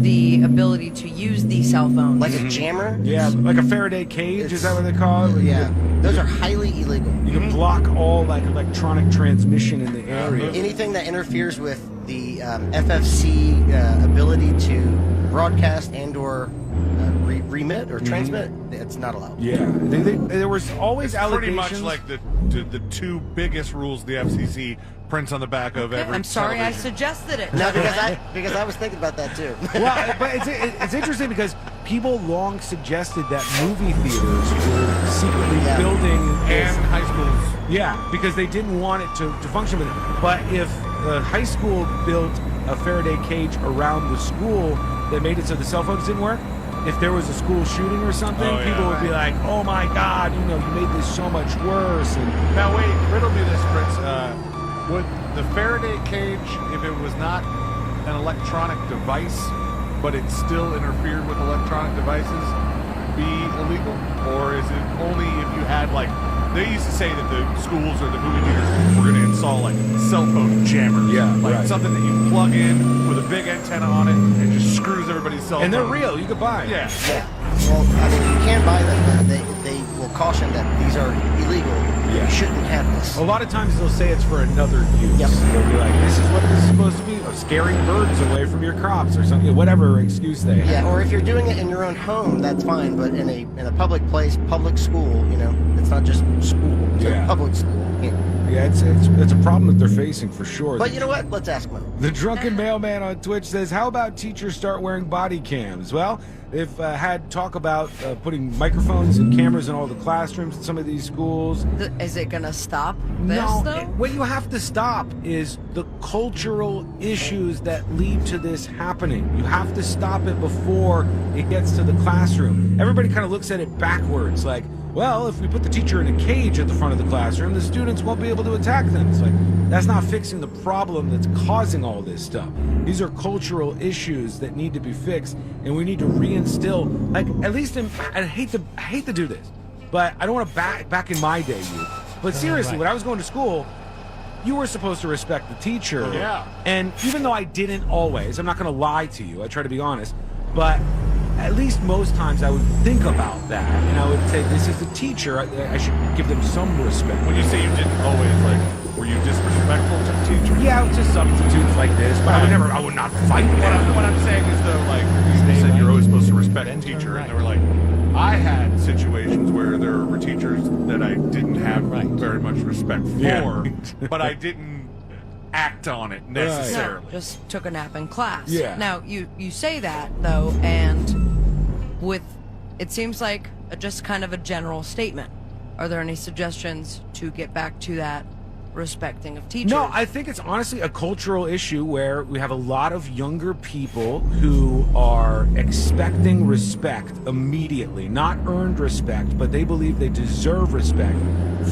the ability to use the cell phone. Like a jammer? Yeah, like a Faraday cage, is that what they call it? Yeah, those are highly illegal. You can block all like electronic transmission in the area. Anything that interferes with the FFC ability to broadcast and or remit or transmit, it's not allowed. Yeah, there was always pretty allegations. much like the two biggest rules the FCC prints on the back of every I'm sorry television. I suggested it. No, because I was thinking about that too. Well, but it's interesting because people long suggested that movie theaters were secretly building and high schools. Yeah, because they didn't want it to function with it. But if the high school built a Faraday cage around the school that made it so the cell phones didn't work, if there was a school shooting or something, people would be like, "Oh my God, you made this so much worse." And now wait, riddle me this, Fritz. Would the Faraday cage, if it was not an electronic device, but it still interfered with electronic devices, be illegal? Or is it only if you had, like, they used to say that the schools or the movie theaters were going to install, like, cell phone jammers. Yeah, like something that you plug in with a big antenna on it and just screws everybody's cell phone. And they're real. You could buy them. Yeah. Yeah. Well, I mean, you can buy them, but they will caution that these are illegal. Yeah. You shouldn't have this. A lot of times they'll say it's for another use. Yep. They'll be like, "This is what this is supposed to be, or scaring birds away from your crops," or something. Whatever excuse they have. Yeah, or if you're doing it in your own home, that's fine. But in a public place, public school, it's not just school. It's a public school. Yeah, it's a problem that they're facing for sure. But you know what? Let's ask them. The drunken mailman on Twitch says, "How about teachers start wearing body cams?" Well, they've had talk about putting microphones and cameras in all the classrooms in some of these schools. Is it going to stop this, No, though? what you have to stop is the cultural issues that lead to this happening. You have to stop it before it gets to the classroom. Everybody kind of looks at it backwards, like, well, if we put the teacher in a cage at the front of the classroom, the students won't be able to attack them. It's like, that's not fixing the problem that's causing all this stuff. These are cultural issues that need to be fixed, and we need to reinstill, like, at least I hate to do this, but I don't want to back in my day, but seriously, when I was going to school, you were supposed to respect the teacher. Yeah. And even though I didn't always, I'm not going to lie to you, I try to be honest, but at least most times I would think about that, and I would say, this is the teacher, I should give them some respect. When you say you didn't always, like, were you disrespectful to the teacher? Yeah, to substitutes like this, but I would not fight them. What I'm saying is, though, like, you said you're always supposed to respect the teacher, and they were like, I had situations where there were teachers that I didn't have very much respect for, but I didn't act on it necessarily. No, just took a nap in class. Yeah. Now, you say that, though, and it seems like just kind of a general statement. Are there any suggestions to get back to that respecting of teachers. No, I think it's honestly a cultural issue where we have a lot of younger people who are expecting respect immediately, not earned respect, but they believe they deserve respect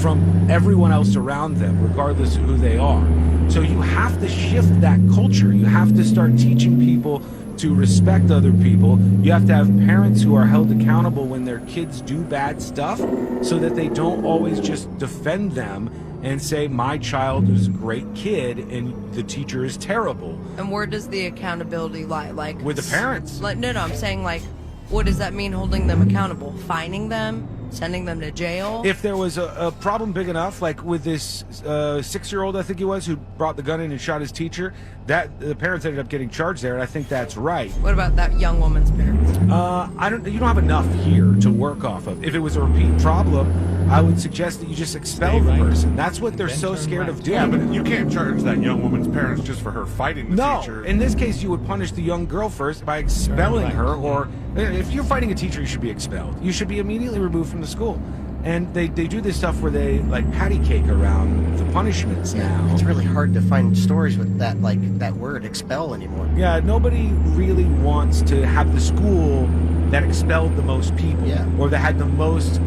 from everyone else around them, regardless of who they are. So you have to shift that culture. You have to start teaching people to respect other people. You have to have parents who are held accountable when their kids do bad stuff so that they don't always just defend them and say, my child is a great kid and the teacher is terrible. And where does the accountability lie? Like with the parents. Like, no, I'm saying, like, what does that mean, holding them accountable? Fining them? Sending them to jail? If there was a problem big enough, like with this 6-year-old, I think he was, who brought the gun in and shot his teacher, that the parents ended up getting charged there, and I think that's right. What about that young woman's parents? You don't have enough here to work off of. If it was a repeat problem, I would suggest that you just expel the person. That's what they're so scared of doing. Yeah, but you can't charge that young woman's parents just for her fighting the teacher. In this case, you would punish the young girl first by expelling her, or if you're fighting a teacher, you should be expelled. You should be immediately removed from the school. And they do this stuff where they like patty cake around the punishments now. It's really hard to find stories with that, like that word expel anymore. Yeah, nobody really wants to have the school that expelled the most people, or that had the most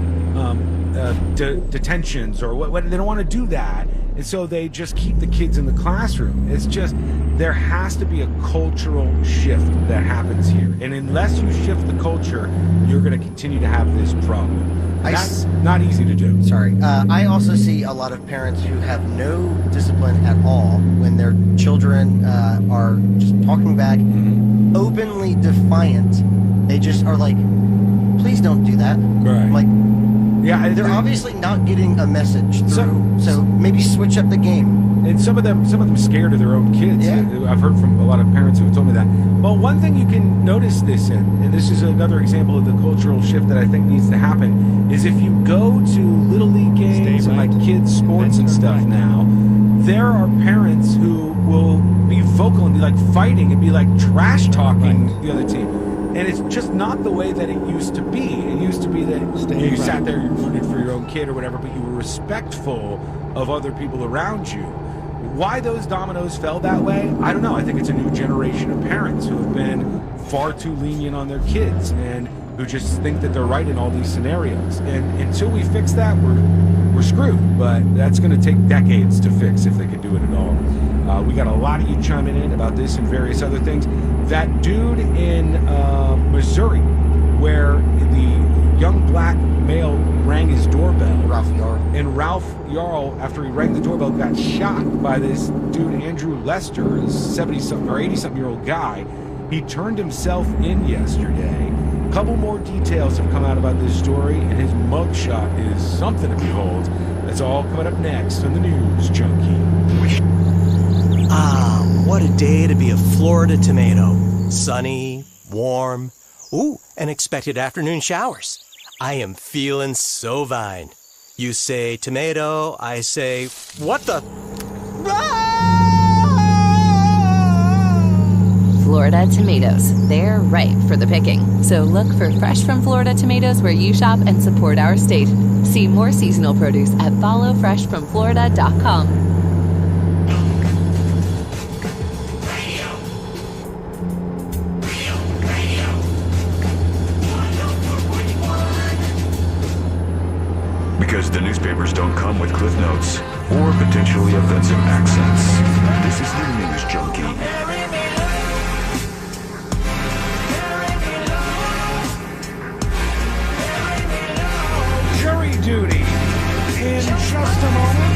detentions, or what. They don't want to do that, and so they just keep the kids in the classroom. It's just, there has to be a cultural shift that happens here, and unless you shift the culture, you're going to continue to have this problem. That's not easy to do. Sorry. I also see a lot of parents who have no discipline at all when their children are just talking back, openly defiant. They just are like, please don't do that. Right. Like, they're obviously not getting a message through, so maybe switch up the game. And some of them scared of their own kids. I've heard from a lot of parents who have told me that. Well, one thing you can notice this in, and this is another example of the cultural shift that I think needs to happen, is if you go to Little League games and like kids sports and stuff now, there are parents who will be vocal and be like fighting and be like trash talking the other team. And it's just not the way that it used to be. It used to be that you sat there, you rooted for your own kid or whatever, but you were respectful of other people around you. Why those dominoes fell that way, I don't know. I think it's a new generation of parents who have been far too lenient on their kids and who just think that they're right in all these scenarios. And until we fix that, we're screwed. But that's going to take decades to fix if they can do it at all. We got a lot of you chiming in about this and various other things. That dude in Missouri, where the young black male rang his doorbell, and Ralph Yarl, after he rang the doorbell, got shot by this dude Andrew Lester, a 70-something or 80-something-year-old guy. He turned himself in yesterday. A couple more details have come out about this story, and his mugshot is something to behold. That's all coming up next on the News Junkie. What a day to be a Florida tomato. Sunny, warm, and expected afternoon showers. I am feeling so fine. You say tomato, I say, what the? Florida tomatoes. They're ripe for the picking. So look for fresh from Florida tomatoes where you shop and support our state. See more seasonal produce at followfreshfromflorida.com. Because the newspapers don't come with cliff notes or potentially offensive accents. This is the News Junkie. Jury duty in just a moment.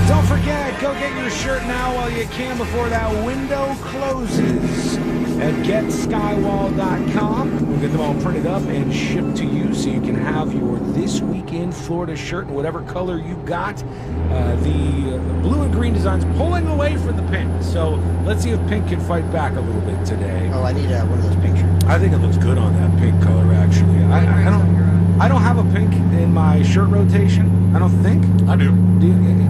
Don't forget, go get your shirt now while you can before that window closes at getskywall.com. We'll get them all printed up and shipped to you so you can have your This Weekend Florida shirt in whatever color you got. The blue and green design's pulling away from the pink, so let's see if pink can fight back a little bit today. Oh, I need one of those pink shirts. I think it looks good on that pink color, actually. I don't have a pink in my shirt rotation. I don't think. I do.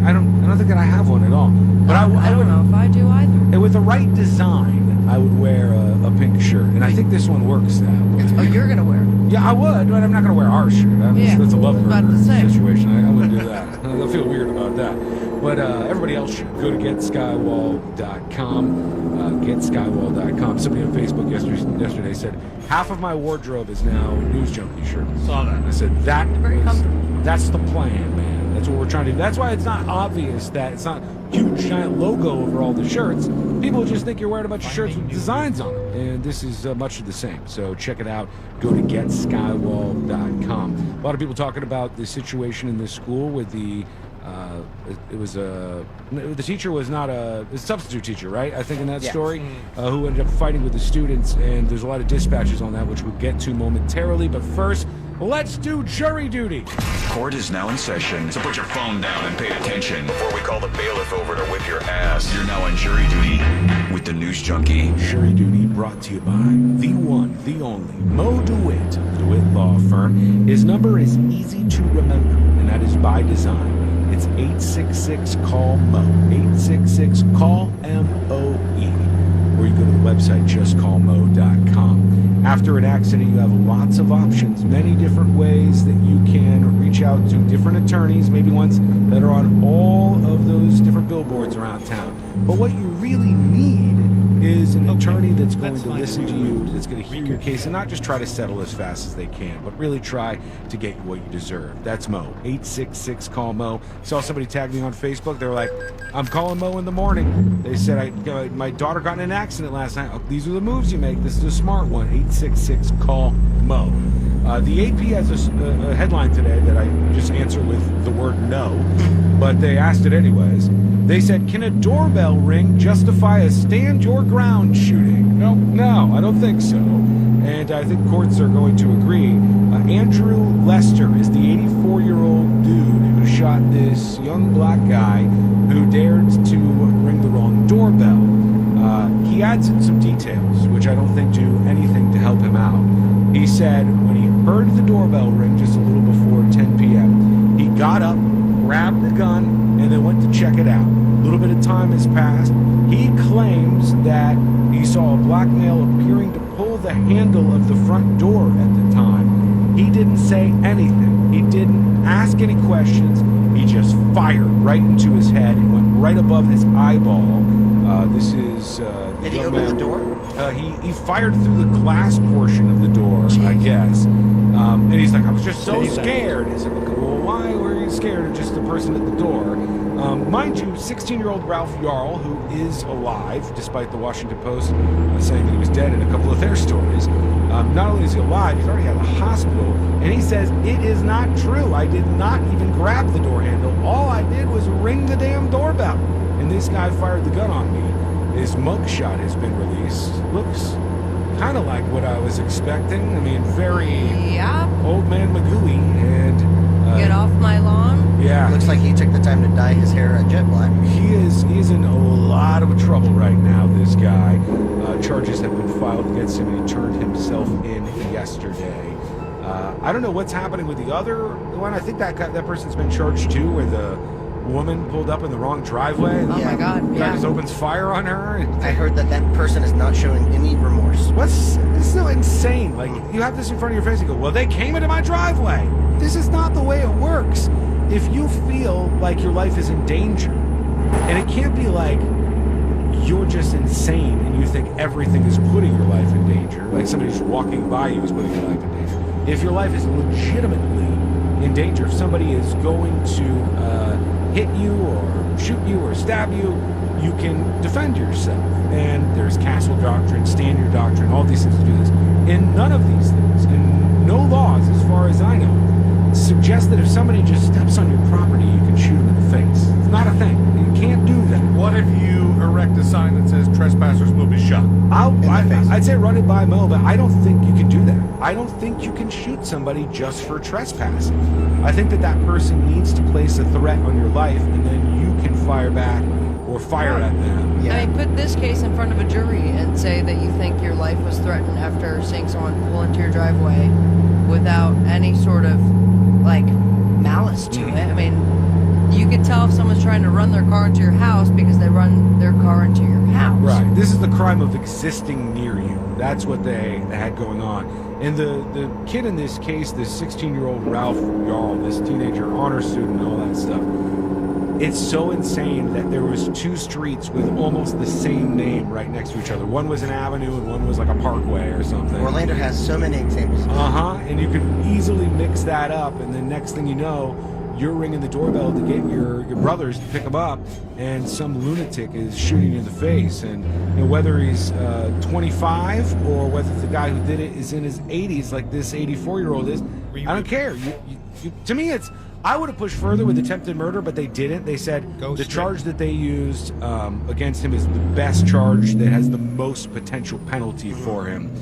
I don't think that I have one at all. But I don't know if I do either. And with the right design, I would wear a pink shirt, and I think this one works that way. Oh, you're gonna wear it? Yeah, I would, but I'm not gonna wear our shirt. That's a love situation. I wouldn't do that. I feel weird about that. But everybody else should go to getskywall.com. Getskywall.com. Somebody on Facebook yesterday said, half of my wardrobe is now News Junkie shirts. Saw that. I said, that's the plan, man. That's what we're trying to do. That's why it's not obvious that it's not huge, giant logo over all the shirts. People just think you're wearing a bunch of shirts with designs on them. And this is much of the same. So check it out. Go to getskywall.com. A lot of people talking about the situation in this school with the the teacher was not a substitute teacher, right? I think in that story, who ended up fighting with the students, and there's a lot of dispatches on that, which we'll get to momentarily. But first, let's do jury duty. Court is now in session, so put your phone down and pay attention before we call the bailiff over to whip your ass. You're now on jury duty with the News Junkie. Jury duty brought to you by the one, the only, Mo DeWitt of the DeWitt Law Firm. His number is easy to remember, and that is by design. It's 866-CALL-MO. 866-CALL-MOE. Or you go to the website, justcallmo.com. After an accident, you have lots of options, many different ways that you can reach out to different attorneys, maybe ones that are on all of those different billboards around town. But what you really need is an attorney that's going to listen to you, that's going to hear your case, and not just try to settle as fast as they can, but really try to get you what you deserve. That's Mo. 866-CALL-MO. Saw somebody tag me on Facebook. They were like, I'm calling Mo in the morning. They said, my daughter got in an accident last night. Oh, these are the moves you make. This is a smart one. 866-CALL-MO. The AP has a headline today that I just answer with the word no, but they asked it anyways. They said, can a doorbell ring justify a stand your ground shooting? No, I don't think so. And I think courts are going to agree. Andrew Lester is the 84-year-old dude who shot this young black guy who dared to ring the wrong doorbell. He adds in some details, which I don't think do anything to help him out. He said when he heard the doorbell ring just a little before 10 p.m., he got up, grabbed the gun, and then went to check it out. A little bit of time has passed. He claims that he saw a black male appearing to pull the handle of the front door at the time. He didn't say anything. He didn't ask any questions. He just fired right into his head. It went right above his eyeball. This is... Did he open the door? He fired through the glass portion of the door, I guess. And he's like, I was just so scared. He's like, well, why were you scared of just the person at the door? Mind you, 16-year-old Ralph Yarl, who is alive, despite the Washington Post saying that he was dead in a couple of their stories. Not only is he alive, he's already at a hospital, and he says, it is not true. I did not even grab the door handle. All I did was ring the damn doorbell. And this guy fired the gun on me. His mugshot has been released. Looks kind of like what I was expecting. I mean, very old man Magooey. And get off my lawn. Yeah, looks like he took the time to dye his hair jet black. He is in a lot of trouble right now. This guy. Charges have been filed against him, and he turned himself in yesterday. I don't know what's happening with the other one. I think that person's been charged too, where the woman pulled up in the wrong driveway. Oh my God! Guy just opens fire on her. I heard that person is not showing any remorse. It's so insane. Like, you have this in front of your face and go, well, they came into my driveway. This is not the way it works. If you feel like your life is in danger, and it can't be like you're just insane and you think everything is putting your life in danger, like somebody just walking by you is putting your life in danger. If your life is legitimately in danger, if somebody is going to hit you or shoot you or stab you, you can defend yourself. And there's castle doctrine, stand your doctrine, all these things to do this. And none of these things, and no laws, as far as I know, suggest that if somebody just steps on your property, you can shoot them in the face. It's not a thing. You can't do that. What if you erect a sign that says trespassers will be shot? I'd say run it by Mo, but I don't think you can do that. I don't think you can shoot somebody just for trespassing. I think that person needs to place a threat on your life, and then you can fire back or fire at them. Yeah. I mean, put this case in front of a jury and say that you think your life was threatened after seeing someone pull into your driveway without any sort of, like, malice to it. I mean, you could tell if someone's trying to run their car into your house because they run their car into your house. Right. This is the crime of existing near you. That's what they had going on. And the kid in this case, this 16-year-old Ralph Yarl, this teenager honor student and all that stuff, It's so insane that there was 2 streets with almost the same name right next to each other. One was an avenue and one was like a parkway or something. Orlando has so many examples. And you could easily mix that up, and then next thing you know, you're ringing the doorbell to get your brothers to pick them up, and some lunatic is shooting you in the face. And whether he's 25 or whether the guy who did it is in his 80s, like this 84-year-old is, I don't care. To me, I would have pushed further with attempted murder, but they didn't. They said the charge that they used against him is the best charge that has the most potential penalty for him.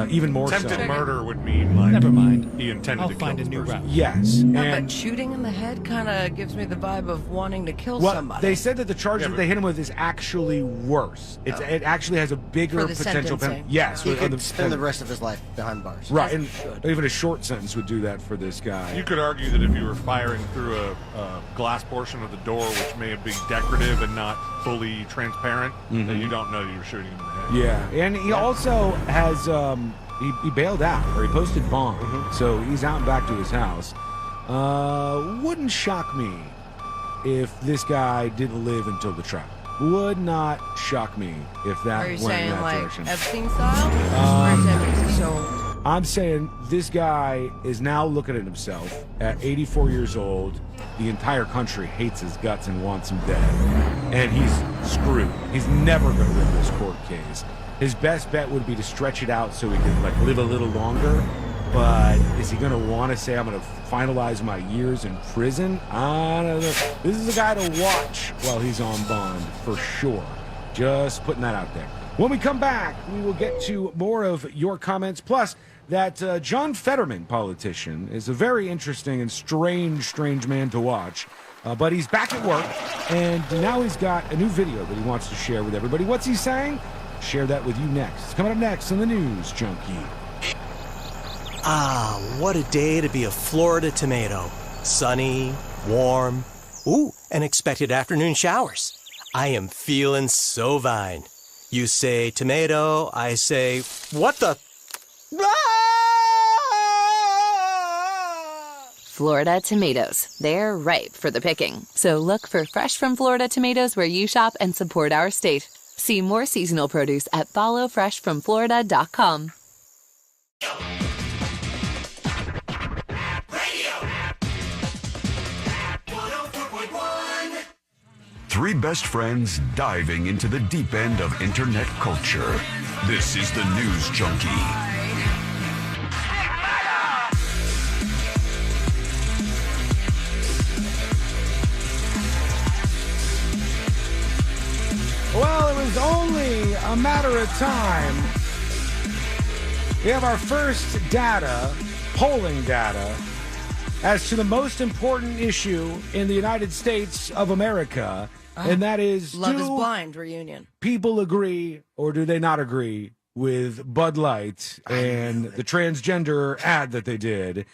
Even more attempted so. murder would mean like Never mind. He intended I'll to find kill a new this person. route. Yes. But shooting in the head kind of gives me the vibe of wanting to kill somebody. They said that the charge that they hit him with is actually worse. It actually has a bigger For the potential penalty. sentencing. Yes. He for could spend the rest of his life behind bars. Right, and even a short sentence would do that for this guy. You could argue that if you were firing through a glass portion of the door, which may be decorative and not fully transparent, that you don't know you were shooting him in the head. Yeah, and he also has he bailed out, or he posted bond, so he's out and back to his house. Wouldn't shock me if this guy didn't live until the trial. Would not shock me if that Are you went saying in that like direction. Epstein style? Or is that because he's so old? I'm saying this guy is now looking at himself at 84 years old. The entire country hates his guts and wants him dead. And he's screwed. He's never going to win this court case. His best bet would be to stretch it out so he can like live a little longer. But is he going to want to say, I'm going to finalize my years in prison? I don't know. This is a guy to watch while he's on bond, for sure. Just putting that out there. When we come back, we will get to more of your comments. Plus, that John Fetterman politician is a very interesting and strange man to watch. But he's back at work, and now he's got a new video that he wants to share with everybody. What's he saying? Share that with you next. It's coming up next on the News Junkie. Ah, what a day to be a Florida tomato. Sunny, warm, and expected afternoon showers. I am feeling so fine. You say tomato, I say, what the? Florida tomatoes. They're ripe for the picking. So look for fresh from Florida tomatoes where you shop and support our state. See more seasonal produce at followfreshfromflorida.com. Three best friends diving into the deep end of internet culture. This is the News Junkie. Well, it was only a matter of time. We have our first polling data, as to the most important issue in the United States of America, and that is, Love is Blind reunion. People agree or do they not agree with Bud Light and the transgender ad that they did?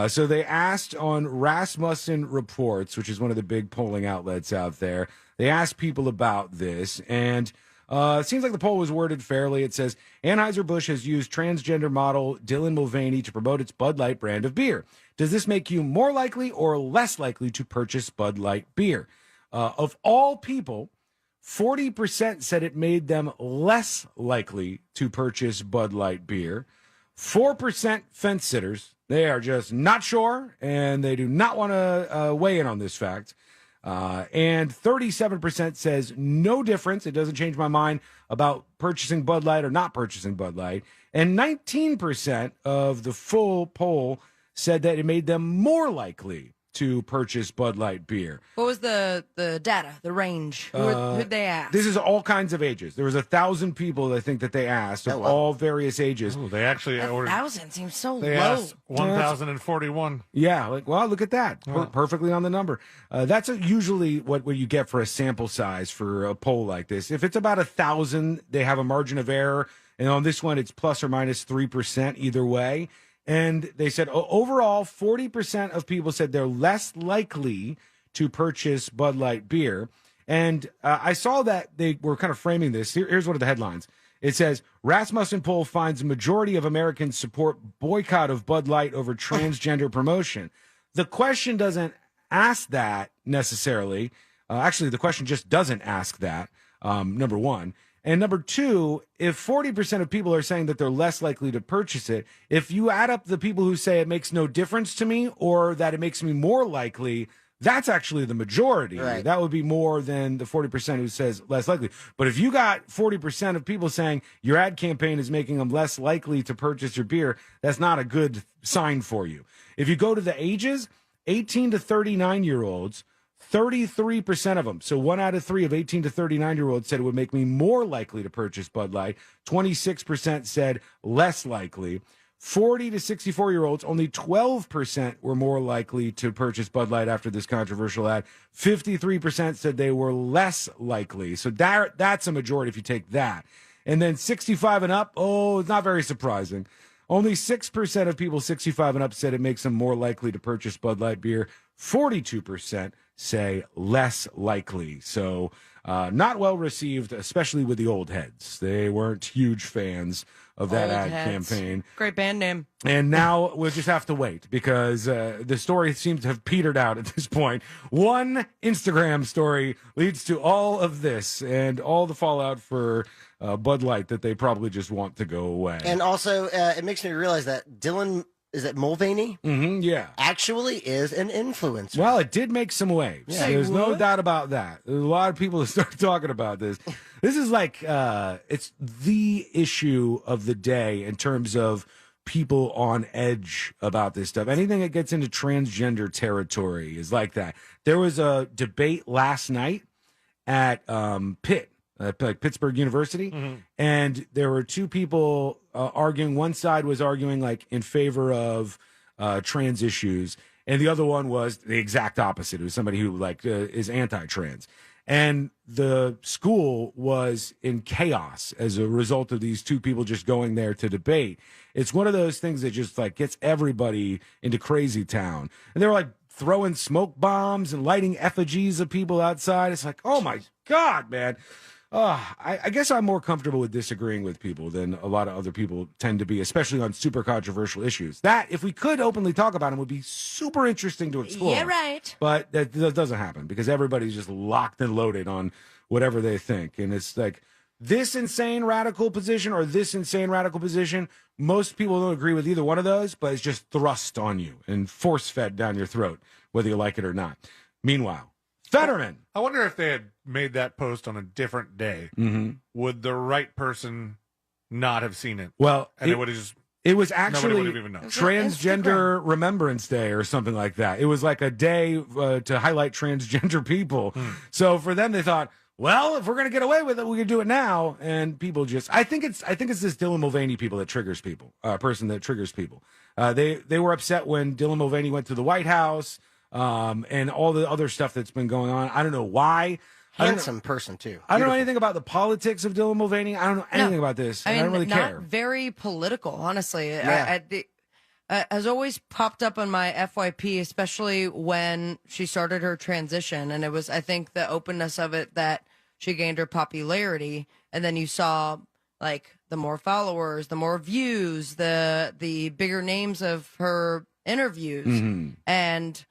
So they asked on Rasmussen Reports, which is one of the big polling outlets out there. They asked people about this, and it seems like the poll was worded fairly. It says, Anheuser-Busch has used transgender model Dylan Mulvaney to promote its Bud Light brand of beer. Does this make you more likely or less likely to purchase Bud Light beer? Of all people, 40% said it made them less likely to purchase Bud Light beer. 4% fence sitters. They are just not sure, and they do not want to weigh in on this fact. And 37% says no difference. It doesn't change my mind about purchasing Bud Light or not purchasing Bud Light. And 19% of the full poll said that it made them more likely to purchase Bud Light beer. What was the data, the range? Who'd they ask? This is all kinds of ages. There was 1,000 people, I think, that they asked of all various ages. Ooh, they actually ordered. 1,000 seems so They low. asked 1,041. Yeah, well, look at that. Perfectly on the number. That's usually what you get for a sample size for a poll like this. If it's about 1,000, they have a margin of error. And on this one, it's plus or minus 3% either way. And they said overall, 40% of people said they're less likely to purchase Bud Light beer. And I saw that they were kind of framing this. Here's one of the headlines. It says, Rasmussen poll finds majority of Americans support boycott of Bud Light over transgender promotion. The question doesn't ask that necessarily. Actually, the question just doesn't ask that, number one. And number two, if 40% of people are saying that they're less likely to purchase it, if you add up the people who say it makes no difference to me or that it makes me more likely, that's actually the majority. Right. That would be more than the 40% who says less likely. But if you got 40% of people saying your ad campaign is making them less likely to purchase your beer, that's not a good sign for you. If you go to the ages, 18 to 39-year-olds, 33% of them, so 1 out of 3 of 18 to 39-year-olds said it would make me more likely to purchase Bud Light. 26% said less likely. 40 to 64-year-olds, only 12% were more likely to purchase Bud Light after this controversial ad. 53% said they were less likely. So that's a majority if you take that. And then 65 and up, it's not very surprising. Only 6% of people 65 and up said it makes them more likely to purchase Bud Light beer. 42% say less likely. So not well received, especially with the old heads. They weren't huge fans of that Old ad Heads. campaign. Great band name. And now we'll just have to wait because the story seems to have petered out at this point. One Instagram story leads to all of this and all the fallout for Bud Light that they probably just want to go away. And also, it makes me realize that Dylan, is it Mulvaney? Mm-hmm, yeah. Actually is an influencer. Well, it did make some waves. Yeah. There's no doubt about that. There's a lot of people that start talking about this. This is like, it's the issue of the day in terms of people on edge about this stuff. Anything that gets into transgender territory is like that. There was a debate last night at Pitt. Like Pittsburgh University, and there were two people arguing. One side was arguing like in favor of trans issues, and the other one was the exact opposite. It was somebody who like is anti-trans, and the school was in chaos as a result of these two people just going there to debate. It's one of those things that just like gets everybody into crazy town, and they were like throwing smoke bombs and lighting effigies of people outside. It's like, oh my God, man. I guess I'm more comfortable with disagreeing with people than a lot of other people tend to be, especially on super controversial issues. That, if we could openly talk about them, would be super interesting to explore. Yeah, right. But that doesn't happen because everybody's just locked and loaded on whatever they think. And it's like this insane radical position or this insane radical position. Most people don't agree with either one of those, but it's just thrust on you and force-fed down your throat, whether you like it or not. Meanwhile, Fetterman. I wonder if they had made that post on a different day. Would the right person not have seen it? Well, and it would have just. It was nobody actually would have even known. Transgender Remembrance Day or something like that. It was like a day to highlight transgender people. So for them, they thought, well, if we're going to get away with it, we can do it now. And people just, I think it's this Dylan Mulvaney people that triggers people, person that triggers people. They were upset when Dylan Mulvaney went to the White House. And all the other stuff that's been going on. I don't know why. Handsome person, too. I don't know anything about the politics of Dylan Mulvaney. I don't know anything about this. I don't really not care. Very political, honestly. Yeah. Has always popped up on my FYP, especially when she started her transition. And it was, I think, the openness of it that she gained her popularity. And then you saw, like, the more followers, the more views, the bigger names of her interviews. And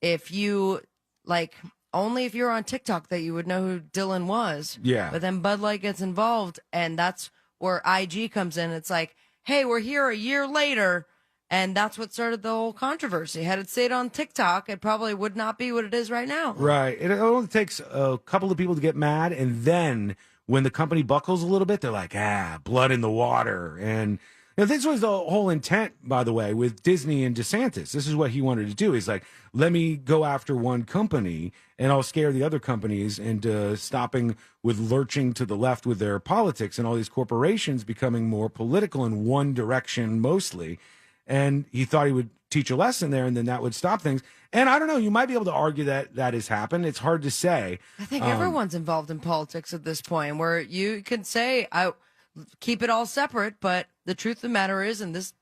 if you, like, only if you're on TikTok that you would know who Dylan was. Yeah. But then Bud Light gets involved, and that's where IG comes in. It's like, hey, we're here a year later, and that's what started the whole controversy. Had it stayed on TikTok, it probably would not be what it is right now. Right. It only takes a couple of people to get mad, and then when the company buckles a little bit, they're like, blood in the water. And now, this was the whole intent, by the way, with Disney and DeSantis. This is what he wanted to do. He's like, let me go after one company, and I'll scare the other companies into stopping with lurching to the left with their politics and all these corporations becoming more political in one direction mostly. And he thought he would teach a lesson there, and then that would stop things. And I don't know, you might be able to argue that that has happened. It's hard to say. I think everyone's involved in politics at this point, where you can say, I keep it all separate, but the truth of the matter is, in this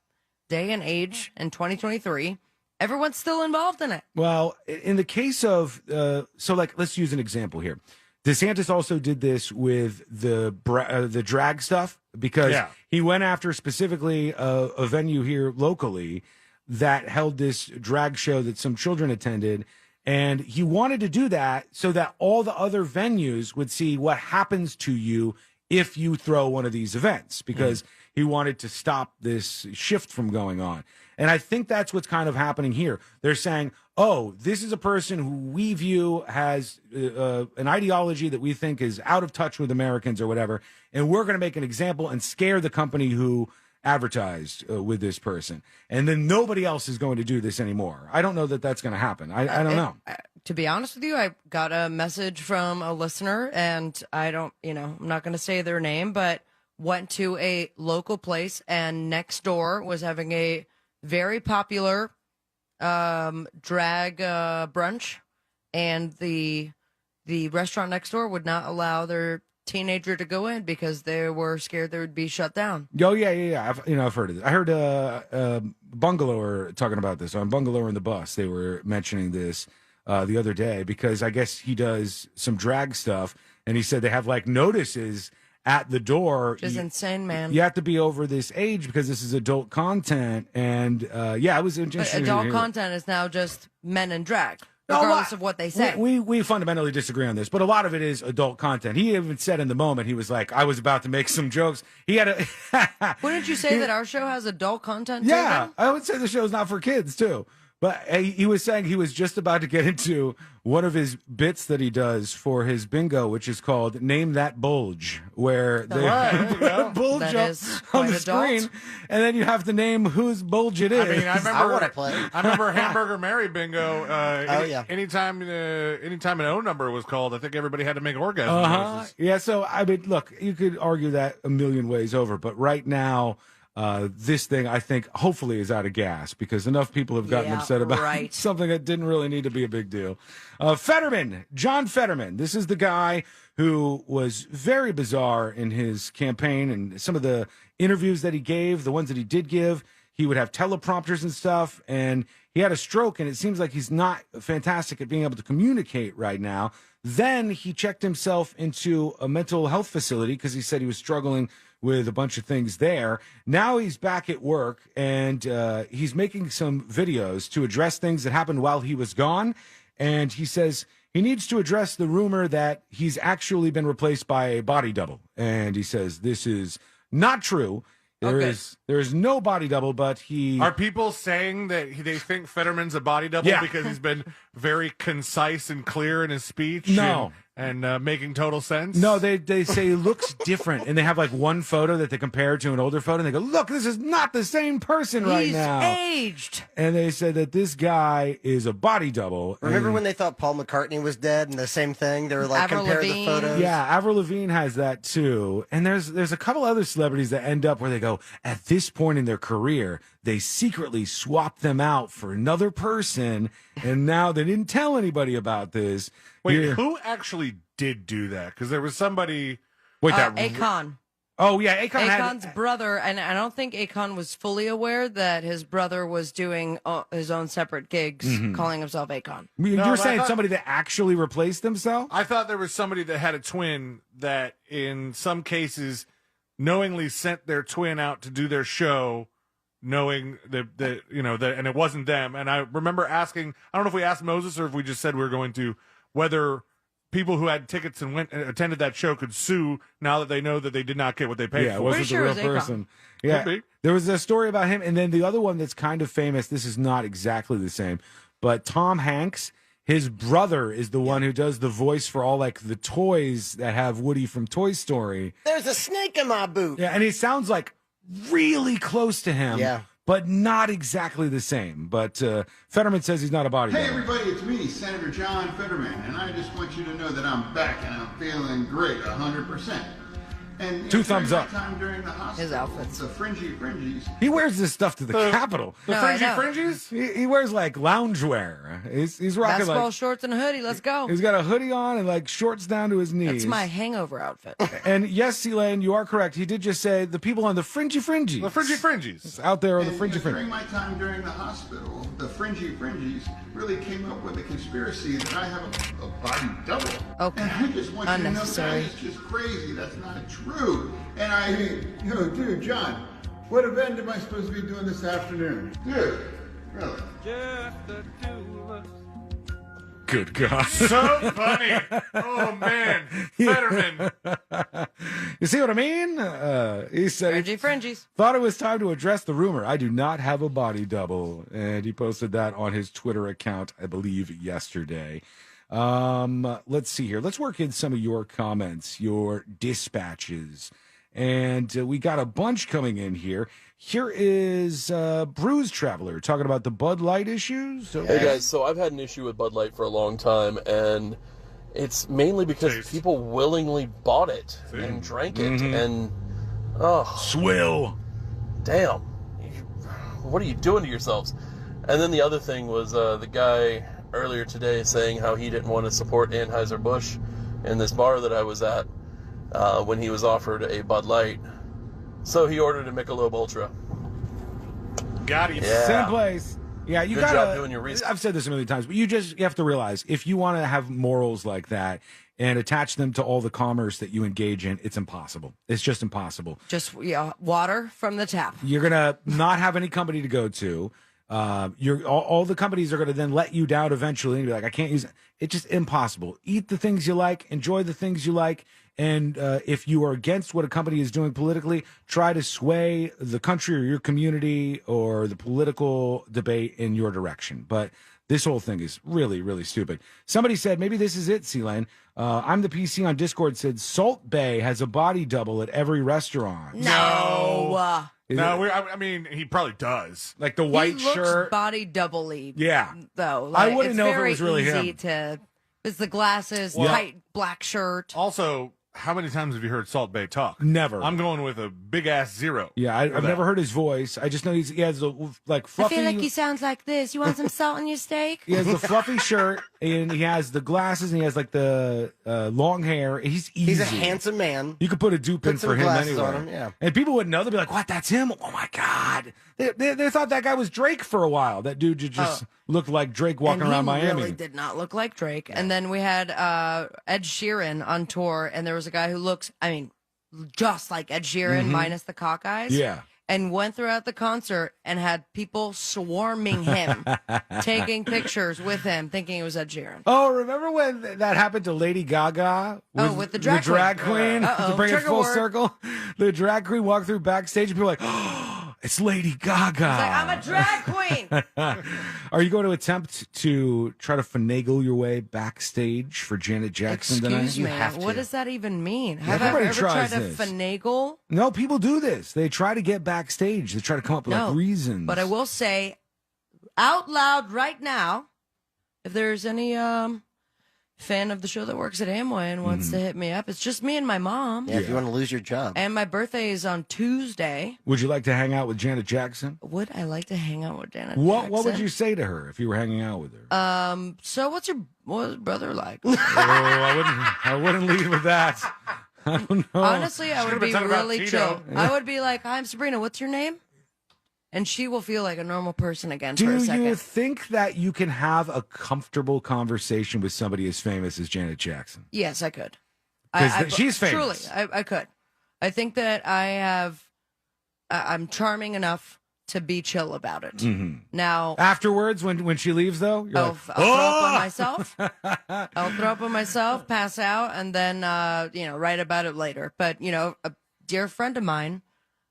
day and age, in 2023, everyone's still involved in it. Well, in the case of, let's use an example here. DeSantis also did this with the drag stuff because he went after specifically a venue here locally that held this drag show that some children attended, And he wanted to do that so that all the other venues would see what happens to you if you throw one of these events, because he wanted to stop this shift from going on. And I think that's what's kind of happening here. They're saying, oh, this is a person who we view has an ideology that we think is out of touch with Americans or whatever, and we're going to make an example and scare the company who advertised with this person. And then nobody else is going to do this anymore. I don't know that that's going to happen. I don't know. To be honest with you, I got a message from a listener, and I'm not going to say their name, but went to a local place, and next door was having a very popular drag brunch, and the restaurant next door would not allow their teenager to go in because they were scared they would be shut down. Oh yeah. I've heard of it. I heard Bungalower talking about this on Bungalower in the Bus. They were mentioning this the other day because I guess he does some drag stuff, and he said they have like notices at the door. Which is insane, man. You have to be over this age because this is adult content, and it was interesting. But adult content is now just men in drag, regardless of what they say. We fundamentally disagree on this, but a lot of it is adult content. He even said in the moment, he was like, I was about to make some jokes. He had a... Wouldn't you say that our show has adult content too, Yeah, then? I would say the show's not for kids, too. But he was saying he was just about to get into one of his bits that he does for his bingo, which is called Name That Bulge, where they put a bulge up on the screen, and then you have to name whose bulge it is. I mean, I want to play. I remember Hamburger Mary bingo. Yeah. Anytime an O number was called, I think everybody had to make orgasm noises. Yeah, so, I mean, look, you could argue that a million ways over, but right now... this thing, I think, hopefully is out of gas because enough people have gotten upset about something that didn't really need to be a big deal. Fetterman, John Fetterman. This is the guy who was very bizarre in his campaign and some of the interviews that he gave, the ones that he did give. He would have teleprompters and stuff, and he had a stroke, and it seems like he's not fantastic at being able to communicate right now. Then he checked himself into a mental health facility because he said he was struggling with a bunch of things there. Now he's back at work, and he's making some videos to address things that happened while he was gone. And he says he needs to address the rumor that he's actually been replaced by a body double. And he says this is not true. There is no body double, but he... Are people saying that they think Fetterman's a body double because he's been very concise and clear in his speech? No. And making total sense? No, they say he looks different, and they have like one photo that they compare to an older photo, and they go, look, this is not the same person right now. He's aged. And they said that this guy is a body double. Remember when they thought Paul McCartney was dead and the same thing? They were like comparing the photos. Yeah, Avril Lavigne has that too. And there's a couple other celebrities that end up where they go, at this point in their career, they secretly swapped them out for another person, and now they didn't tell anybody about this. Wait, who actually did do that? Because there was somebody... Wait, Akon. Oh, yeah, Akon's brother, and I don't think Akon was fully aware that his brother was doing his own separate gigs, calling himself Akon. You're saying somebody that actually replaced themselves? I thought there was somebody that had a twin that, in some cases, knowingly sent their twin out to do their show, knowing that and it wasn't them. And I remember asking, I don't know if we asked Moses or if we just said we were going to, whether people who had tickets and went and attended that show could sue now that they know that they did not get what they paid for. It wasn't the real person. Yeah, Could be. There was a story about him, and then the other one that's kind of famous. This is not exactly the same, but Tom Hanks, his brother, is the one who does the voice for all like the toys that have Woody from Toy Story. There's a snake in my boot. Yeah, and he sounds like really close to him. Yeah. But not exactly the same. But Fetterman says he's not a bodybuilder. Hey, everybody, it's me, Senator John Fetterman, and I just want you to know that I'm back and I'm feeling great, 100%. And two thumbs up. Time during the hospital, his outfits. The fringies. He wears this stuff to the Capitol. The fringies? He wears like loungewear. He's rocking basketball shorts and a hoodie. Let's go. He's got a hoodie on and like shorts down to his knees. That's my hangover outfit. And yes, Elaine, you are correct. He did just say the people on the fringies. The fringies. Out there on the fringies. During my time during the hospital, the fringies really came up with a conspiracy that I have a body double. Okay. And I just want you to know Unnecessary. that it's just crazy. That's not true. And dude, John, what event am I supposed to be doing this afternoon? Dude, really? Just the two of us. Good God. So funny. Oh, man. Fetterman. You see what I mean? He said, Fringies. Thought it was time to address the rumor. I do not have a body double. And he posted that on his Twitter account, I believe, yesterday. Let's see here. Let's work in some of your comments, your dispatches. And we got a bunch coming in here. Here is Bruise Traveler talking about the Bud Light issues. Hey guys, so I've had an issue with Bud Light for a long time, and it's mainly because people willingly bought it and drank it, and swill. Damn, what are you doing to yourselves? And then the other thing was the guy earlier today saying how he didn't want to support Anheuser-Busch in this bar that I was at when he was offered a Bud Light. So he ordered a Michelob Ultra. Got him. Yeah. Same place. Yeah, you Good gotta. job doing your research. I've said this a million times, but you have to realize if you want to have morals like that and attach them to all the commerce that you engage in, it's impossible. It's just impossible. Just water from the tap. You're gonna not have any company to go to. All the companies are going to then let you down eventually and be like, I can't use it. It's just impossible. Eat the things you like, enjoy the things you like. And if you are against what a company is doing politically, try to sway the country or your community or the political debate in your direction. But this whole thing is really, really stupid. Somebody said, maybe this is it, C-Lane. I'm the PC on Discord said, Salt Bae has a body double at every restaurant. No. I mean, he probably does. Like the white he looks shirt. body double-y. Yeah. Though. I Like, wouldn't know if it was really easy him. It's the glasses, Well- tight black shirt. Also, how many times have you heard Salt Bae talk? Never. I'm going with a big-ass 0. Yeah, I've never heard his voice. I just know he has the fluffy. I feel like he sounds like this. You want some salt in your steak? He has the fluffy shirt, and he has the glasses, and he has like the long hair. He's easy. He's a handsome man. You could put a dupe in Put some for him glasses anyway. on him, yeah. And people wouldn't know. They'd be like, "What? That's him? Oh my god!" They thought that guy was Drake for a while. That dude just looked like Drake walking and around he Miami. really did not look like Drake. And then we had Ed Sheeran on tour, and there was a guy who looks, just like Ed Sheeran, minus the cock eyes. Yeah. And went throughout the concert and had people swarming him, taking pictures with him, thinking it was Ed Sheeran. Oh, remember when that happened to Lady Gaga? With the drag queen. Uh-oh, To bring it trigger full word. circle, the drag queen walked through backstage, and people were like, "Oh, it's Lady Gaga." He's like, I'm a drag queen. Are you going to attempt to try to finagle your way backstage for Janet Jackson tonight? Excuse me. What does that even mean? Have I Everybody ever tried tries to this. finagle? No, people do this. They try to get backstage. They try to come up with No, reasons. But I will say out loud right now, if there's any fan of the show that works at Amway and wants to hit me up, it's just me and my mom. Yeah, if you want to lose your job. And my birthday is on Tuesday. Would you like to hang out with Janet Jackson? Would I like to hang out with Janet What would Jackson? you say to her if you were hanging out with her? So what's your brother like? I wouldn't lead with that. I don't know. Honestly, I would Should've been be talking about really Tito. chill. I would be like, "Hi, I'm Sabrina. What's your name?" And she will feel like a normal person again for a Do second. you think that you can have a comfortable conversation with somebody as famous as Janet Jackson? Yes, I could. 'Cause she's famous. Truly, I could. I think that I'm charming enough to be chill about it. Now, Afterwards, when she leaves, though, you're I'll like, throw up on myself. I'll throw up on myself, pass out, and then write about it later. But a dear friend of mine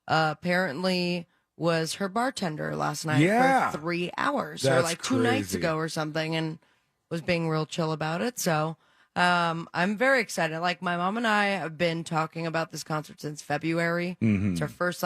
apparently was her bartender last night Yeah. for 3 hours, or That's like 2 nights crazy. ago or something, and was being real chill about it. So I'm very excited. Like, my mom and I have been talking about this concert since February. It's our first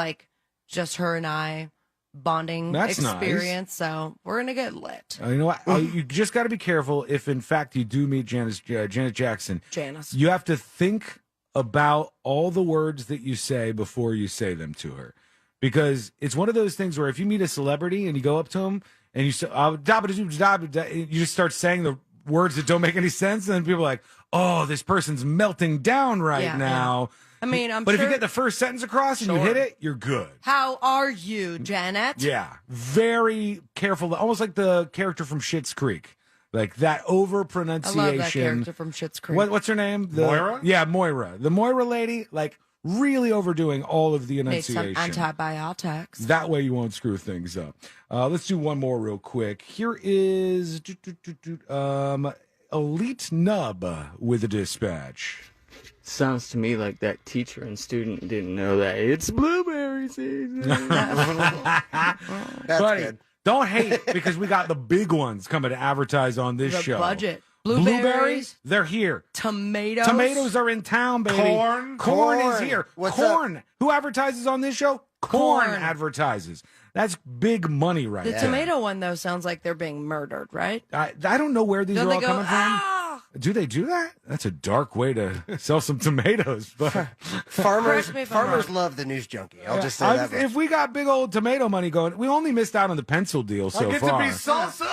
just her and I bonding That's nice. experience. So we're gonna get lit. You know what? You just got to be careful if, in fact, you do meet Janet Jackson. Janice. You have to think about all the words that you say before you say them to her. Because it's one of those things where if you meet a celebrity and you go up to him and you say, you just start saying the words that don't make any sense, and then people are like, oh, this person's melting down right now. I mean, I'm But sure. if you get the first sentence across and you hit it, you're good. How are you, Janet? Yeah, very careful. Almost like the character from Schitt's Creek. Like that over pronunciation. I love that character from Schitt's Creek. What's her name? Moira? Yeah, Moira. The Moira lady, like really overdoing all of the Need some enunciation. antibiotics. That way you won't screw things up. Let's do one more real quick. Here is Elite Nub with a dispatch. Sounds to me like that teacher and student didn't know that it's blueberry season. That's Buddy, good. don't hate because we got the big ones coming to advertise on this The show. budget. Blueberries, they're here. Tomatoes. Tomatoes are in town, baby. Corn is here. What's Corn. Who advertises on this show? Corn advertises. That's big money right The there. tomato one, though, sounds like they're being murdered, right? I don't know where these Don't are they all go, coming "Ah!" from. Do they do that? That's a dark way to sell some tomatoes. But Farmers Correct me if I'm farmers wrong. love the news junkie. I'll just say I'm- that. much. if we got big old tomato money going, we only missed out on the pencil deal so I get far. to be salsa.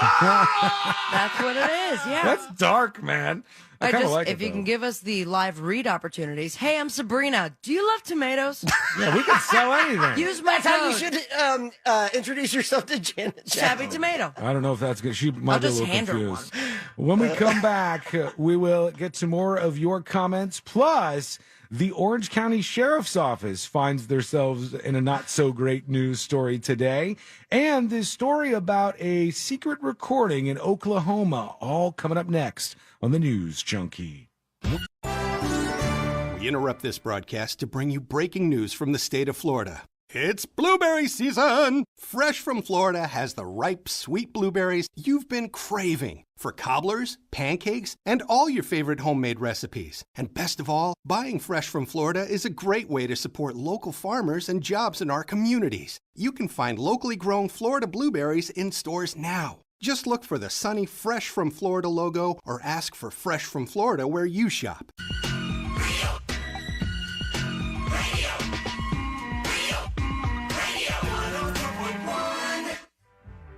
That's what it is, yeah. That's dark, man. I kind of like if it, you can give us the live read opportunities. Hey, I'm Sabrina. Do you love tomatoes? Yeah, we can sell anything. Use my That's how you code. should introduce yourself to Janet. Savvy Tomato. I don't know if that's good. She might I'll be a just little hand her confused. When we come back, we will get to more of your comments. Plus, the Orange County Sheriff's Office finds themselves in a not so great news story today. And this story about a secret recording in Oklahoma, all coming up next on the News Junkie. We interrupt this broadcast to bring you breaking news from the state of Florida. It's blueberry season! Fresh from Florida has the ripe, sweet blueberries you've been craving for cobblers, pancakes, and all your favorite homemade recipes. And best of all, buying fresh from Florida is a great way to support local farmers and jobs in our communities. You can find locally grown Florida blueberries in stores now. Just look for the sunny Fresh from Florida logo or ask for Fresh from Florida where you shop.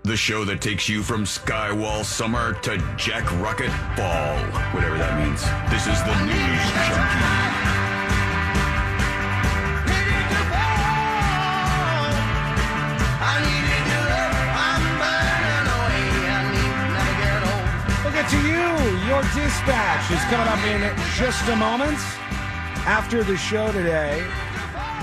The show that takes you from Skywall summer to Jack Rocket fall, whatever that means. This is the News Junkie. We'll get to you. Your dispatch is coming up in just a moment. After the show today,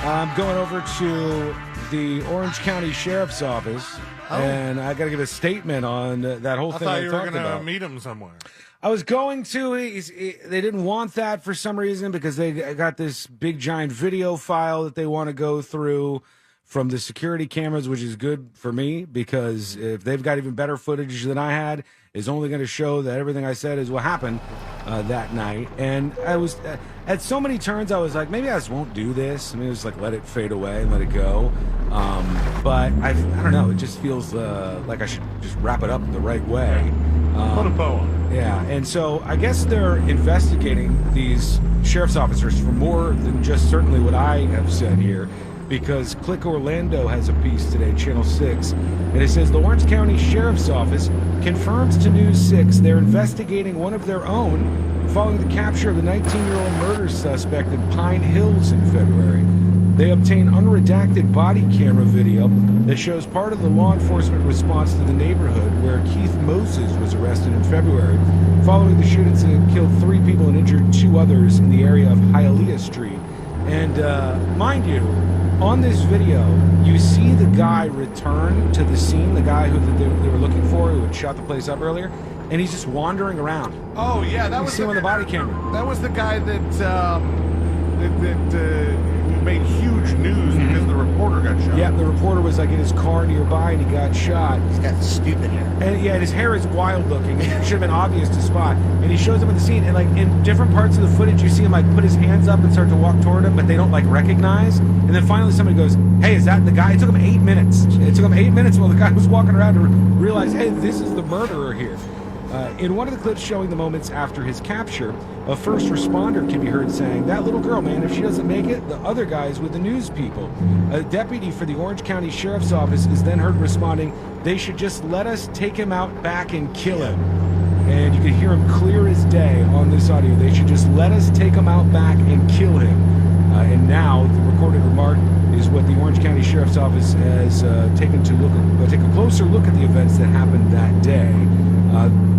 I'm going over to the Orange County Sheriff's Office, and I got to give a statement on that whole I thing thought I you were talked going to about. meet him somewhere. I was going to. They didn't want that for some reason because they got this big giant video file that they want to go through from the security cameras, which is good for me because if they've got even better footage than I had, is only going to show that everything I said is what happened that night. And I was at so many turns, I was like, maybe I just won't do this. I mean, just like let it fade away and let it go. But I don't know. It just feels like I should just wrap it up the right way. Put a bow on it. Yeah, and so I guess they're investigating these sheriff's officers for more than just certainly what I have said here, because Click Orlando has a piece today, Channel 6, and it says the Orange County Sheriff's Office confirms to News 6 they're investigating one of their own following the capture of the 19-year-old murder suspect in Pine Hills in February. They obtained unredacted body camera video that shows part of the law enforcement response to the neighborhood where Keith Moses was arrested in February. Following the shootings that killed 3 people and injured 2 others in the area of Hialeah Street. And mind you, on this video, you see the guy return to the scene, the guy who they were looking for, who had shot the place up earlier, and he's just wandering around. Oh yeah, that You was see him on the body camera. That was the guy that made huge news because the reporter got shot. Yeah, the reporter was like in his car nearby and he got shot. He's got stupid hair. And yeah, his hair is wild looking. It should have been obvious to spot. And he shows up at the scene, and like in different parts of the footage, you see him like put his hands up and start to walk toward him, but they don't like recognize. And then finally somebody goes, "Hey, is that the guy?" It took him 8 minutes. It took him 8 minutes while the guy was walking around to realize, hey, this is the murderer here. In one of the clips showing the moments after his capture, a first responder can be heard saying, "That little girl, man, if she doesn't make it, the other guy's with the news people." A deputy for the Orange County Sheriff's Office is then heard responding, "They should just let us take him out back and kill him." And you can hear him clear as day on this audio. "They should just let us take him out back and kill him." And now the recorded remark is what the Orange County Sheriff's Office has take a closer look at the events that happened that day.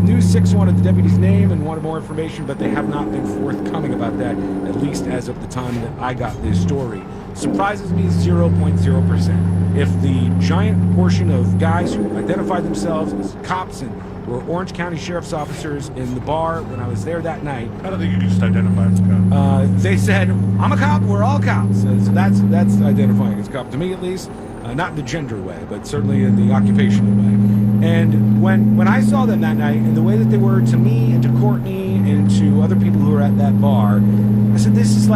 News 6 wanted the deputy's name and wanted more information, but they have not been forthcoming about that, at least as of the time that I got this story. Surprises me 0.0%. If the giant portion of guys who identified themselves as cops and were Orange County Sheriff's officers in the bar when I was there that night. I don't think you can just identify as a cop. They said, I'm a cop, we're all cops. So that's identifying as a cop, to me at least. Not in the gender way, but certainly in the occupational way. And when I saw them that night, and the way that they were to me and to Courtney and to other people who were at that bar, I said, this is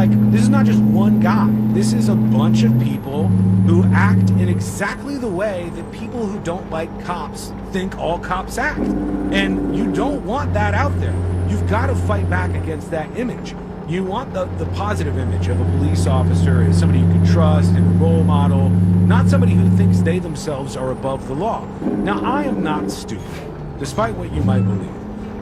not just one guy. This is a bunch of people who act in exactly the way that people who don't like cops think all cops act. And you don't want that out there. You've got to fight back against that image. You want the positive image of a police officer as somebody you can trust and a role model, not somebody who thinks they themselves are above the law. Now, I am not stupid, despite what you might believe.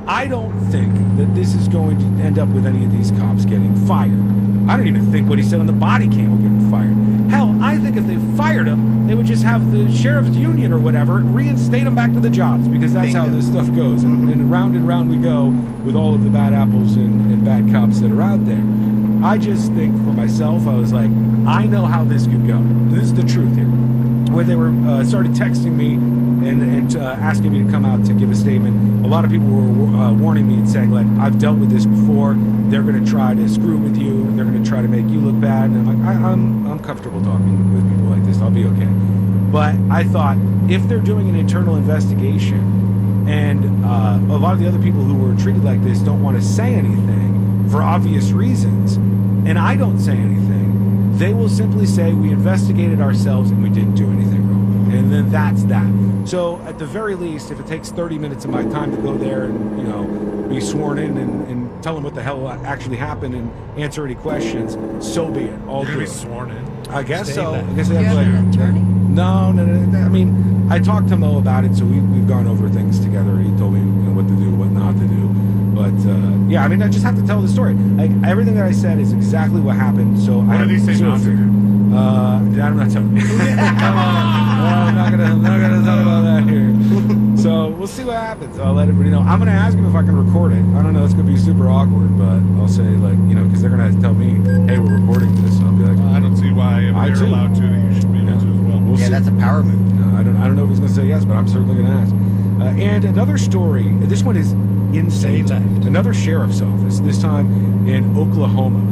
I don't think that this is going to end up with any of these cops getting fired. I don't even think what he said on the body cam will get him fired. Hell, I think if they fired him, they would just have the sheriff's union or whatever reinstate them back to the jobs, because that's how this stuff goes. And round we go with all of the bad apples and bad cops that are out there. I just think for myself, I was like, I know how this could go. This is the truth here. When they were started texting me and asking me to come out to give a statement, a lot of people were warning me and saying, like, I've dealt with this before. They're going to try to screw with you. They're going to try to make you look bad. And I'm like, I'm comfortable talking with people like this. I'll be okay. But I thought, if they're doing an internal investigation and a lot of the other people who were treated like this don't want to say anything for obvious reasons, and I don't say anything, they will simply say we investigated ourselves and we didn't do anything wrong. And then that's that. So at the very least, if it takes 30 minutes of my time to go there and, you know, be sworn in and tell them what the hell actually happened and answer any questions, so be it. All You're do gonna it. be sworn in. I guess Stay so. left. I guess they You have have an attorney? No. I mean, I talked to Mo about it, so we've gone over things together. He told me, you know, what to do, what not to do. But yeah, I mean, I just have to tell the story. Like, everything that I said is exactly what happened. So What did he say not to do? I'm not telling you. Come on. I'm not gonna talk about that here. So we'll see what happens. I'll let everybody know. I'm gonna ask him if I can record it. I don't know. It's gonna be super awkward, but I'll say, like, you know, because they're gonna tell me, hey, we're recording this. And I'll be like, I don't see why if they're allowed to, that you should be able to as well. We'll see. that's a power move. No, I don't know if he's going to say yes, but I'm certainly going to ask. And another story, this one is insane. Another sheriff's office, this time in Oklahoma.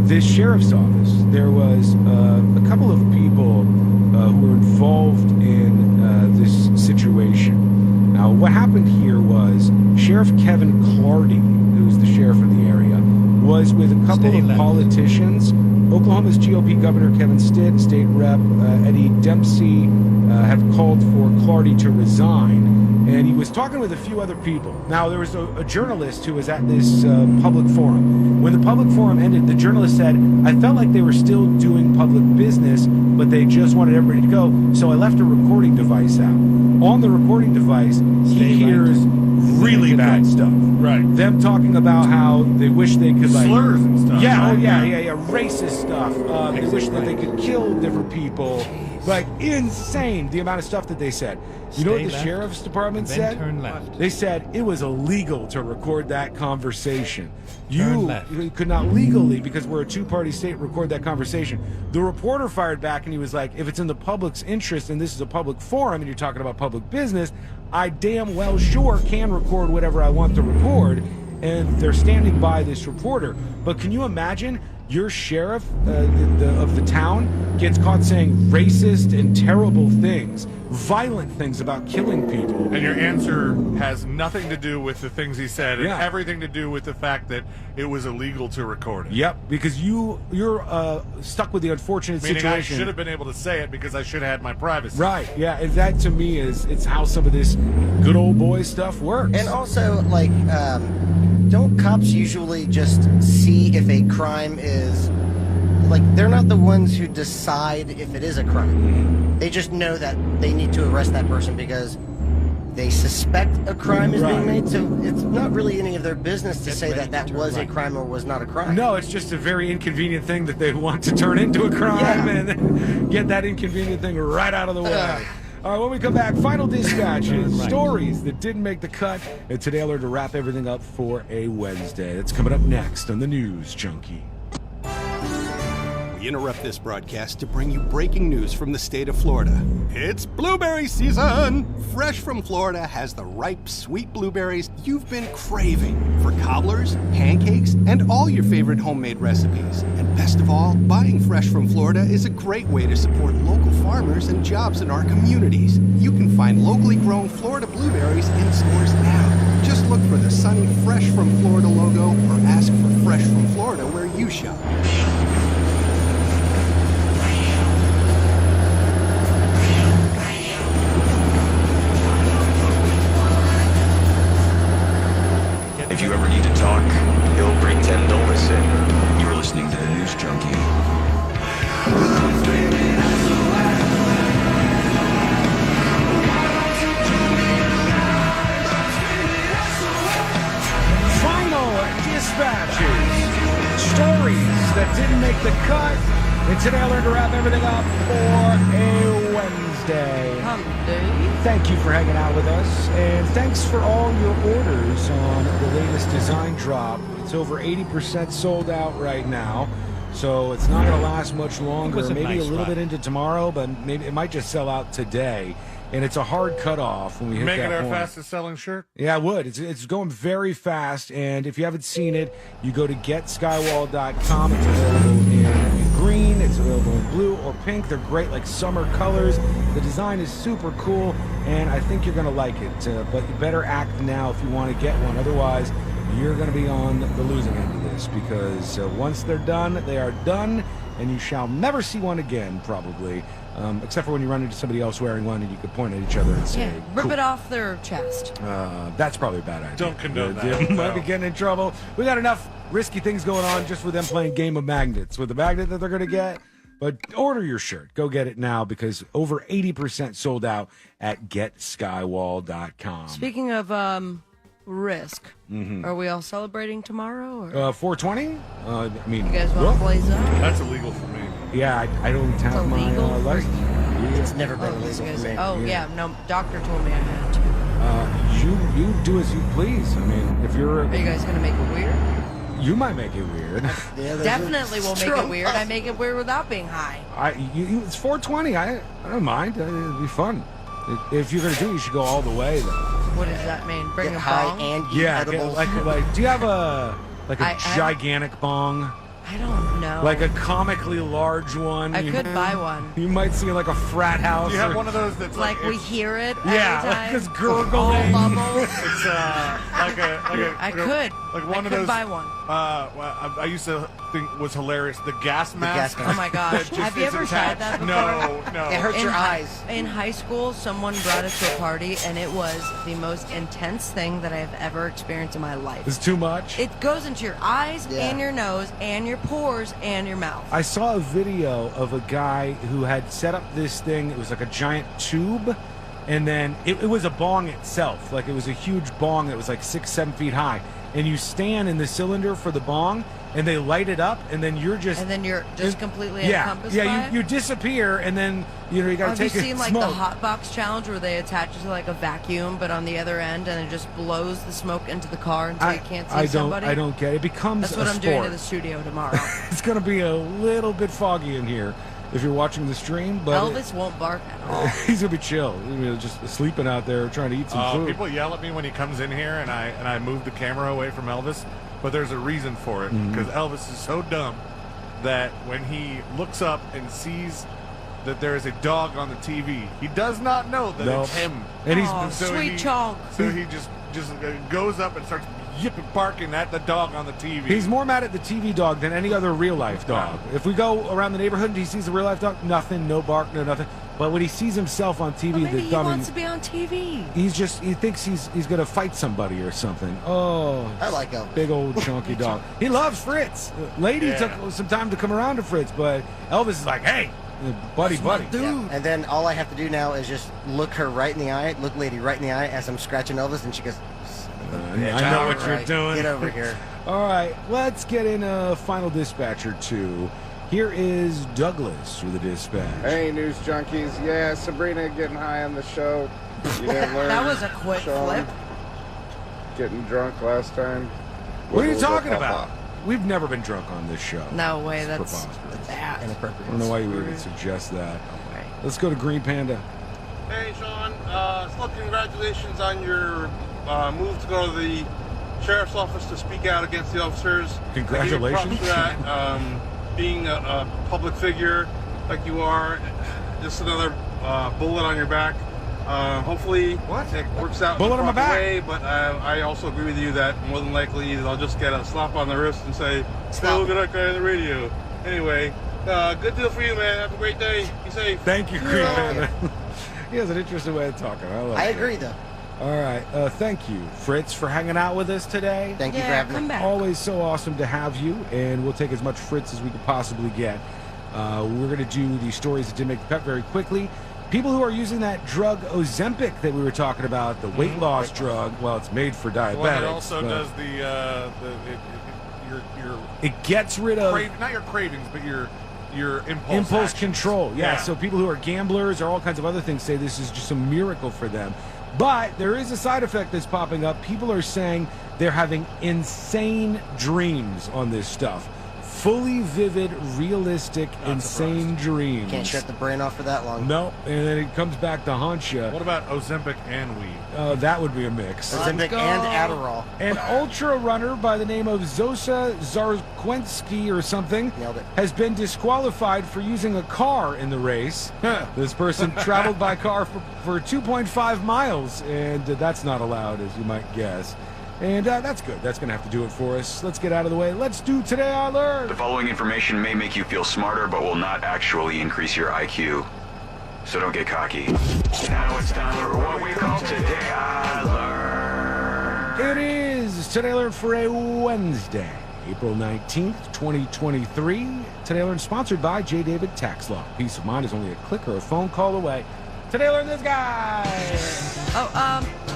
This sheriff's office, there was a couple of people who were involved in this situation. Now, what happened here was Sheriff Kevin Clardy, who's the sheriff in the area, was with a couple of politicians. Oklahoma's GOP Governor Kevin Stitt and State Rep Eddie Dempsey have called for Clardy to resign, and he was talking with a few other people. Now, there was a journalist who was at this public forum. When the public forum ended, the journalist said, I felt like they were still doing public business, but they just wanted everybody to go, so I left a recording device out. On the recording device, he hears really bad stuff. Right. Them talking about how they wish they could, like, slurs and stuff. Yeah, right? yeah, racist stuff. They wish that they could kill different people. Like, insane the amount of stuff that they said. You know what the sheriff's department then said? turn left. They said it was illegal to record that conversation. Turn You left. could not legally, because we're a two-party state, record that conversation. The reporter fired back and he was like, if it's in the public's interest and this is a public forum and you're talking about public business, I damn well sure can record whatever I want to record. And they're standing by this reporter. But can you imagine your sheriff of the town gets caught saying racist and terrible things, violent things about killing people? And your answer has nothing to do with the things he said, and Yeah. everything to do with the fact that it was illegal to record it. Yep, because you're stuck with the unfortunate Meaning situation. I should have been able to say it because I should have had my privacy. Right, yeah, and that to me it's how some of this good old boy stuff works. And also, like, don't cops usually just see if a crime is, like, they're not the ones who decide if it is a crime. They just know that they need to arrest that person because they suspect a crime is being made. So it's not really any of their business to say that that was a crime or was not a crime. No, it's just a very inconvenient thing that they want to turn into a crime and then get that inconvenient thing right out of the way. All right, when we come back, final dispatches, stories that didn't make the cut, and today I'll learn to wrap everything up for a Wednesday. That's coming up next on the News Junkie. We We interrupt this broadcast to bring you breaking news from the state of Florida. It's blueberry season! Fresh from Florida has the ripe, sweet blueberries you've been craving for cobblers, pancakes, and all your favorite homemade recipes. And best of all, buying fresh from Florida is a great way to support local farmers and jobs in our communities. You can find locally grown Florida blueberries in stores now. Just look for the sunny Fresh from Florida logo or ask for Fresh from Florida where you shop. If you ever need to talk, he'll pretend to listen. You're listening to the News Junkie. Final dispatches. Stories that didn't make the cut. And today I learned to wrap everything up for a Wednesday. Hump day. Thank you for hanging out with us. And thanks for all your orders on the latest design drop. It's over 80% sold out right now. So it's not going to last much longer. was a Maybe nice a little run. bit into tomorrow, but maybe it might just sell out today. And it's a hard cutoff when we hit Make it that our point. fastest selling shirt. Yeah, I would. It's going very fast. And if you haven't seen it, you go to getskywall.com. It's available in green. It's available in blue or pink. They're great, like summer colors. The design is super cool, and I think you're going to like it. But you better act now if you want to get one. Otherwise, you're going to be on the losing end of this, because once they're done, they are done, and you shall never see one again, probably. Except for when you run into somebody else wearing one and you could point at each other and say, Yeah, rip cool. it off their chest. That's probably a bad idea. Don't condone Yeah, that. Might be getting in trouble. We got enough risky things going on just with them playing Game of Magnets with the magnet that they're going to get. But order your shirt. Go get it now, because over 80% sold out at getskywall.com. Speaking of risk, are we all celebrating tomorrow? Or? 420? I mean, You guys want to blaze up? That's illegal for me. Yeah, I don't have my illegal for license. It's never been Oh, illegal you for me. oh yeah, no, doctor told me I had to. You do as you please. I mean, if you're... Are you guys going to make it weird? You might make it weird. Definitely will make it weird. I make it weird without being high. It's 420. I don't mind. It'd be fun. If you're gonna do it, you should go all the way, though. What does that mean? Bring Get a high bong? and eat Yeah, edibles. like. Do you have a I- gigantic bong? I don't know. Like a comically large one? I could buy one. You might see like a frat house. Do you have or- one of those that's Like we hear it Yeah, every like time. this gurgling. All bubbles. It's like a I could. like one I of could those. buy one. I used to think was hilarious. The gas mask. Oh my gosh. that just Have you is ever tried attached. that before? No. It hurts your eyes. In high school, someone brought it to a party, and it was the most intense thing that I have ever experienced in my life. It's too much. It goes into your eyes Yeah. and your nose and your pores and your mouth. I saw a video of a guy who had set up this thing. It was like a giant tube, and then it was a bong itself. Like it was a huge bong that was like 6-7 feet high. And you stand in the cylinder for the bong, and they light it up, and then you're just... And then you're just completely yeah, encompassed by yeah. it? You disappear, and then you got to Have take you a seen like smoke. the hot box challenge where they attach it to like a vacuum, but on the other end, and it just blows the smoke into the car until you can't see somebody? I don't get it. It becomes That's what a I'm doing to sport. the studio tomorrow. It's going to be a little bit foggy in here if you're watching the stream, but Elvis won't bark at all. he's going to be chill. He's gonna be just sleeping out there trying to eat some food. People yell at me when he comes in here, and I move the camera away from Elvis. But there's a reason for it, Mm-hmm. because Elvis is so dumb that when he looks up and sees that there is a dog on the TV, he does not know that No. it's him. And he's- Aw, sweet chunk. So he just goes up and starts yipping, barking at the dog on the TV. He's more mad at the TV dog than any other real-life dog. If we go around the neighborhood and he sees a real-life dog, nothing, no bark, no nothing. But when he sees himself on TV, Well, maybe the he dummy, wants to be on TV. he thinks he's going to fight somebody or something. Oh, I like Elvis. big old chunky dog. He loves Fritz. Lady took some time to come around to Fritz, but Elvis is like, hey, buddy. Yeah. And then all I have to do now is just look her right in the eye, look lady right in the eye as I'm scratching Elvis, and she goes, I know what you're doing. Get over here. All right, let's get in a final dispatch or two. Here is Douglas with the dispatch. Hey, news junkies. Yeah, Sabrina getting high on the show. You didn't learn. That was a quick Sean. flip. Getting drunk last time. What are you Wiggle, talking wiggle, about? we've never been drunk on this show. No way. It's That's preposterous. bad. Inappropriate. I don't know why you would even suggest that. No way. Let's go to Green Panda. Hey, Sean. So congratulations on your move to go to the sheriff's office to speak out against the officers. Congratulations. I give you props for that. Being a public figure like you are, just another bullet on your back. Hopefully it works out Bullet in on my the proper back. way, but I also agree with you that more than likely they'll just get a slap on the wrist and say, hey, look at that guy on the radio. Anyway, good deal for you, man. Have a great day. Be safe. Thank you, Green Panda. He has an interesting way of talking. I agree, though. All right. Thank you, Fritz, for hanging out with us today. Thank you for having me. come back. Always so awesome to have you, and we'll take as much Fritz as we could possibly get. We're going to do the stories that didn't make the cut very quickly. People who are using that drug Ozempic that we were talking about, the weight loss drug. Well, it's made for diabetics. The one that also but does your it gets rid of not your cravings, but your impulse actions. control. Yeah. So people who are gamblers or all kinds of other things say this is just a miracle for them. But there is a side effect that's popping up. People are saying they're having insane dreams on this stuff. Fully vivid, realistic, insane dreams. Can't shut the brain off for that long. No, and then it comes back to haunt you. What about Ozempic and weed? That would be a mix. Ozempic and Adderall. An ultra runner by the name of Zosa Zarkwensky or something has been disqualified for using a car in the race. This person traveled by car for 2.5 miles, and that's not allowed, as you might guess. And that's good. That's going to have to do it for us. Let's get out of the way. Let's do Today I Learned. The following information may make you feel smarter, but will not actually increase your IQ. So don't get cocky. Now it's time for what we call Today I Learned. It is Today I Learned for a Wednesday, April 19th, 2023. Today I Learned sponsored by J. David Tax Law. Peace of mind is only a click or a phone call away. Today I Learned this guy.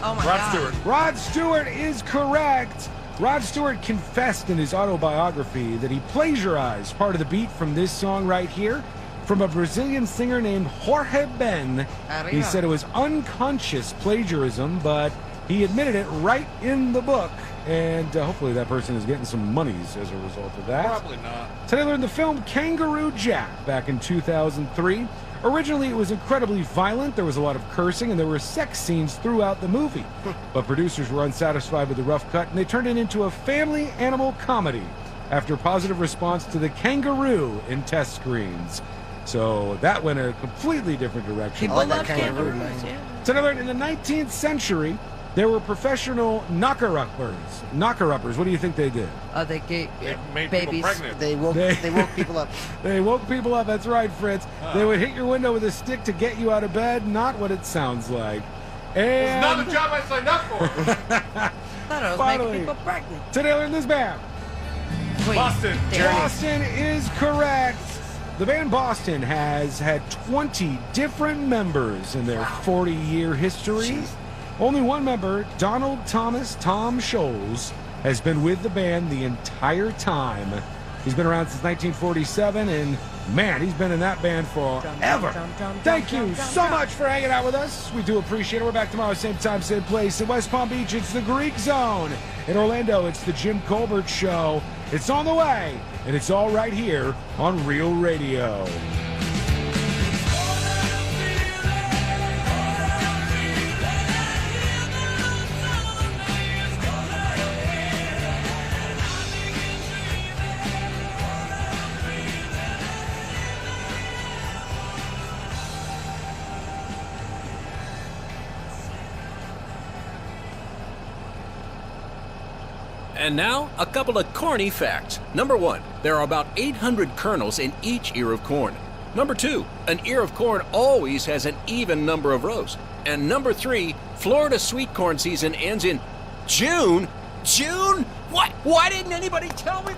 Oh my Rod God. Stewart. Rod Stewart is correct. Rod Stewart confessed in his autobiography that he plagiarized part of the beat from this song right here from a Brazilian singer named Jorge Ben. He said it was unconscious plagiarism, but he admitted it right in the book. And hopefully that person is getting some monies as a result of that. Probably not. Today I Learned the film Kangaroo Jack back in 2003. Originally, it was incredibly violent. There was a lot of cursing, and there were sex scenes throughout the movie. But producers were unsatisfied with the rough cut, and they turned it into a family animal comedy after positive response to the kangaroo in test screens. So that went a completely different direction. People love kangaroos. Yeah. Today I Learned in the 19th century, there were professional knocker-uppers. Knocker-uppers, what do you think they did? They gave made babies. people pregnant. They woke people up. They woke people up, that's right, Fritz. They would hit your window with a stick to get you out of bed, not what it sounds like. It's And not the job I signed up for. Thought I was Finally. making people pregnant. Today I Learned this band. Wait, Boston. Boston is correct. The band Boston has had 20 different members in their 40-year history. Only one member, Donald Thomas Tom Scholes, has been with the band the entire time. He's been around since 1947, and man, he's been in that band forever. Thank you so much for hanging out with us. We do appreciate it. We're back tomorrow, same time, same place. In West Palm Beach, it's the Greek Zone. In Orlando, it's the Jim Colbert Show. It's on the way, and it's all right here on Real Radio. And now, a couple of corny facts. Number 1, there are about 800 kernels in each ear of corn. Number 2, an ear of corn always has an even number of rows. And number 3, Florida sweet corn season ends in June. June? What? Why didn't anybody tell me?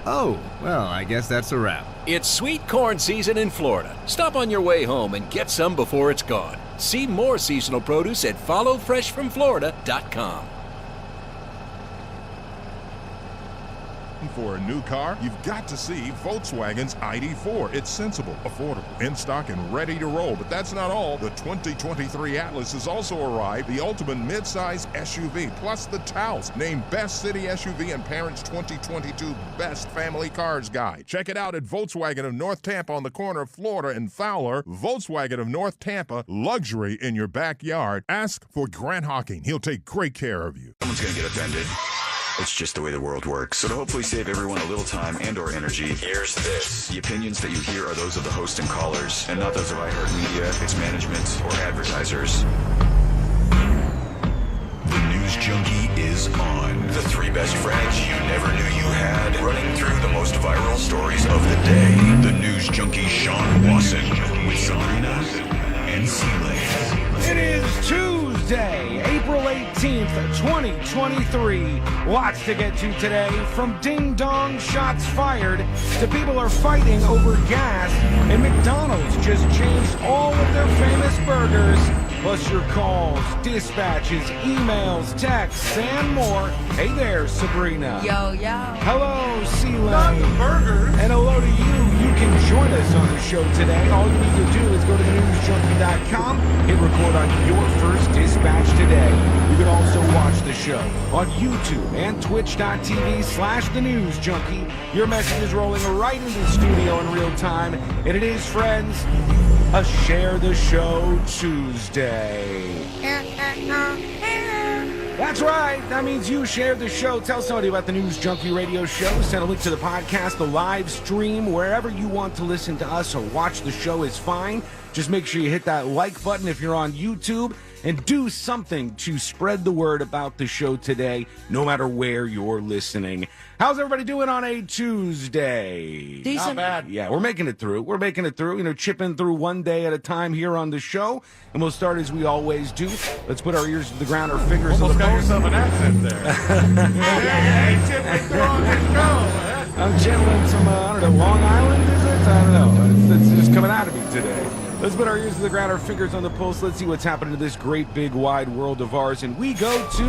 Oh, well, I guess that's a wrap. It's sweet corn season in Florida. Stop on your way home and get some before it's gone. See more seasonal produce at followfreshfromflorida.com. for a new car, you've got to see Volkswagen's ID4. It's sensible, affordable, in stock, and ready to roll. But that's not all. The 2023 Atlas has also arrived, the ultimate midsize SUV, plus the Taos, named Best City SUV in Parents' 2022 Best Family Cars Guide. Check it out at Volkswagen of North Tampa on the corner of Florida and Fowler. Volkswagen of North Tampa, luxury in your backyard. Ask for Grant Hawking. He'll take great care of you. Someone's gonna get offended. It's just the way the world works. So to hopefully save everyone a little time and or energy, here's this. The opinions that you hear are those of the host and callers, and not those of iHeartMedia, its management, or advertisers. The News Junkie is on. The three best friends you never knew you had, running through the most viral stories of the day. The News Junkie Sean Wasson with Sabrina and Seeley. It is Tuesday, April 18th, 2023. Lots to get to today. From ding-dong shots fired to people are fighting over gas, and McDonald's just changed all of their famous burgers. Plus your calls, dispatches, emails, texts, and more. Hey there, Sabrina. Yo, yo. Hello, Seeley. Not the burgers. And hello to you. You can join us on the show today. All you need to do is go to thenewsjunkie.com, hit record on your first dispatch today. You can also watch the show on YouTube and twitch.tv/thenewsjunkie. Your message is rolling right into the studio in real time. And it is, friends, a Share the Show Tuesday. That's right. That means you share the show. Tell somebody about the News Junkie Radio Show. Send a link to the podcast, the live stream, wherever you want to listen to us or watch the show is fine. Just make sure you hit that like button if you're on YouTube and do something to spread the word about the show today, no matter where you're listening. How's everybody doing on a Tuesday? Decent. Not bad. Yeah, we're making it through. We're making it through. You know, chipping through one day at a time here on the show. And we'll start as we always do. Let's put our ears to the ground, our fingers Almost on the got pulse. yourself an accent there. Hey, chipping through on this show. I'm channeling some, I don't know, Long Island, is it? I don't know. It's just coming out of me today. Let's put our ears to the ground, our fingers on the pulse. Let's see what's happening to this great, big, wide world of ours. And we go to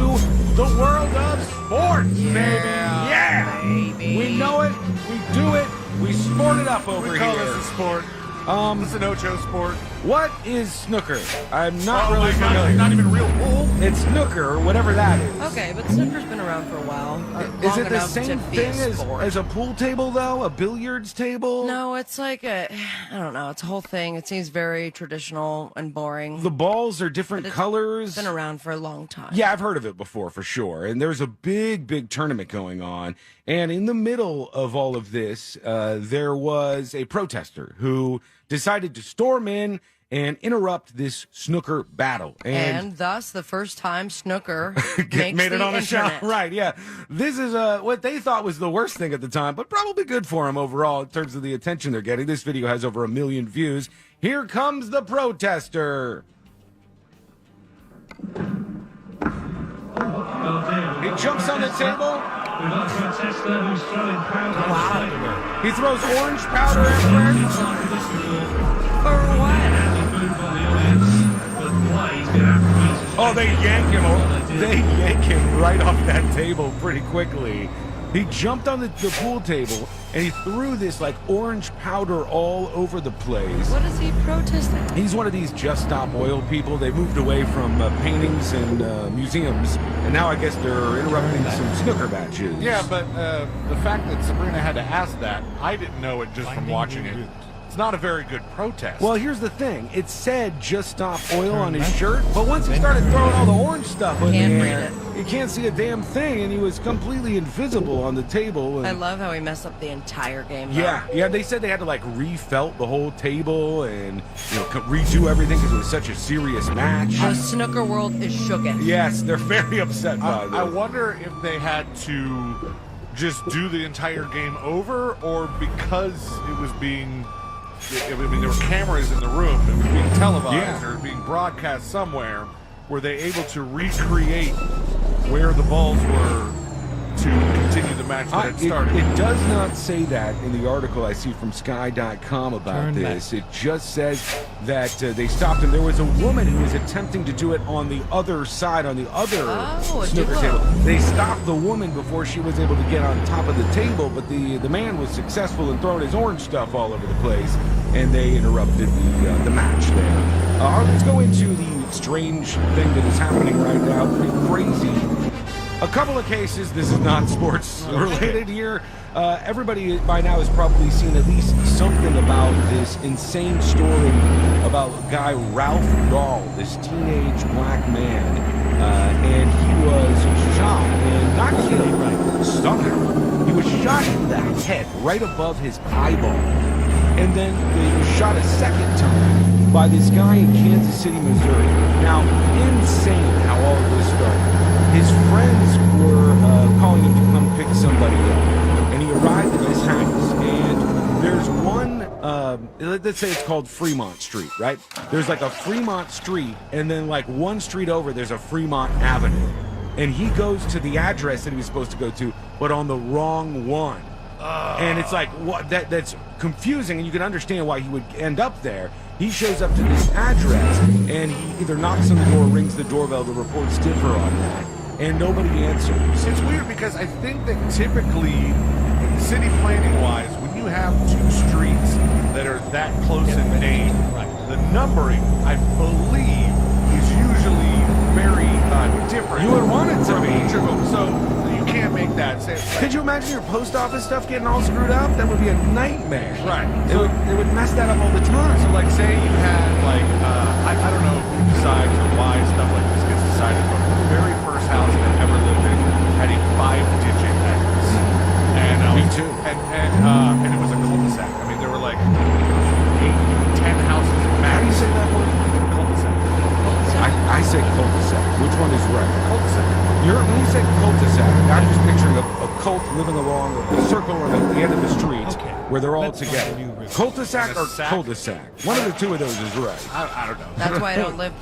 the world of sports, baby. Yeah. Baby. We know it. We do it. We sport it up over We call here. this a sport. It's an Ocho sport. What is snooker? I'm not Oh really my God, familiar. it's not even real pool. It's snooker, or whatever that is. Okay, but snooker's been around for a while. Is long it the enough same to be a thing sport. as a pool table, though? A billiards table? No, it's like I don't know. It's a whole thing. It seems very traditional and boring. The balls are different colors. It's been around for a long time. Yeah, I've heard of it before, for sure. And there's a big, big tournament going on. And in the middle of all of this, there was a protester who decided to storm in and interrupt this snooker battle. And thus, the first time snooker makes made it on the show. internet. Right, yeah. This is what they thought was the worst thing at the time, but probably good for them overall in terms of the attention they're getting. This video has over 1 million views. Here comes the protester. He jumps on the table. Wow. He throws orange powder everywhere. For what? Oh, they yank him. They yank him right off that table pretty quickly. He jumped on the pool table and he threw this like orange powder all over the place. What is he protesting? He's one of these Just Stop Oil people. They moved away from paintings and museums, and now I guess they're interrupting some snooker matches. Yeah, but the fact that Sabrina had to ask that, I didn't know it just from watching it. It's not a very good protest. Well, here's the thing. It said Just Stop Oil on his shirt, but once he started throwing all the orange stuff in the air, you can't see a damn thing, and he was completely invisible on the table. And I love how he messed up the entire game. Though. yeah, they said they had to like refelt the whole table and redo everything because it was such a serious match. The snooker world is shooketh. Yes, they're very upset by this. I wonder if they had to just do the entire game over, or because it was being, I mean, there were cameras in the room, it was being televised or being broadcast somewhere, were they able to recreate where the balls were to continue the match that had started. It does not say that in the article I see from Sky.com about Turn this. It just says that they stopped him. There was a woman who was attempting to do it on the other side, on the other snooker table. They stopped the woman before she was able to get on top of the table, but the man was successful in throwing his orange stuff all over the place, and they interrupted the match there. Let's go into the strange thing that is happening right now. Pretty crazy. A couple of cases. This is not sports related here. Everybody by now has probably seen at least something about this insane story about guy Ralph Dahl, this teenage black man, and he was shot and not killed, right? Stunned. He was shot in the head, right above his eyeball, and then he was shot a second time by this guy in Kansas City, Missouri. Now, insane how all of this started. His friends were calling him to come pick somebody up, and he arrived at this house, and there's one, let's say it's called Fremont Street, right? There's like a Fremont Street, and then like one street over, there's a Fremont Avenue, and he goes to the address that he was supposed to go to, but on the wrong one. And it's like, what? That's confusing, and you can understand why he would end up there. He shows up to this address, and he either knocks on the door or rings the doorbell to report stiffer on that, and nobody answers. It's weird because I think that typically, city planning-wise, when you have two streets that are that close in name, the numbering, I believe, is usually very different. You would want it to from be. each of them, so you can't make that same. Could you imagine your post office stuff getting all screwed up? That would be a nightmare. Right. It would mess that up all the time. So, like, say you had, like, I don't know who decides or why stuff like this gets decided, but the very first house I ever lived in had a 5-digit address. And, me too. And it was a cul-de-sac. I mean, there were like 8, 10 houses max. How do you say that word? Cul-de-sac. I say cul-de-sac. Which one is right? Cul-de-sac. When you say cul-de-sac, I'm just picturing a cult living along a circle at the end of the street where they're all together. Cul-de-sac or cul-de-sac? One of the two of those is right. I don't know. That's why I don't live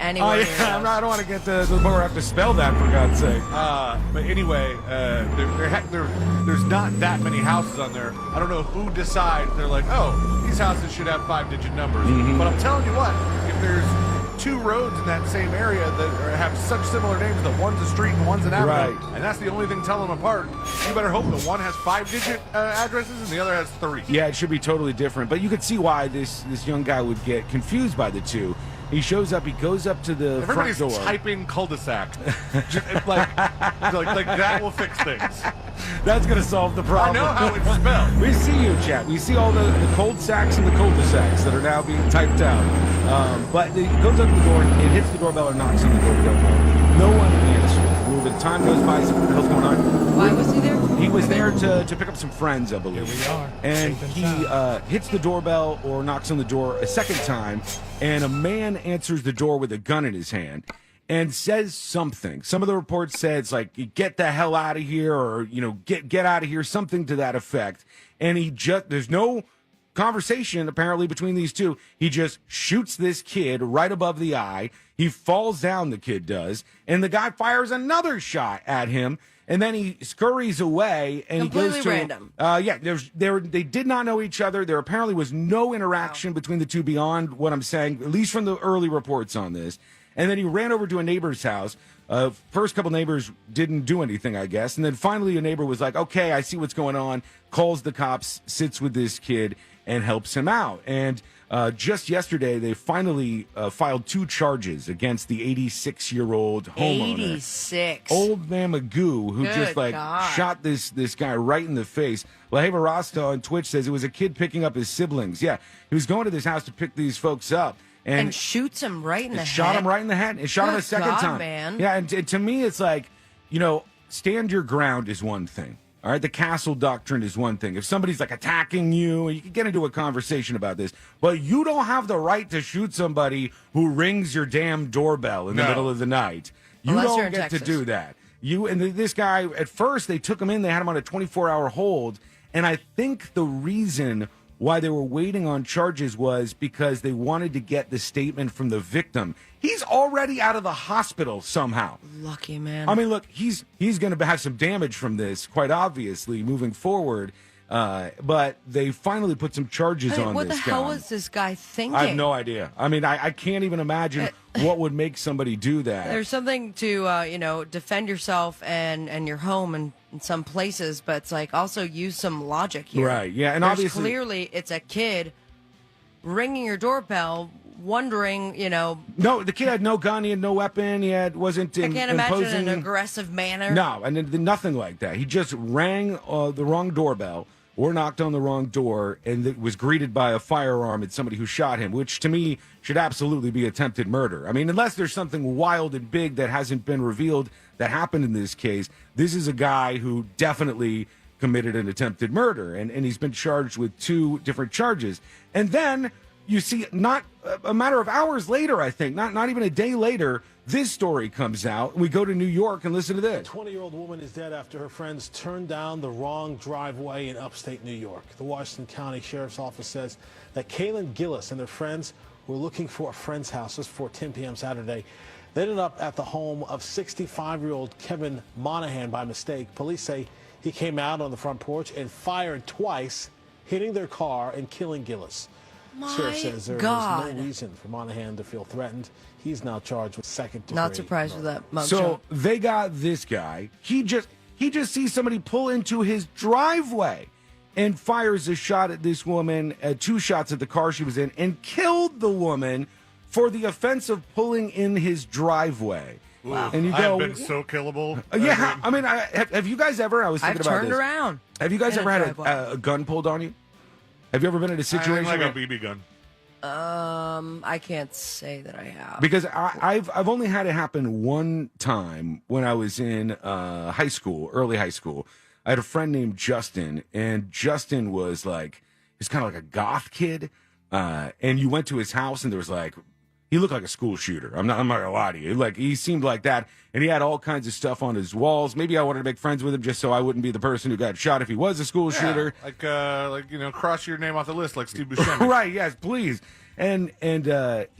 anywhere near I don't want to get to the point where I have to spell that, for God's sake. But anyway, there's not that many houses on there. I don't know who decides. They're like, oh, these houses should have 5-digit numbers. But I'm telling you what, if there's 2 roads in that same area that have such similar names that one's a street and one's an avenue, and that's the only thing telling them apart, you better hope that one has 5-digit addresses and the other has 3. Yeah, it should be totally different. But you could see why this young guy would get confused by the two. He shows up, he goes up to the Everybody's front door. typing cul-de-sac. like that will fix things. That's going to solve the problem. I know how it's spelled. We see you, chat. We see all the cul-de-sacs and the cul-de-sacs that are now being typed out. But he goes up to the door and hits the doorbell or knocks on the doorbell. No one answers. A little bit of time goes by. What the hell's going on? Why was he there? He was there to pick up some friends, I believe. Here we are. And Safe he sound. hits the doorbell or knocks on the door a second time, and a man answers the door with a gun in his hand and says something. Some of the reports said it's like, get the hell out of here, or, get out of here, something to that effect. And there's no conversation apparently between these two. He just shoots this kid right above the eye. He falls down, the kid does, and the guy fires another shot at him. And then he scurries away, and Completely he goes to random. They did not know each other. There apparently was no interaction between the two beyond what I'm saying, at least from the early reports on this. And then he ran over to a neighbor's house. First couple neighbors didn't do anything, I guess. And then finally a neighbor was like, okay, I see what's going on, calls the cops, sits with this kid, and helps him out. And just yesterday, they finally filed 2 charges against the 86-year-old homeowner. 86. Old man Magoo, who Good just God. shot this guy right in the face. Laheva Rasta on Twitch says it was a kid picking up his siblings. Yeah, he was going to this house to pick these folks up. And shoots him right in the head. Shot him right in the head. It shot him a second God, time. Man. Yeah, and to me, it's like, stand your ground is one thing. All right, the castle doctrine is one thing. If somebody's like attacking you, you can get into a conversation about this, but you don't have the right to shoot somebody who rings your damn doorbell in the middle of the night. You Unless you're don't in get Texas. to do that. This guy, at first, they took him in, they had him on a 24-hour hold, and I think the reason why they were waiting on charges was because they wanted to get the statement from the victim. He's already out of the hospital somehow. Lucky man. I mean, look, he's going to have some damage from this, quite obviously, moving forward. But they finally put some charges on this guy. What the hell was this guy thinking? I have no idea. I mean, I can't even imagine what would make somebody do that. There's something to, defend yourself and your home in some places, but it's like also use some logic here. Right, yeah, and There's obviously clearly it's a kid ringing your doorbell, wondering, No, the kid had no gun, he had no weapon, wasn't I can't imagine imposing an aggressive manner. No, and then nothing like that. He just rang the wrong doorbell or knocked on the wrong door and was greeted by a firearm and somebody who shot him, which to me should absolutely be attempted murder. I mean, unless there's something wild and big that hasn't been revealed that happened in this case, this is a guy who definitely committed an attempted murder, and he's been charged with 2 different charges. And then you see, not a matter of hours later, I think, not even a day later, this story comes out. We go to New York and listen to this. A 20-year-old woman is dead after her friends turned down the wrong driveway in upstate New York. The Washington County Sheriff's Office says that Kaylin Gillis and their friends were looking for a friend's house just before 10 p.m. Saturday. They ended up at the home of 65-year-old Kevin Monahan by mistake. Police say he came out on the front porch and fired twice, hitting their car and killing Gillis. Sheriff says there was no reason for Monahan to feel threatened. He's now charged with second-degree. Not surprised with that mugshot. So they got this guy. He just sees somebody pull into his driveway and fires a shot at this woman, 2 shots at the car she was in, and killed the woman for the offense of pulling in his driveway. Wow. And you go, I've been so killable. Yeah, I mean, have you guys ever? I was thinking I've about turned this. around. Have you guys in ever a had driveway. a gun pulled on you? Have you ever been in a situation like where, a BB gun? I can't say that I have. Because I've only had it happen one time when I was in high school, early high school. I had a friend named Justin, and Justin was he's kind of like a goth kid. And you went to his house, and there was he looked like a school shooter. I'm not gonna lie to you. He seemed like that, and he had all kinds of stuff on his walls. Maybe I wanted to make friends with him just so I wouldn't be the person who got shot if he was a school shooter. Cross your name off the list like Steve Buscemi. Right? Yes, please. And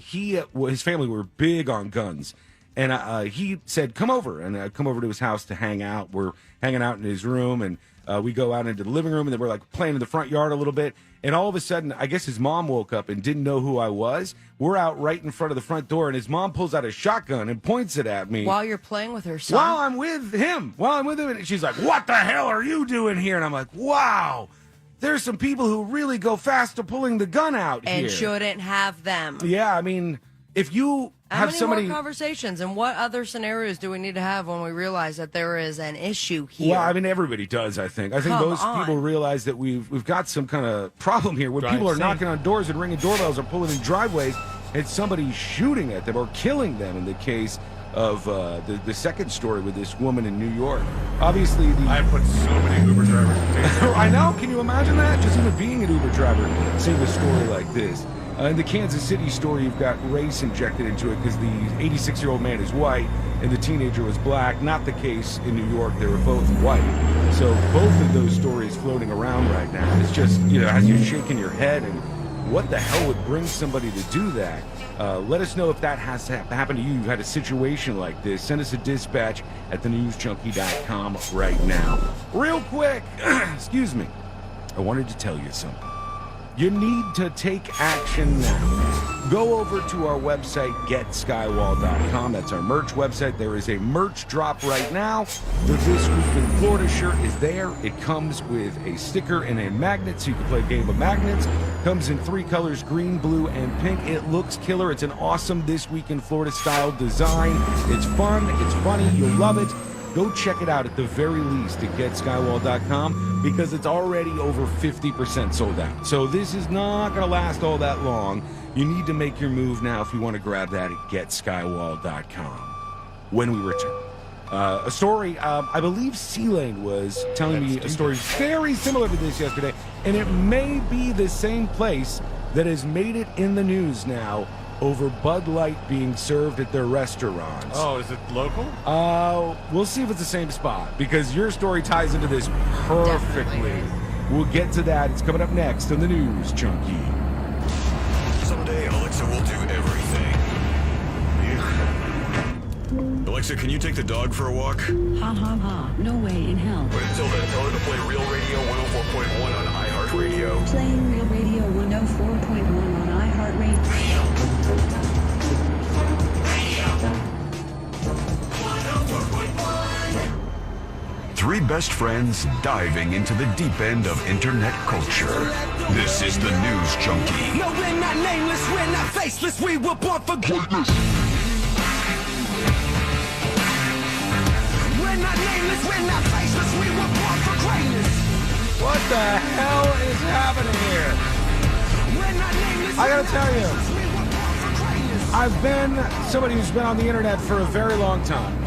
his family were big on guns, and he said, "Come over," and I come over to his house to hang out. We're hanging out in his room, and we go out into the living room, and then we're playing in the front yard a little bit. And all of a sudden, I guess his mom woke up and didn't know who I was. We're out right in front of the front door, and his mom pulls out a shotgun and points it at me. While you're playing with her son? While I'm with him. And she's like, "What the hell are you doing here?" And I'm like, wow, there's some people who really go fast to pulling the gun out here. And shouldn't have them. Yeah, I mean, if you How have many somebody... more conversations and what other scenarios do we need to have when we realize that there is an issue here? Well, I mean, everybody does, I think. I think Come most on. people realize that we've got some kind of problem here where people are knocking on doors and ringing doorbells or pulling in driveways and somebody's shooting at them or killing them in the case of the second story with this woman in New York. Obviously, I put so many Uber drivers in danger. I know. Can you imagine that? Just even being an Uber driver, seeing a story like this. In the Kansas City story, you've got race injected into it because the 86-year-old man is white and the teenager was black. Not the case in New York. They were both white. So both of those stories floating around right now. It's just, as you're shaking your head and what the hell would bring somebody to do that? Let us know if that has happened to you. You've had a situation like this. Send us a dispatch at thenewsjunkie.com right now. Real quick, excuse me, I wanted to tell you something. You need to take action now. Go over to our website, getskywall.com. That's our merch website. There is a merch drop right now. The This Week in Florida shirt is there. It comes with a sticker and a magnet, so you can play a game of magnets. Comes in 3 colors, green, blue, and pink. It looks killer. It's an awesome This Week in Florida style design. It's fun. It's funny. You'll love it. Go check it out at the very least at getskywall.com because it's already over 50% sold out. So this is not going to last all that long. You need to make your move now if you want to grab that at getskywall.com. When we return. A story, I believe C-Lane was telling me a story very similar to this yesterday, and it may be the same place that has made it in the news now over Bud Light being served at their restaurants. Oh, is it local? We'll see if it's the same spot because your story ties into this perfectly. We'll get to that. It's coming up next on the News Junkie. Someday Alexa will do everything. Alexa, can you take the dog for a walk? Ha ha ha. No way in hell. But until then, tell her to play Real Radio 104.1 on iHeartRadio. Playing Real Radio 104.1 on iHeartRadio. 3 best friends diving into the deep end of internet culture. This is the News Junkie. No, we're not nameless, we're not faceless, we were born for greatness. We're not nameless, we're not faceless, we were born for greatness. What the hell is happening here? We're not nameless, I gotta tell you, I've been somebody who's been on the internet for a very long time.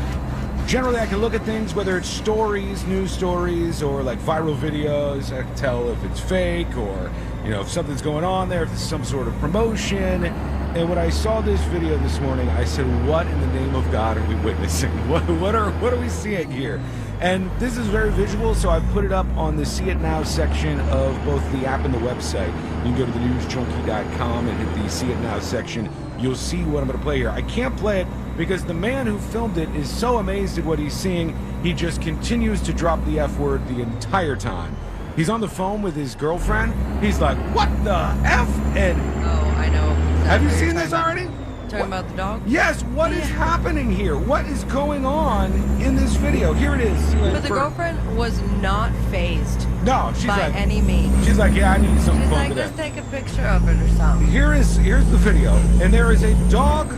Generally, I can look at things, whether it's stories, news stories, or like viral videos. I can tell if it's fake or, if something's going on there, if it's some sort of promotion. And when I saw this video this morning, I said, what in the name of God are we witnessing? What are we seeing here? And this is very visual, so I've put it up on the See It Now section of both the app and the website. You can go to thenewsjunkie.com and hit the See It Now section. You'll see what I'm going to play here. I can't play it because the man who filmed it is so amazed at what he's seeing, he just continues to drop the F word the entire time. He's on the phone with his girlfriend. He's like, what the F? And oh, I know. Have you seen this already? Talking about the dog? Yes, what is happening here? What is going on in this video? Here it is. But the girlfriend was not phased. No, she's by like, any means. She's like, yeah, I need something She's fun like, today. just take a picture of it or something. Here's the video, and there is a dog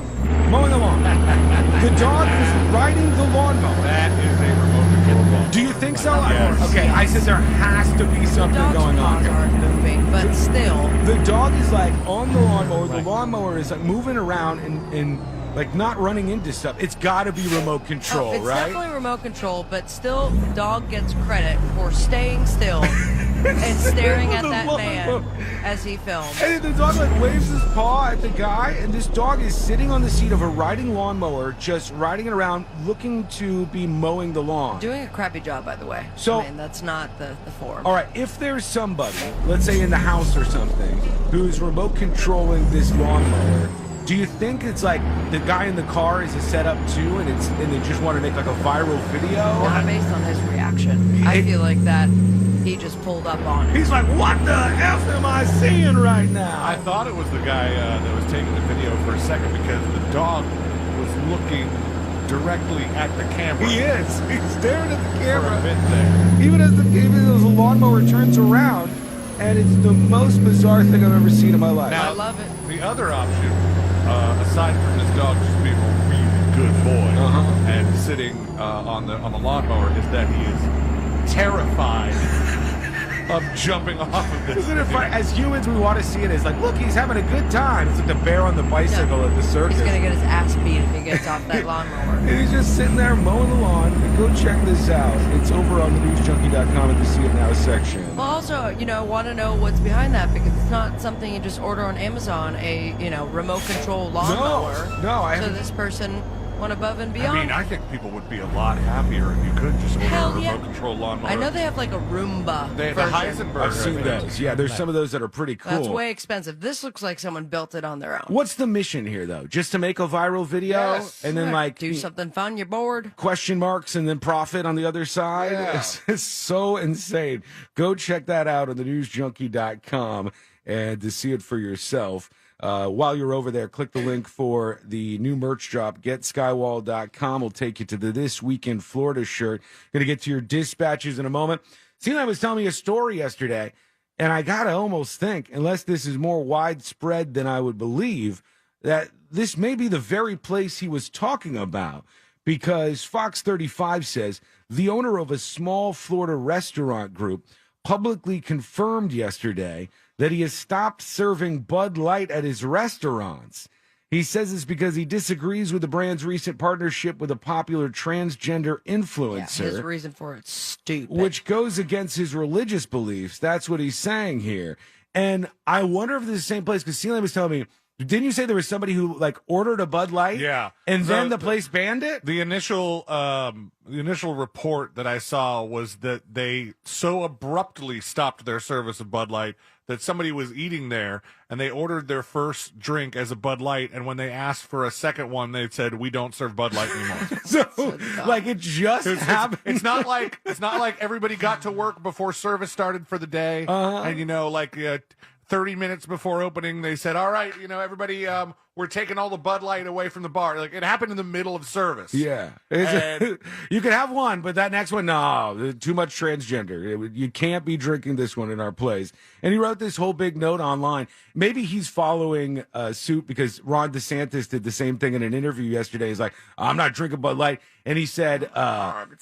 mowing the lawn. The dog is riding the lawnmower. That is a remote control lawnmower. Do you think so? Yes. Okay, I said there has to be something going on here. Aren't moving, but still. The dog is like on the lawnmower. The lawnmower is like moving around and like not running into stuff. It's got to be remote control, it's right? definitely remote control, but still, the dog gets credit for staying still and staring at that man as he filmed. And then the dog like waves his paw at the guy, and this dog is sitting on the seat of a riding lawnmower, just riding it around, looking to be mowing the lawn. Doing a crappy job, by the way. So, I mean, that's not the form. All right, if there's somebody, let's say in the house or something, who's remote controlling this lawnmower, do you think it's like the guy in the car is a setup too, and they just want to make like a viral video? Not based on his reaction. I feel like that he just pulled up on it. He's like, what the F am I seeing right now? I thought it was the guy that was taking the video for a second because the dog was looking directly at the camera. He is. He's staring at the camera. For a bit there. Even as the lawnmower turns around, and it's the most bizarre thing I've ever seen in my life. Now, I love it. The other option, aside from this dog just being a really good boy and sitting on the lawnmower, is that he is terrified of jumping off of this. Isn't it funny? As humans, we want to see it as like, look, he's having a good time. It's like the bear on the bicycle at the circus. He's going to get his ass beat if he gets off that lawnmower. And he's just sitting there mowing the lawn. Go check this out. It's over on thenewsjunkie.com at the See It Now section. Well, also, want to know what's behind that because it's not something you just order on Amazon, a, remote control lawnmower. No, I So haven't. this person went above and beyond. I mean, I think people would be a lot happier if you could just order Hell a remote yeah. control lawnmower. I know they have like a Roomba They have the version. Heisenberg. I've seen I think. those. Yeah, there's some of those that are pretty cool. That's way expensive. This looks like someone built it on their own. What's the mission here, though? Just to make a viral video? Yes. And then, Right. Do something fun, you're bored. question marks and then profit on the other side? Yeah. It's so insane. Go check that out on thenewsjunkie.com and to see it for yourself. While you're over there, click the link for the new merch drop. GetSkywall.com will take you to the This Week in Florida shirt. Going to get to your dispatches in a moment. Celine was telling me a story yesterday, and I got to almost think, unless this is more widespread than I would believe, that this may be the very place he was talking about. Because Fox 35 says the owner of a small Florida restaurant group publicly confirmed yesterday that he has stopped serving Bud Light at his restaurants. He says it's because he disagrees with the brand's recent partnership with a popular transgender influencer. Yeah, his reason for it's stupid. Which goes against his religious beliefs. That's what he's saying here. And I wonder if this is the same place, because Celine was telling me, Didn't you say there was somebody who like ordered a Bud Light? Yeah. And So then the place banned it? The initial report that I saw was that they so abruptly stopped their service of Bud Light that somebody was eating there and they ordered their first drink as a Bud Light, and when they asked for a second one, they said, "We don't serve Bud Light anymore." So like it just happened. It's not like everybody got to work before service started for the day, and 30 minutes before opening, they said, "All right, everybody, we're taking all the Bud Light away from the bar." Like, it happened in the middle of service. Yeah. And- You can have one, but that next one, no, too much transgender. You can't be drinking this one in our place. And he wrote this whole big note online. Maybe he's following suit because Ron DeSantis did the same thing in an interview yesterday. He's like, "I'm not drinking Bud Light." And he said,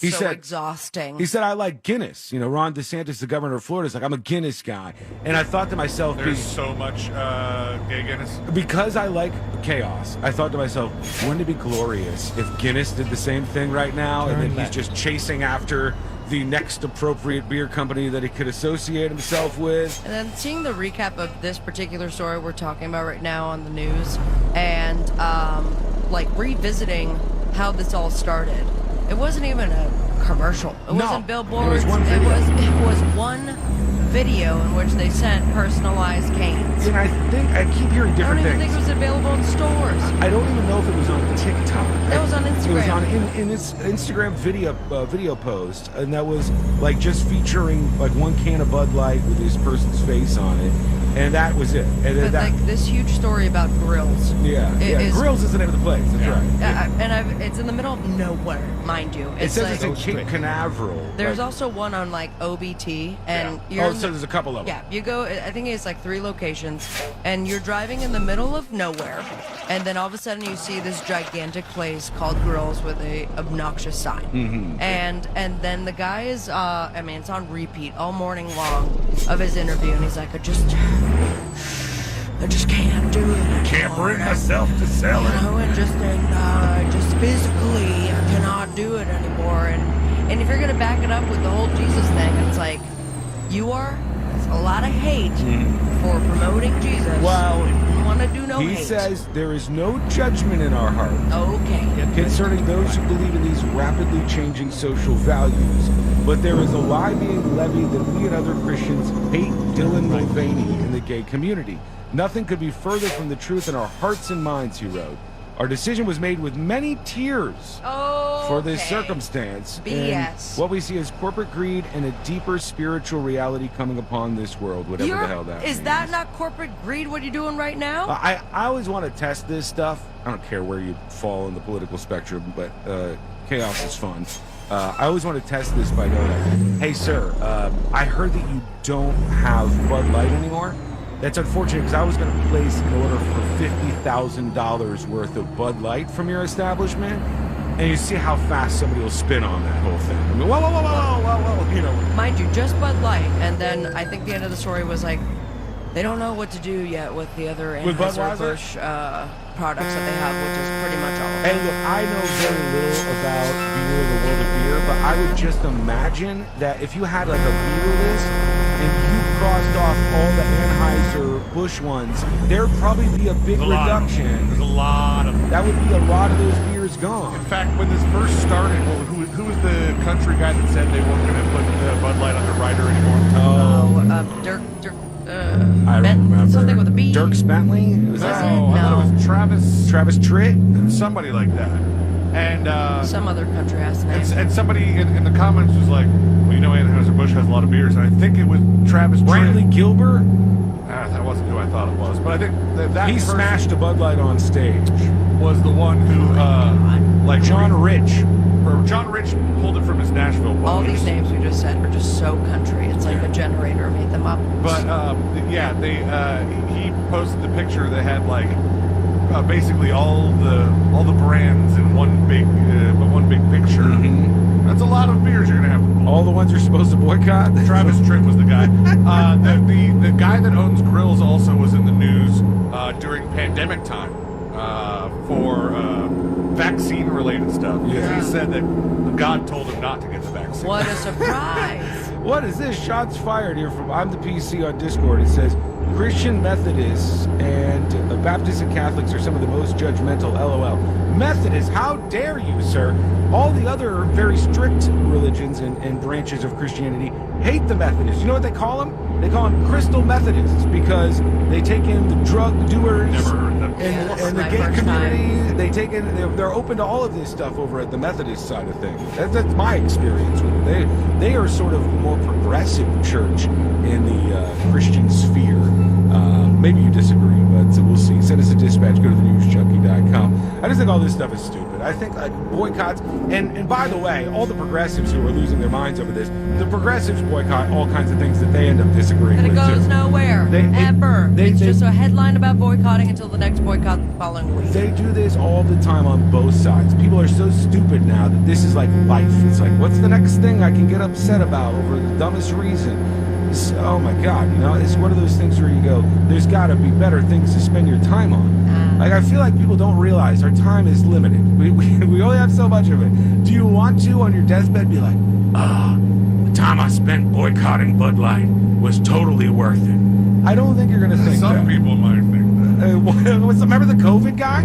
It's so exhausting. He said, "I like Guinness." Ron DeSantis, the governor of Florida, is like, "I'm a Guinness guy." And I thought to myself, There's so much gay Guinness. because I like chaos, I thought to myself, wouldn't it be glorious if Guinness did the same thing right now, and then he's just chasing after the next appropriate beer company that he could associate himself with. And then seeing the recap of this particular story we're talking about right now on the news, and revisiting how this all started. It wasn't even a commercial. It wasn't billboards. It was one video. It was one video in which they sent personalized canes. And I keep hearing different I don't even things. think it was available in stores. I don't even know if it was on TikTok. That was on Instagram. It was on in its Instagram video post, and that was like just featuring like one can of Bud Light with this person's face on it, and that was it. And But that, like this huge story about grills. Grills is the name of the place. That's right. It's in the middle of nowhere, mind you. It says it's in Cape Canaveral. There's also one on like OBT, and so there's a couple of them. Yeah, you go. I think it's like 3 locations, and you're driving in the middle of nowhere, and then all of a sudden you see this gigantic place called Grills with a obnoxious sign, and then the guy is, it's on repeat all morning long of his interview, and he's like, I just can't do it. Can't bring myself to sell it. And just physically, I cannot do it anymore. And if you're gonna back it up with the whole Jesus thing, it's like there's a lot of hate for promoting Jesus. Well, you want to do no hate. He says there is no judgment in our heart. Okay. Concerning those who believe in these rapidly changing social values, but there is a lie being levied that we and other Christians hate Dylan Mulvaney in the gay community. Nothing could be further from the truth in our hearts and minds, he wrote. Our decision was made with many tears for this circumstance. BS. And what we see is corporate greed and a deeper spiritual reality coming upon this world, whatever the hell that Is means. that not corporate greed? What are you doing right now? I always want to test this stuff. I don't care where you fall in the political spectrum, but chaos is fun. I always want to test this by going, "Hey, sir, I heard that you don't have Bud Light anymore." That's unfortunate because I was going to place an order for $50,000 worth of Bud Light from your establishment, and you see how fast somebody will spin on that whole thing. I mean, whoa, Mind you, just Bud Light, and then I think the end of the story was like, they don't know what to do yet with the other Anheuser-Busch products that they have, which is pretty much all of them. And look, I know very little about beer, the world of beer, but I would just imagine that if you had like a beer list and you crossed off all the Anheuser-Busch ones, there'd probably be a big reduction. There's a lot of them. That would be a lot of those beers gone. In fact, when this first started, who was the country guy that said they weren't going to put Bud Light on their rider anymore? Dirk. I don't remember. Something with a B. Dirk Bentley? Was that? I thought it was Travis Tritt? Somebody like that. And some other country ass name. And somebody in the comments was like, well, Anheuser-Busch has a lot of beers. And I think it was Travis Brantley Tritt. Gilbert? That wasn't who I thought it was. But I think that he person smashed a Bud Light on stage. was the one who, like John Rich. John Rich pulled it from his Nashville box. All these names we just said are just so country. It's like a generator made them up. But he posted the picture that had like basically all the brands in one big picture. That's a lot of beers you're gonna have to pull. All the ones you're supposed to boycott. Travis Tritt was the guy. The guy that owns Grills also was in the news during pandemic time for vaccine-related stuff. Yeah. He said that God told him not to get the vaccine. What a surprise! What is this? Shots fired here from I'm the PC on Discord. It says, Christian Methodists and Baptists and Catholics are some of the most judgmental. LOL. Methodists, how dare you, sir? All the other very strict religions and branches of Christianity hate the Methodists. You know what they call them? They call them crystal Methodists because they take in the drug doers and the gay community. They take in. They're open to all of this stuff over at the Methodist side of things. That's my experience with it. They are sort of more progressive church in the Christian sphere. Maybe you disagree, but we'll see. Send us a dispatch. Go to thenewsjunkie.com. I just think all this stuff is stupid. I think like boycotts, and by the way, all the progressives who are losing their minds over this, the progressives boycott all kinds of things that they end up disagreeing But it with goes too. nowhere, ever. It's just a headline about boycotting until the next boycott the following week. They do this all the time on both sides. People are so stupid now that this is like life. It's like, what's the next thing I can get upset about over the dumbest reason? Oh my God, it's one of those things where you go, there's got to be better things to spend your time on. Like, I feel like people don't realize our time is limited. We only have so much of it. Do you want to, on your deathbed, be like, the time I spent boycotting Bud Light was totally worth it? I don't think you're going to think that. Some people might think that. Remember the COVID guy?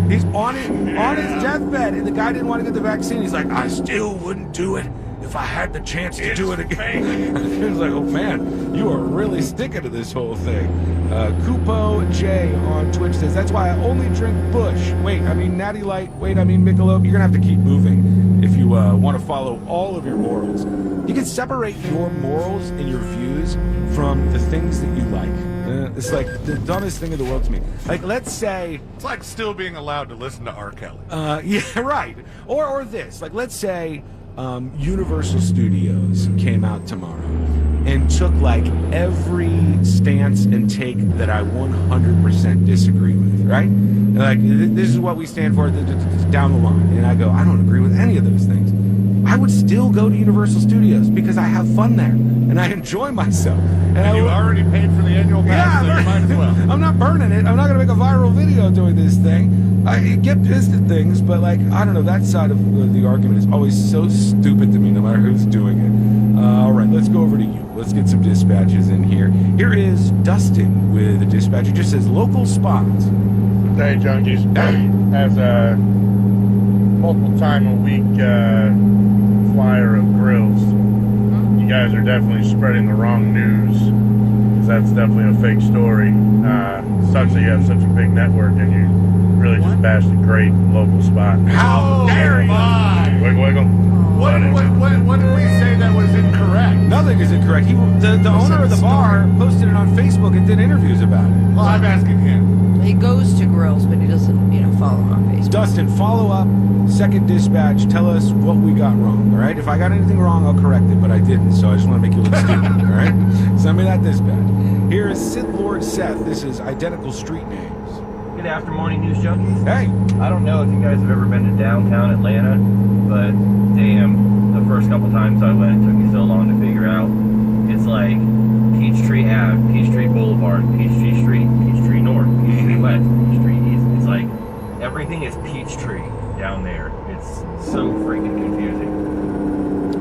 He's on his deathbed, and the guy didn't want to get the vaccine. He's like, I still wouldn't do it if I had the chance to do it again. It's like, oh man, you are really sticking to this whole thing. Kupo J on Twitch says, that's why I only drink Bush. Wait, I mean Natty Light. Wait, I mean Michelob. You're going to have to keep moving if you want to follow all of your morals. You can separate your morals and your views from the things that you like. It's like the dumbest thing in the world to me. Like, let's say... It's like still being allowed to listen to R. Kelly. Yeah, right. Or this. Like, let's say... Universal Studios came out tomorrow and took like every stance and take that I 100% disagree with, right? Like, this is what we stand for down the line. And I go, I don't agree with any of those things. I would still go to Universal Studios because I have fun there and I enjoy myself. And you already paid for the annual pass, so you might as well. I'm not burning it. I'm not going to make a viral video doing this thing. I get pissed at things, but like, I don't know, that side of the argument is always so stupid to me, no matter who's doing it. All right, let's go over to you. Let's get some dispatches in here. Here is Dustin with a dispatch. It just says local spots. Hey, junkies. As a multiple time a week flyer of grills, you guys are definitely spreading the wrong news. That's definitely a fake story. Sucks that you have such a big network and you really just bashed a great local spot. How dare you! Wiggle, wiggle. What did we say that was incorrect? Nothing is incorrect. The owner of the bar posted it on Facebook and did interviews about it. Well, I'm asking him. He goes to grills, but he doesn't, follow him on Facebook. Dustin, follow up. Second dispatch. Tell us what we got wrong. All right. If I got anything wrong, I'll correct it, but I didn't. So I just want to make you look stupid. All right. Send me that dispatch. Here is Sith Lord Seth. This is identical street names. Good afternoon, morning news junkies. Hey. I don't know if you guys have ever been to downtown Atlanta, but damn, the first couple times I went, it took me so long to figure out. It's like Peachtree Ave, Peachtree Boulevard, Peachtree Street, Peachtree North, Peachtree West, Peachtree East. It's like everything is Peachtree down there. It's so freaking confusing.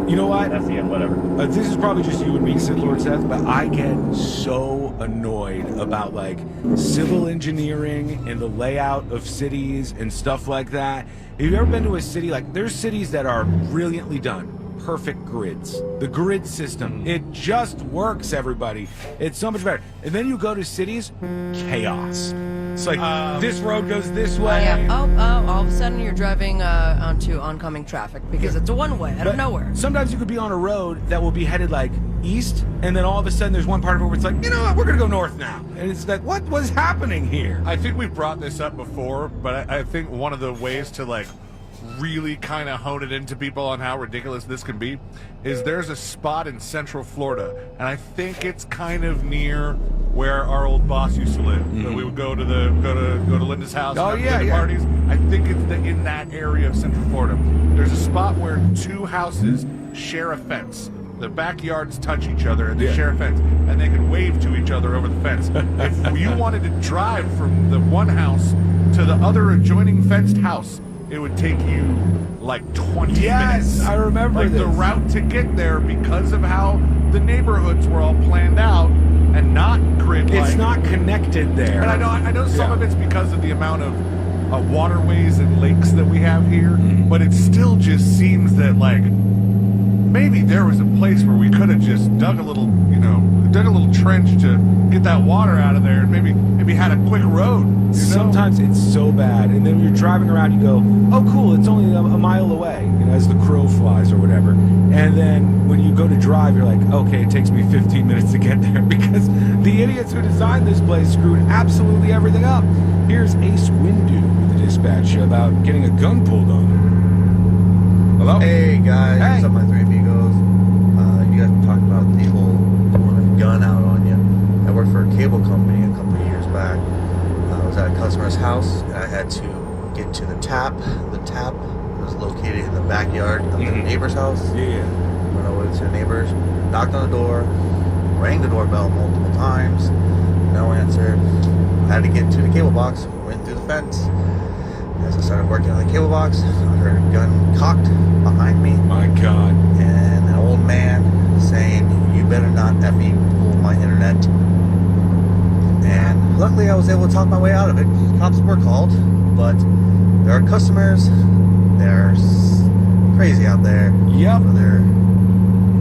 You know what? That's the end, whatever. This is probably just you and me, Sith Lord Seth, but I get so annoyed about like civil engineering and the layout of cities and stuff like that. Have you ever been to a city, like there's cities that are brilliantly done, perfect grids. The grid system, it just works, everybody. It's so much better. And then you go to cities, chaos. It's like this road goes this way. Yeah. All of a sudden you're driving onto oncoming traffic because it's a one-way out of nowhere. Sometimes you could be on a road that will be headed like east, and then all of a sudden there's one part of it where it's like, you know what, we're gonna go north now. And it's like, what was happening here? I think we've brought this up before, but I think one of the ways to like really kind of hone it into people on how ridiculous this can be is there's a spot in Central Florida, and I think it's kind of near where our old boss used to live. So we would go to Linda's house and have Linda parties. I think it's in that area of Central Florida. There's a spot where two houses share a fence. The backyards touch each other and they share a fence, and they can wave to each other over the fence. If you wanted to drive from the one house to the other adjoining fenced house, it would take you like 20 minutes. Yes, I remember like this. the route to get there, because of how the neighborhoods were all planned out and not grid. It's not connected there. And I know some of it's because of the amount of waterways and lakes that we have here, but it still just seems that like maybe there was a place where we could have just dug a little trench to get that water out of there, and maybe had a quick road. Sometimes it's so bad, and then when you're driving around, you go, "Oh, cool! It's only a mile away," as the crow flies or whatever. And then when you go to drive, you're like, "Okay, it takes me 15 minutes to get there," because the idiots who designed this place screwed absolutely everything up. Here's Ace Windu with the dispatch about getting a gun pulled on him. Hello? Hey guys, what's up, my three amigos? You guys were talking about the whole pulling a gun out on you. I worked for a cable company a couple of years back. I was at a customer's house and I had to get to the tap. The tap was located in the backyard of the neighbor's house. Went over to the neighbors, knocked on the door, rang the doorbell multiple times, no answer. I had to get to the cable box, went through the fence. As I started working on the cable box, I heard a gun cocked behind me. My God. And an old man saying, "You better not effing pull my internet." And luckily I was able to talk my way out of it. Cops were called, but there are customers, they're crazy out there for their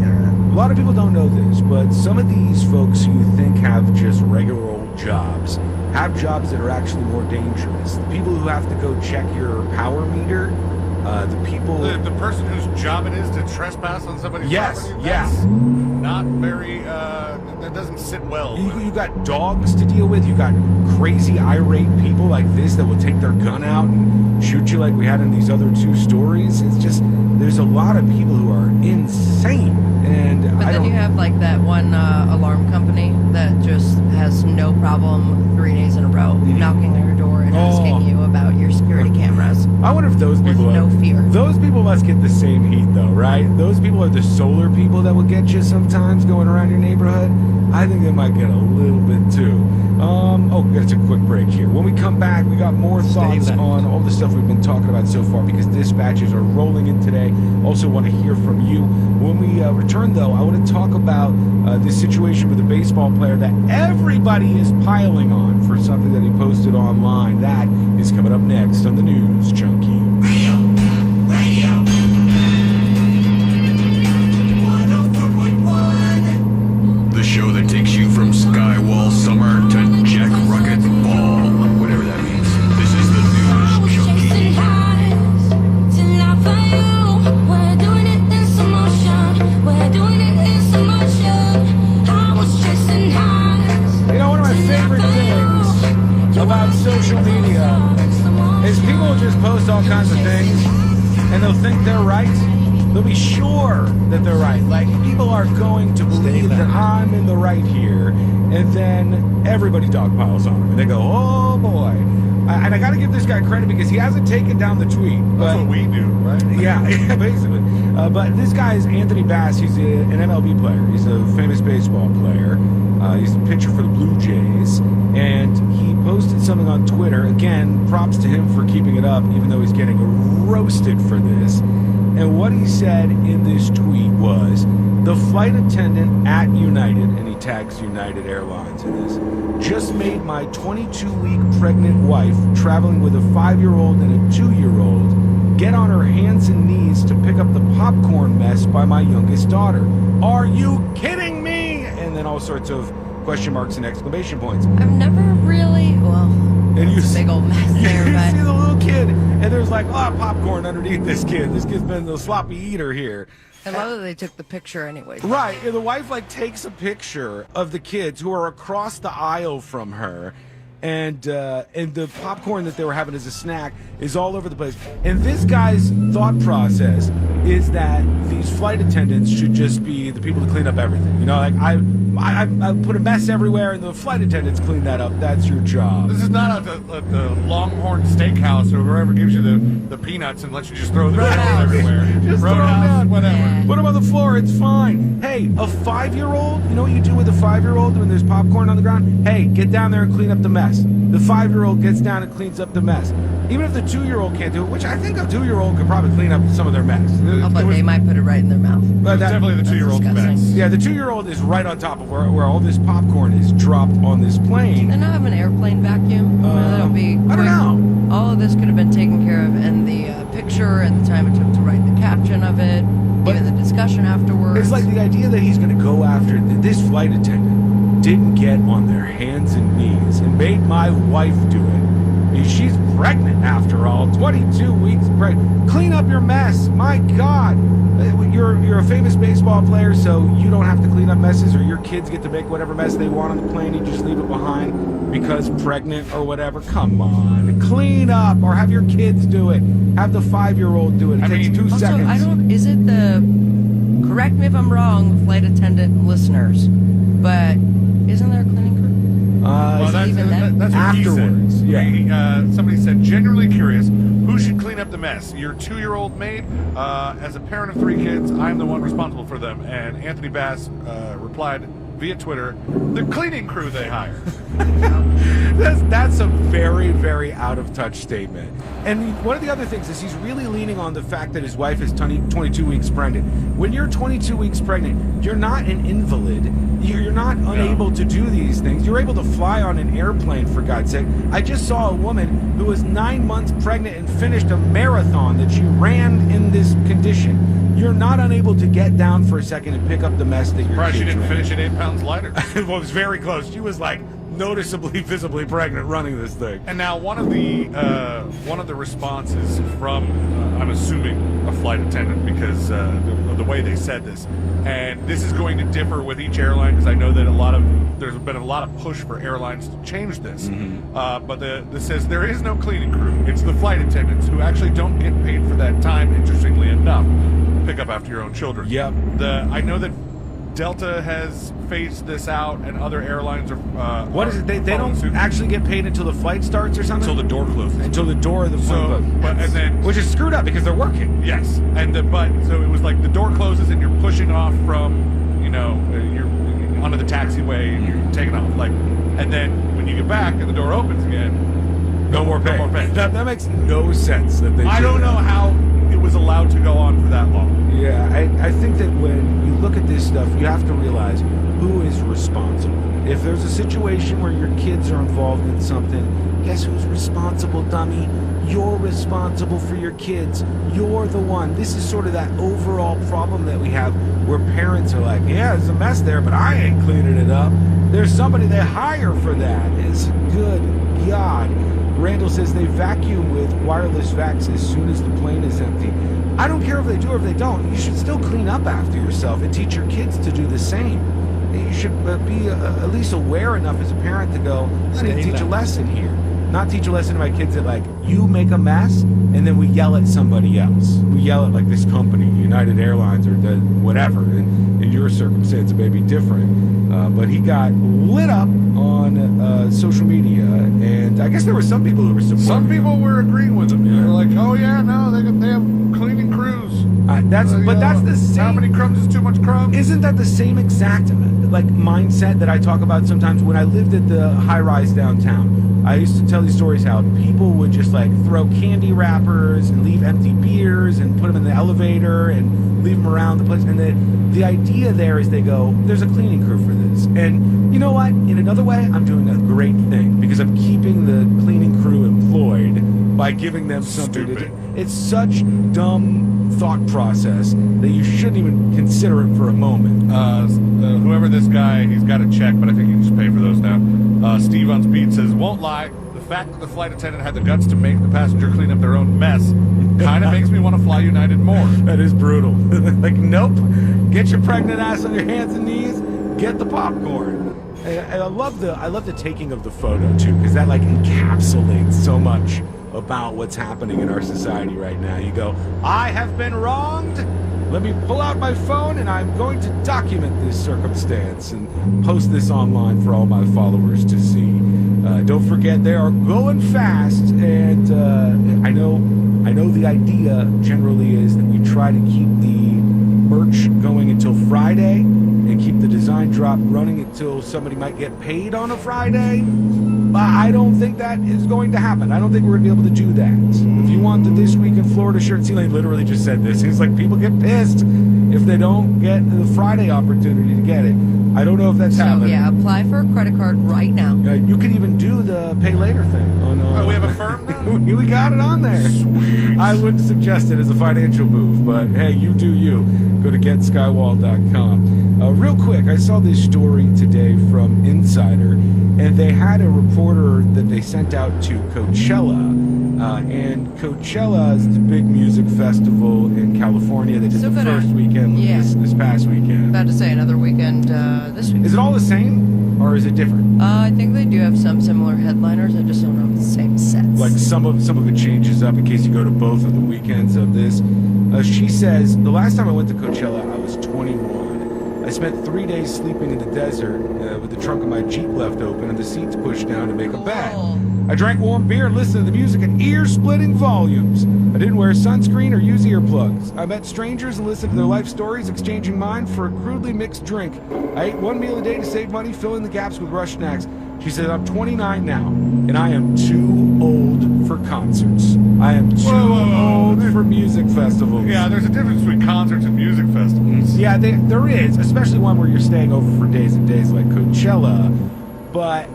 internet. A lot of people don't know this, but some of these folks who you think have just regular old jobs have jobs that are actually more dangerous. The people who have to go check your power meter, the people... The person whose job it is to trespass on somebody's property? Yes. Not very, that doesn't sit well. You got dogs to deal with. You got crazy, irate people like this that will take their gun out and shoot you like we had in these other two stories. It's just, there's a lot of people who are insane. But then you have like that one alarm company that just has no problem 3 days in a row knocking on your door and asking you about your security cameras. I wonder if those people no fear. Those people must get the same heat though, right? Those people are the solar people that will get you sometimes going around your neighborhood. I think they might get a little bit too. We gotta take a quick break here. When we come back, we got more thoughts on all the stuff we've been talking about so far because dispatches are rolling in today. Also want to hear from you. When we return though, I want to talk about this situation with a baseball player that everybody is piling on for something that he posted online. That is coming up next on the News Junkie. The show that takes you from Skywall Summer to Jack Ruckett Fall. Whatever that means. This is the News Junkie. You know, one of my favorite things about social media is people will just post all kinds of things and they'll think they're right. They'll be sure that they're right. Like, people are going to believe that I'm in the right here, and then everybody dogpiles on them, and they go, "Oh boy!" And I got to give this guy credit because he hasn't taken down the tweet. That's what we do, right? Yeah, basically. But this guy is Anthony Bass. He's an MLB player. He's a famous baseball player. He's a pitcher for the Blue Jays, and he posted something on Twitter. Again, props to him for keeping it up, even though he's getting roasted for this. And what he said in this tweet was, the flight attendant at United, and he tags United Airlines in this, just made my 22-week pregnant wife, traveling with a 5-year-old and a 2-year-old, get on her hands and knees to pick up the popcorn mess by my youngest daughter. Are you kidding me? And then all sorts of question marks and exclamation points. I've never really, And you it's a big old mess there, you but see the little kid, and there's like, popcorn underneath this kid. This kid's been the sloppy eater here. I love that they took the picture anyways. Right, and the wife takes a picture of the kids who are across the aisle from her, and the popcorn that they were having as a snack is all over the place. And this guy's thought process is that these flight attendants should just be the people to clean up everything. You know, like I put a mess everywhere, and the flight attendants clean that up. That's your job. This is not at the Longhorn Steakhouse or wherever gives you the peanuts and lets you just throw the peanuts everywhere. Just throw them Roadhouse, down. whatever. Put them on the floor. It's fine. Hey, a 5-year-old, you know what you do with a 5-year-old when there's popcorn on the ground? Hey, get down there and clean up the mess. The 5-year-old gets down and cleans up the mess. Even if the 2-year-old can't do it, which I think a 2-year-old could probably clean up some of their mess. But they might put it right in their mouth. But Definitely the 2-year-old's mess. Yeah, the 2-year-old is right on top of of where all this popcorn is dropped on this plane. They not have an airplane vacuum. That'll be quick. I don't know. All of this could have been taken care of in the picture and the time it took to write the caption of it, even the discussion afterwards. It's like the idea that he's going to go after this flight attendant didn't get on their hands and knees and made my wife do it. She's pregnant after all, 22 weeks pregnant. Clean up your mess, my God. You're a famous baseball player, so you don't have to clean up messes, or your kids get to make whatever mess they want on the plane. You just leave it behind because pregnant or whatever. Come on, clean up, or have your kids do it. Have the 5-year-old do it. It takes 2 seconds. Is it correct me if I'm wrong, flight attendant listeners, but isn't there a cleaning crew? Well, that's what he said. Yeah. Somebody said, genuinely curious, who should clean up the mess? Your 2-year-old maid? As a parent of 3 kids, I'm the one responsible for them. And Anthony Bass replied via Twitter, the cleaning crew they hire. That's a very, very out-of-touch statement. And one of the other things is he's really leaning on the fact that his wife is 22 weeks pregnant. When you're 22 weeks pregnant, you're not an invalid. You're not unable to do these things. You're able to fly on an airplane, for God's sake. I just saw a woman who was 9 months pregnant and finished a marathon that she ran in this condition. You're not unable to get down for a second and pick up the mess that you're Surprised she didn't finish at 8 pounds lighter. Well, it was very close. She was like noticeably, visibly pregnant running this thing. And now one of the responses from, I'm assuming, a flight attendant, because the way they said this, and this is going to differ with each airline, because I know that there's been a lot of push for airlines to change this. But this says there is no cleaning crew. It's the flight attendants who actually don't get paid for that time, interestingly enough. Pick up after your own children. Yep. I know that Delta has phased this out, and other airlines are. What is it? They don't actually get paid until the flight starts or something? Until the door closes. Until the door of the plane closes. Which is screwed up because they're working. Yes. So it was like the door closes and you're pushing off from, you're onto the taxiway and you're taking off. And then when you get back and the door opens again, no more pay. That makes no sense that they I don't know how it was allowed to go on for that long. Yeah, I think that when you look at this stuff, you have to realize who is responsible. If there's a situation where your kids are involved in something, guess who's responsible, dummy? You're responsible for your kids. You're the one. This is sort of that overall problem that we have where parents are like, yeah, there's a mess there, but I ain't cleaning it up. There's somebody they hire for that. It's good God. Randall says they vacuum with wireless vacs as soon as the plane is empty. I don't care if they do or if they don't. You should still clean up after yourself and teach your kids to do the same. You should be at least aware enough as a parent to go, I need to teach a lesson here. Not teach a lesson to my kids that, you make a mess, and then we yell at somebody else. We yell at, this company, United Airlines, or whatever. In your circumstance, it may be different. But he got lit up on social media, and I guess there were some people who were supporting Some people were agreeing with him. They're like, oh, yeah, no, they have cleaning crews. That's the same. How many crumbs is too much crumbs? Isn't that the same exact mindset that I talk about sometimes when I lived at the high-rise downtown? I used to tell these stories how people would just throw candy wrappers and leave empty beers and put them in the elevator and leave them around the place. And the idea there is they go, there's a cleaning crew for this. And you know what? In another way, I'm doing a great thing because I'm keeping the cleaning crew employed by giving them something to do. It's such dumb thought process that you shouldn't even consider it for a moment. Whoever this guy, he's got a check, but I think you can just pay for those now. Steve on Speed says, won't lie, the fact that the flight attendant had the guts to make the passenger clean up their own mess kind of makes me want to fly United more. That is brutal. Nope. Get your pregnant ass on your hands and knees. Get the popcorn. And I love the taking of the photo too, because that encapsulates so much about what's happening in our society right now. You go, I have been wronged. Let me pull out my phone and I'm going to document this circumstance and post this online for all my followers to see. Don't forget, they are going fast, and I know the idea generally is that we try to keep the merch going until Friday and keep the design drop running until somebody might get paid on a Friday. I don't think that is going to happen. I don't think we're going to be able to do that. If you want the This Week in Florida shirt, C-Lane literally just said this. He's like, people get pissed if they don't get the Friday opportunity to get it. I don't know if that's So happening. yeah, apply for a credit card right now. You can even do the pay later thing. Oh, we have a firm now? We got it on there. Sweet. I wouldn't suggest it as a financial move, but hey, you do you. Go to getskywall.com. Real quick, I saw this story today from Insider, and they had a reporter that they sent out to Coachella. And Coachella is the big music festival in California. They did So the good, first weekend yeah. this past weekend. About to say another weekend this week. Is it all the same, or is it different? I think they do have some similar headliners. I just don't know if it's the same sets. Like some of it changes up in case you go to both of the weekends of this. She says, the last time I went to Coachella, I was 21. I spent 3 days sleeping in the desert with the trunk of my Jeep left open and the seats pushed down to make a bed. I drank warm beer and listened to the music in ear-splitting volumes. I didn't wear sunscreen or use earplugs. I met strangers and listened to their life stories, exchanging mine for a crudely mixed drink. I ate one meal a day to save money, filling the gaps with rush snacks. She said, I'm 29 now, and I am too old for concerts. I am too old for music festivals. Yeah, there's a difference between concerts and music festivals. Yeah, there is, especially one where you're staying over for days and days like Coachella, but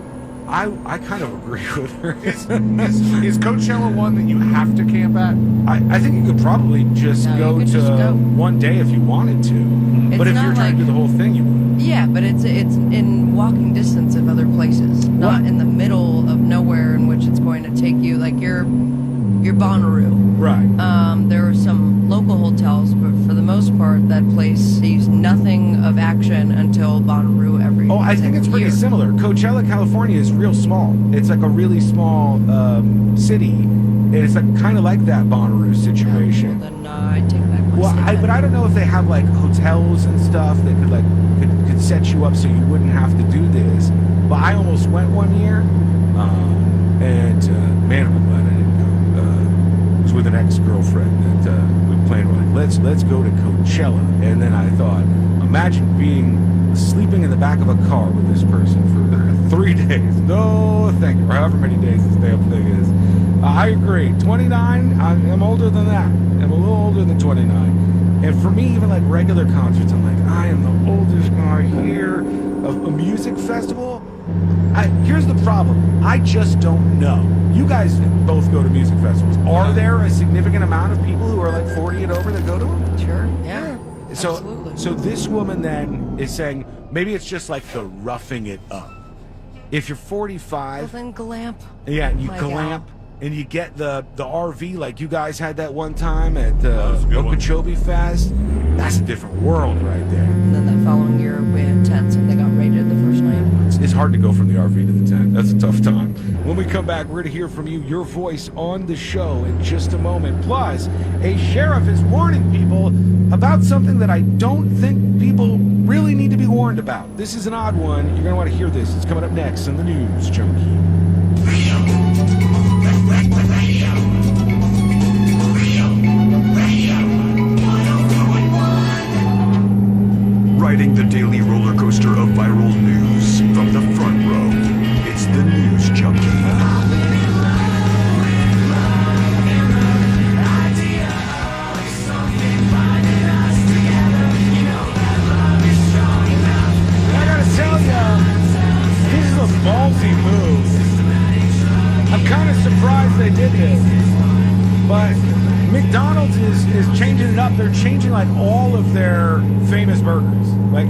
I kind of agree with her. Is Coachella one that you have to camp at? I think you could probably just go to one day if you wanted to. But if you're trying to do the whole thing, you would. Yeah, but it's in walking distance of other places, not in the middle of nowhere in which it's going to take you. Like you're Bonnaroo. Right. There are some local hotels, but for the most part, that place sees nothing of action until Bonnaroo every. Oh, I think it's pretty similar. Coachella, California is real small. It's like a really small city, and it's like kind of like that Bonnaroo situation. Then I take back my Well, statement. but I don't know if they have like hotels and stuff that could set you up so you wouldn't have to do this. But I almost went one year, and man, I'm glad I didn't go. It was with an ex-girlfriend that we planned on. Let's go to Coachella, and then I thought, imagine sleeping in the back of a car with this person for 3 days. No, thank you. Or however many days this damn thing is. I agree. 29. I'm older than that. I'm a little older than 29. And for me, even like regular concerts, I'm like, I am the oldest guy here. A music festival. Here's the problem. I just don't know. You guys both go to music festivals. Are there a significant amount of people who are like 40 and over that go to them? Sure. Yeah. So this woman then is saying maybe it's just like the roughing it up. If you're 45, Well, then glamp. yeah, you My glamp and you get the RV like you guys had that one time at Okeechobee Fest. That's a different world right there. And then that following year, we had tents and they got raided the first night. It's hard to go from the RV to the tent. That's a tough time. When we come back, we're going to hear from you, your voice on the show in just a moment. Plus, a sheriff is warning people about something that I don't think people really need to be warned about. This is an odd one. You're going to want to hear this. It's coming up next in the News Junkie. Riding the daily roller coaster of viral news from the front row. It's the News Junkie. I gotta tell you, this is a ballsy move. I'm kind of surprised they did this. But McDonald's is changing it up. They're changing like all of their famous burgers. Like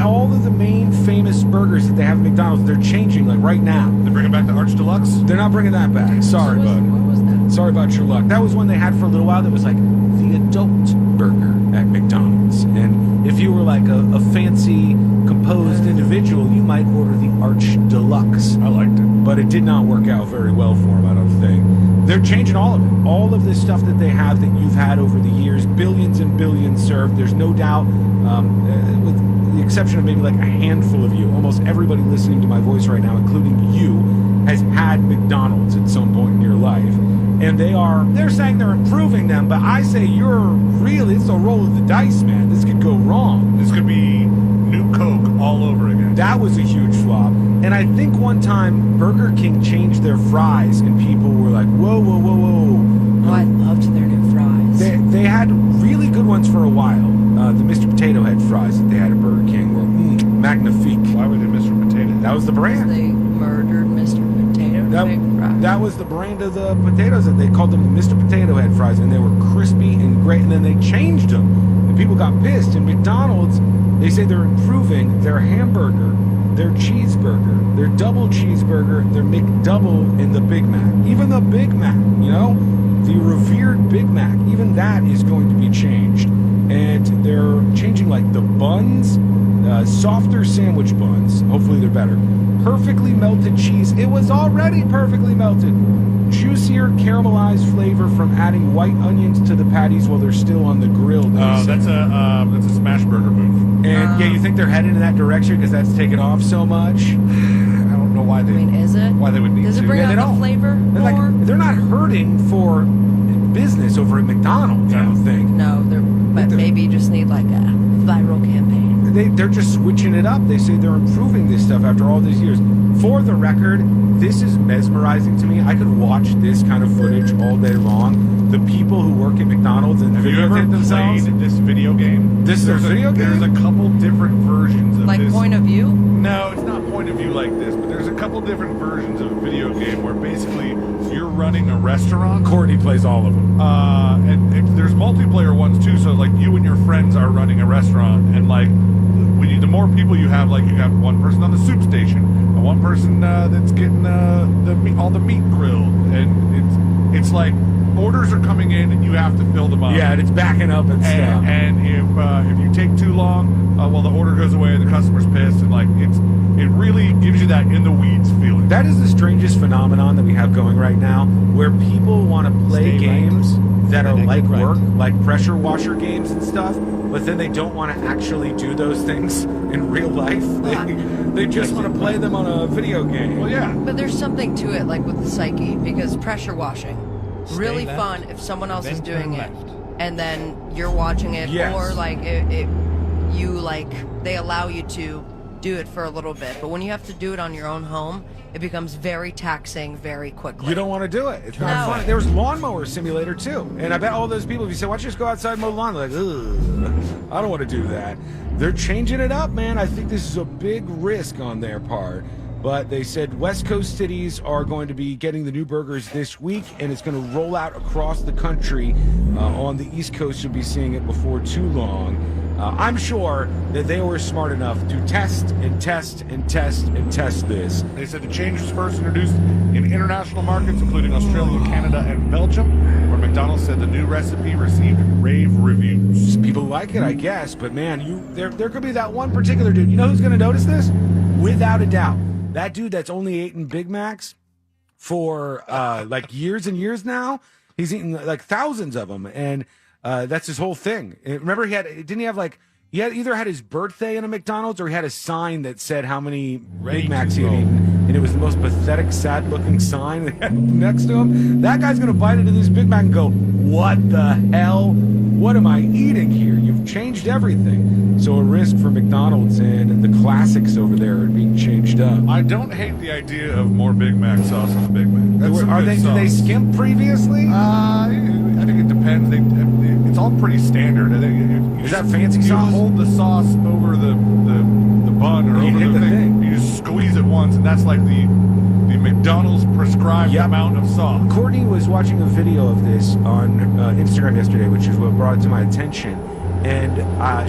all of the main famous burgers that they have at McDonald's, they're changing like right now. They're bringing back the Arch Deluxe? They're not bringing that back. Sorry, bud. What was that? Sorry about your luck. That was one they had for a little while that was like the adult burger at McDonald's. And if you were like a fancy, composed individual, you might order the Arch Deluxe. I liked it. But it did not work out very well for them, I don't think. They're changing all of it. All of this stuff that they have that you've had over the years, billions and billions served. There's no doubt, with the exception of maybe like a handful of you, almost everybody listening to my voice right now, including you, has had McDonald's at some point in your life. And they're saying they're improving them, but I say it's a roll of the dice, man. This could go wrong. This could be new Coke all over again. That was a huge flop. And I think one time Burger King changed their fries and people were like, whoa, whoa, whoa, whoa. Oh, I loved their new fries. They had really good ones for a while. The Mr. Potato Head fries that they had at Burger King were magnifique. That was the brand. They murdered Mr. Potato Fries. That was the brand of the potatoes. That they called them Mr. Potato Head fries, and they were crispy and great. And then they changed them, and people got pissed. And McDonald's, they say they're improving their hamburger, their cheeseburger, their double cheeseburger, their McDouble, and the Big Mac. Even the Big Mac, you know, the revered Big Mac, even that is going to be changed. And they're changing like the buns, softer sandwich buns. Hopefully they're better. Perfectly melted cheese. It was already perfectly melted. Juicier caramelized flavor from adding white onions to the patties while they're still on the grill. That's a smash burger move. And yeah, you think they're heading in that direction because that's taken off so much? I don't know why they. I mean, is it? Why they would need Does to? it bring Yeah, out they the don't. flavor They're more? like, they're not hurting for business over at McDonald's. I don't think. No, but maybe you just need like a viral campaign. They're just switching it up. They say they're improving this stuff after all these years. For the record, this is mesmerizing to me. I could watch this kind of footage all day long. The people who work at McDonald's and Have you ever videotape themselves. played this video game? This is a video game? There's a couple different versions of Like this. point of view? No, it's not point of view like this, but there's a couple different versions of a video game where basically you're running a restaurant. Courtney plays all of them. And there's multiplayer ones too, so like you and your friends are running a restaurant, and like the more people you have, like you have one person on the soup station, and one person that's getting all the meat grilled, and it's like orders are coming in and you have to fill them up. Yeah, and it's backing up and stuff. And if you take too long, well, the order goes away and the customer's pissed, and like it really gives you that in the weeds feeling. That is the strangest phenomenon that we have going right now, where people want to play games that are like work, like pressure washer games and stuff, but then they don't want to actually do those things in real life. They just want to play them on a video game. Well, yeah. But there's something to it, like with the psyche, because pressure washing, really left, fun if someone else then is doing turn it, left. and then you're watching it, Yes. or like they allow you to do it for a little bit. But when you have to do it on your own home, it becomes very taxing very quickly. You don't want to do it. It's not No. fun. There was Lawnmower Simulator too, and I bet all those people, if you say, "Why don't you just go outside and mow the lawn?" They're like, "Ugh, I don't want to do that." They're changing it up, man. I think this is a big risk on their part. But they said West Coast cities are going to be getting the new burgers this week, and it's going to roll out across the country. On the East Coast, you'll be seeing it before too long. I'm sure that they were smart enough to test and test and test and test this. They said the change was first introduced in international markets, including Australia, Canada, and Belgium, where McDonald's said the new recipe received rave reviews. People like it, I guess, but man, there could be that one particular dude. You know who's going to notice this? Without a doubt. That dude that's only eaten Big Macs for like years and years now. He's eaten like thousands of them, and that's his whole thing. Remember, didn't he have like, he had either had his birthday in a McDonald's or he had a sign that said how many Big Macs he had eaten, and it was the most pathetic, sad-looking sign they had next to him. That guy's gonna bite into this Big Mac and go, "What the hell? What am I eating here? You've changed everything." So a risk for McDonald's and the classics over there are being changed up. I don't hate the idea of more Big Mac sauce on the Big Mac. That's some good Do they sauce. skimp previously? I think it depends. It's all pretty standard. I think Is that fancy you sauce? hold the sauce over the bun or You over hit the the thing. You just squeeze it once, and that's like the McDonald's prescribed amount of sauce. Courtney was watching a video of this on Instagram yesterday, which is what brought it to my attention. And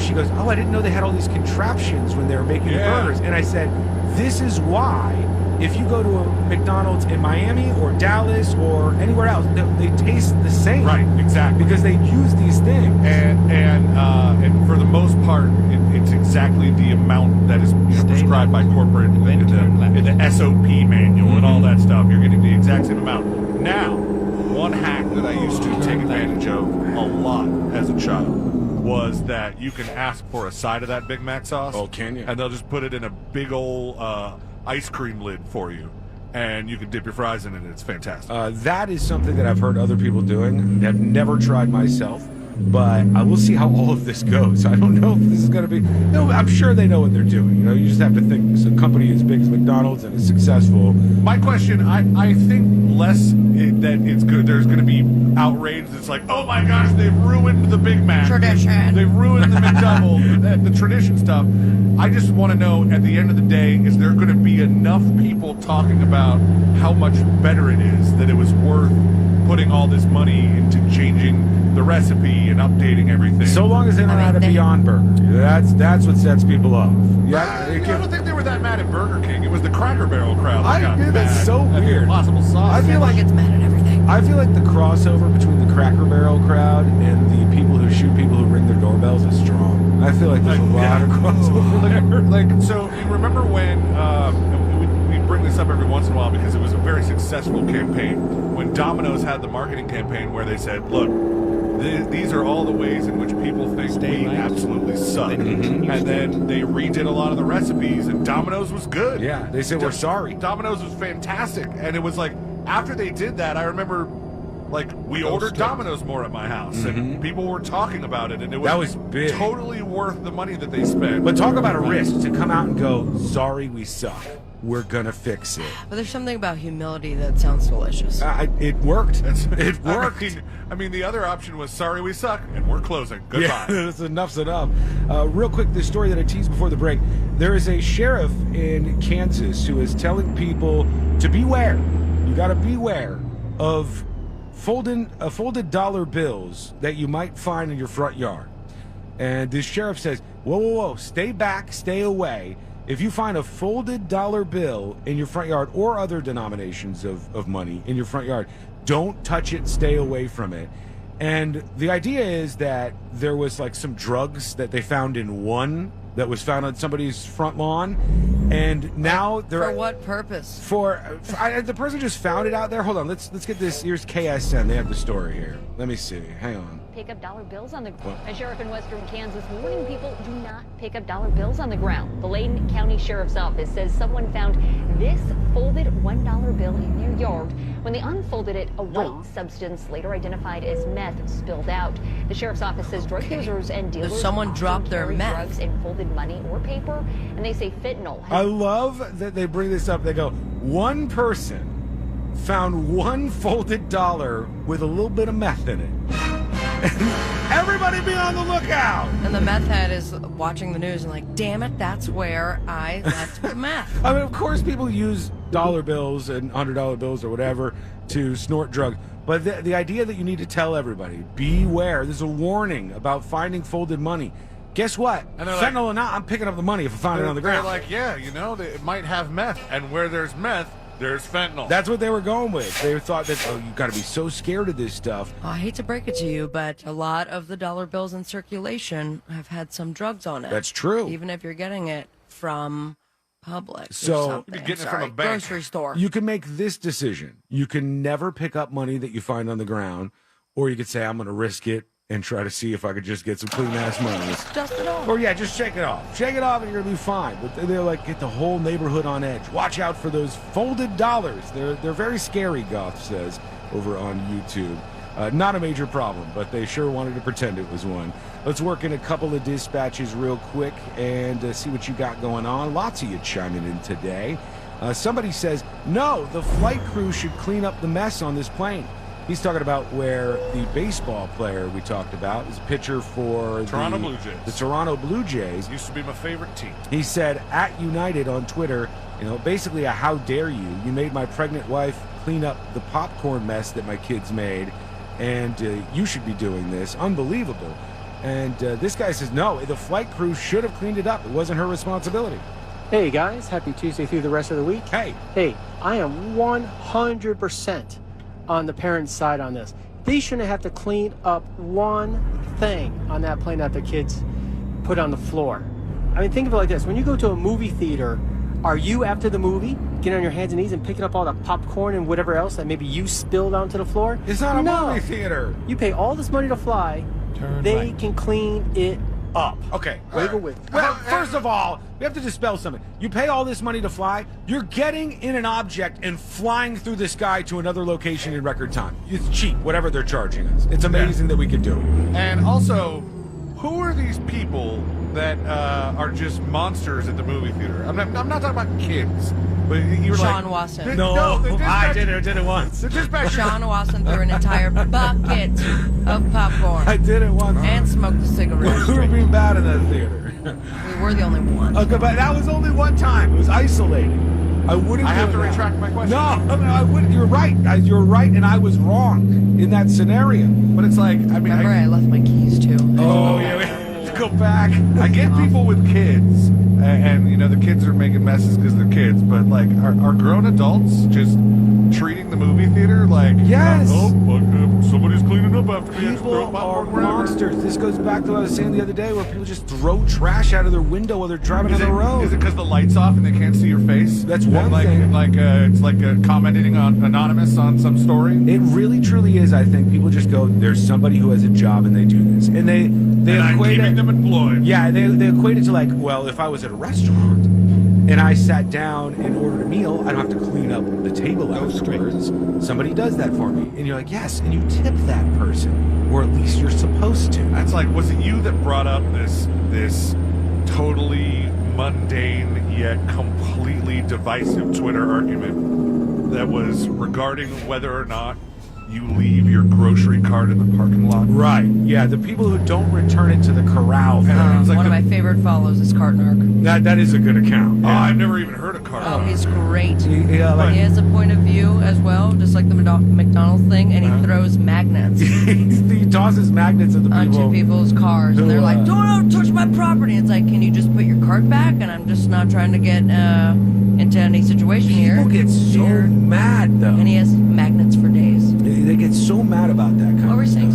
she goes, "Oh, I didn't know they had all these contraptions when they were making the burgers." And I said, "This is why, if you go to a McDonald's in Miami or Dallas or anywhere else, they taste the same." Right, exactly. Because they use these things. And for the most part, it's exactly the amount that is prescribed by corporate in the SOP manual and all that stuff. You're getting the exact same amount. Now, one hack that I used to take advantage of a lot as a child was that you can ask for a side of that Big Mac sauce. Oh, can you? And they'll just put it in a big old ice cream lid for you. And you can dip your fries in it, and it's fantastic. That is something that I've heard other people doing. I've never tried myself. but I will see how all of this goes. I don't know if this is going to be. No, I'm sure they know what they're doing. You know, you just have to think. It's a company as big as McDonald's and is successful. My question, I think less that it's good. There's going to be outrage. It's like, oh my gosh, they've ruined the Big Mac. Tradition. They've ruined the McDouble, the tradition stuff. I just want to know, at the end of the day, is there going to be enough people talking about how much better it is that it was worth putting all this money into changing the recipe and updating everything? So long as they don't add a Beyond Burger. That's what sets people off. Yeah, I don't think they were that mad at Burger King. It was the Cracker Barrel crowd that got mad that's so at the weird. Impossible Sauce. I feel like it's mad at everything. I feel like the crossover between the Cracker Barrel crowd and the people who shoot people who ring their doorbells is strong. I feel like there's a lot of crossover there. Like, so you remember when we bring this up every once in a while because it was a very successful campaign when Domino's had the marketing campaign where they said, look, these are all the ways in which people think we absolutely suck. And then they redid a lot of the recipes, and Domino's was good. Yeah, they said, we're sorry. Domino's was fantastic. And it was like, after they did that, I remember, like, we ordered Domino's more at my house, and people were talking about it, and that was big. Totally worth the money that they spent. But talk about a risk to come out and go, sorry, we suck. We're gonna fix it. But there's something about humility that sounds delicious. It worked. It worked. I mean, the other option was, sorry, we suck, and we're closing. Goodbye. Yeah, enough's enough. Real quick, this story that I teased before the break. There is a sheriff in Kansas who is telling people to beware. You got to beware of folded dollar bills that you might find in your front yard. And this sheriff says, whoa, stay back, stay away. If you find a folded dollar bill in your front yard or other denominations of money in your front yard, don't touch it, stay away from it. And the idea is that there was like some drugs that they found in one that was found on somebody's front lawn, and now they're for what purpose? The person just found it out there. Hold on, let's get this. Here's KSN. They have the story here. Let me see. Hang on. Pick up dollar bills on the ground. A sheriff in western Kansas warning people do not pick up dollar bills on the ground. The Lane County Sheriff's Office says someone found this folded $1 bill in their yard. When they unfolded it, a white substance later identified as meth spilled out. The sheriff's office says drug users and dealers someone dropped their carry meth drugs in folded money or paper, and they say fentanyl. I love that they bring this up. They go, one person found one folded dollar with a little bit of meth in it. Everybody be on the lookout. And the meth head is watching the news and like, damn it, that's where I left the meth. I mean, of course, people use dollar bills and $100 bills or whatever to snort drugs. But the idea that you need to tell everybody, beware. There's a warning about finding folded money. Guess what? Fentanyl or not, I'm picking up the money if I find it on the ground. They're like, yeah, you know, it might have meth. And where there's meth, there's fentanyl. That's what they were going with. They thought that, you got to be so scared of this stuff. I hate to break it to you, but a lot of the dollar bills in circulation have had some drugs on it. That's true. Even if you're getting it from Publix so or something. Grocery store. You can make this decision. You can never pick up money that you find on the ground, or you could say, I'm going to risk it and try to see if I could just get some clean-ass money. Dust it off. Or, yeah, just shake it off. Shake it off and you're going to be fine. But they're like, get the whole neighborhood on edge. Watch out for those folded dollars. They're very scary, Goth says, over on YouTube. Not a major problem, but they sure wanted to pretend it was one. Let's work in a couple of dispatches real quick and see what you got going on. Lots of you chiming in today. Somebody says, no, the flight crew should clean up the mess on this plane. He's talking about where the baseball player we talked about is a pitcher for Toronto Blue Jays. The Toronto Blue Jays. Used to be my favorite team. He said, at United on Twitter, basically a how dare you. You made my pregnant wife clean up the popcorn mess that my kids made, and you should be doing this. Unbelievable. And this guy says, no, the flight crew should have cleaned it up. It wasn't her responsibility. Hey, guys. Happy Tuesday through the rest of the week. Hey, I am 100% on the parents' side on this. They shouldn't have to clean up one thing on that plane that the kids put on the floor. I mean, think of it like this. When you go to a movie theater, are you, after the movie, getting on your hands and knees and picking up all the popcorn and whatever else that maybe you spilled onto the floor? It's not a movie theater. You pay all this money to fly. They can clean it up. Okay. Wiggle, wiggle. Well, first of all, we have to dispel something. You pay all this money to fly, you're getting in an object and flying through the sky to another location in record time. It's cheap, whatever they're charging us. It's amazing that we can do it. And also, who are these people that are just monsters at the movie theater? I'm not talking about kids. But you were Sean like, Watson. No, I did it once. Sean Watson threw an entire bucket of popcorn. I did it once. And smoked a cigarette. We were being bad in that theater. We were the only ones. Okay, but that was only one time. It was isolated. I wouldn't. I have to do that. retract my question. No, I wouldn't. You're right. You're right, and I was wrong in that scenario. But it's like, I mean, Remember, I left my keys too. Oh yeah, we have to go back. I get people with kids, and you know the kids are making messes because they're kids. But like, are grown adults just treating the movie theater like, Yes. Somebody's cleaning up after me? People are monsters. This goes back to what I was saying the other day, where people just throw trash out of their window while they're driving on the road. Is it because the lights off and they can't see your face? That's And one like, thing. It's like commenting on anonymous on some story. It really, truly is. I think people just go, "There's somebody who has a job and they do this," and they I'm equate keeping it. them employed. Yeah, they equate it to like, well, if I was at a restaurant and I sat down and ordered a meal, I don't have to clean up the table afterwards. Somebody does that for me. And you're like, yes, and you tip that person, or at least you're supposed to. That's like, was it you that brought up this totally mundane yet completely divisive Twitter argument that was regarding whether or not you leave your grocery cart in the parking lot? Right. Yeah, the people who don't return it to the corral. It's like One of my favorite follows is Cartnark. That is a good account. Oh, Yeah. I've never even heard of Cartnark. Oh, he's great. Yeah, like, He has a point of view as well, just like the McDonald's thing, and he throws magnets he tosses magnets at the people. onto people's cars, and they're like, "Don't touch my property." It's like, can you just put your cart back? And I'm just not trying to get into any situation here. People get so mad, though. And he has magnets for days. They get so mad about that kind What were you saying,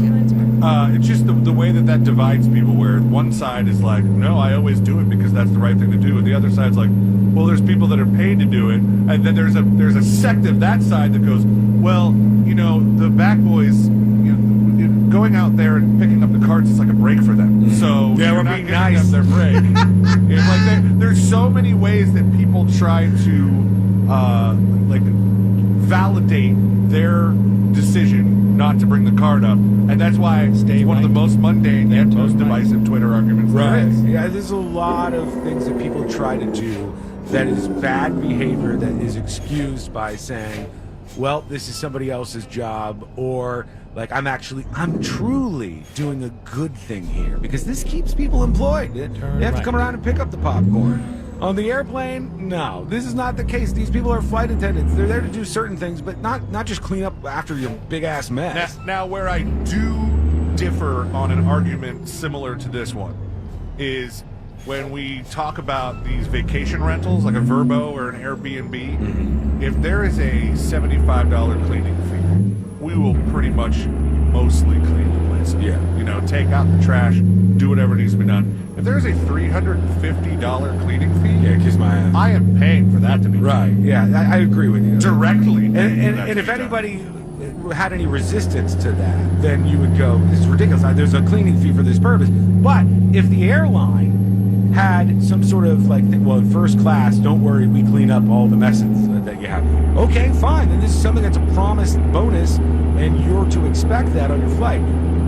It's just the way that divides people, where one side is like, no, I always do it because that's the right thing to do, and the other side's like, well, there's people that are paid to do it, and then there's a sect of that side that goes, well, you know, the back boys, going out there and picking up the carts is like a break for them. So Yeah, you're we're not being giving nice. them their break. It's like there's so many ways that people try to like validate their decision not to bring the cart up, and that's why it's one of the most mundane yet most divisive Twitter arguments there is. Yeah, there's a lot of things that people try to do that is bad behavior that is excused by saying, well, this is somebody else's job, or like, I'm truly doing a good thing here because this keeps people employed. They have to come around and pick up the popcorn. On the airplane, no, this is not the case. These people are flight attendants. They're there to do certain things, but not just clean up after your big-ass mess. Now, where I do differ on an argument similar to this one is when we talk about these vacation rentals, like a Vrbo or an Airbnb. If there is a $75 cleaning fee, we will pretty much mostly clean the place. Yeah. Take out the trash, do whatever needs to be done. If there's a $350 cleaning fee, Yeah, kiss my ass. I am paying for that to be Right, yeah, I agree with you. directly. And if anybody had any resistance to that, then you would go, this is ridiculous. There's a cleaning fee for this purpose. But if the airline had some sort of like, well, in first class, don't worry, we clean up all the messes that you have. Okay, fine. Then this is something that's a promised bonus, and you're to expect that on your flight.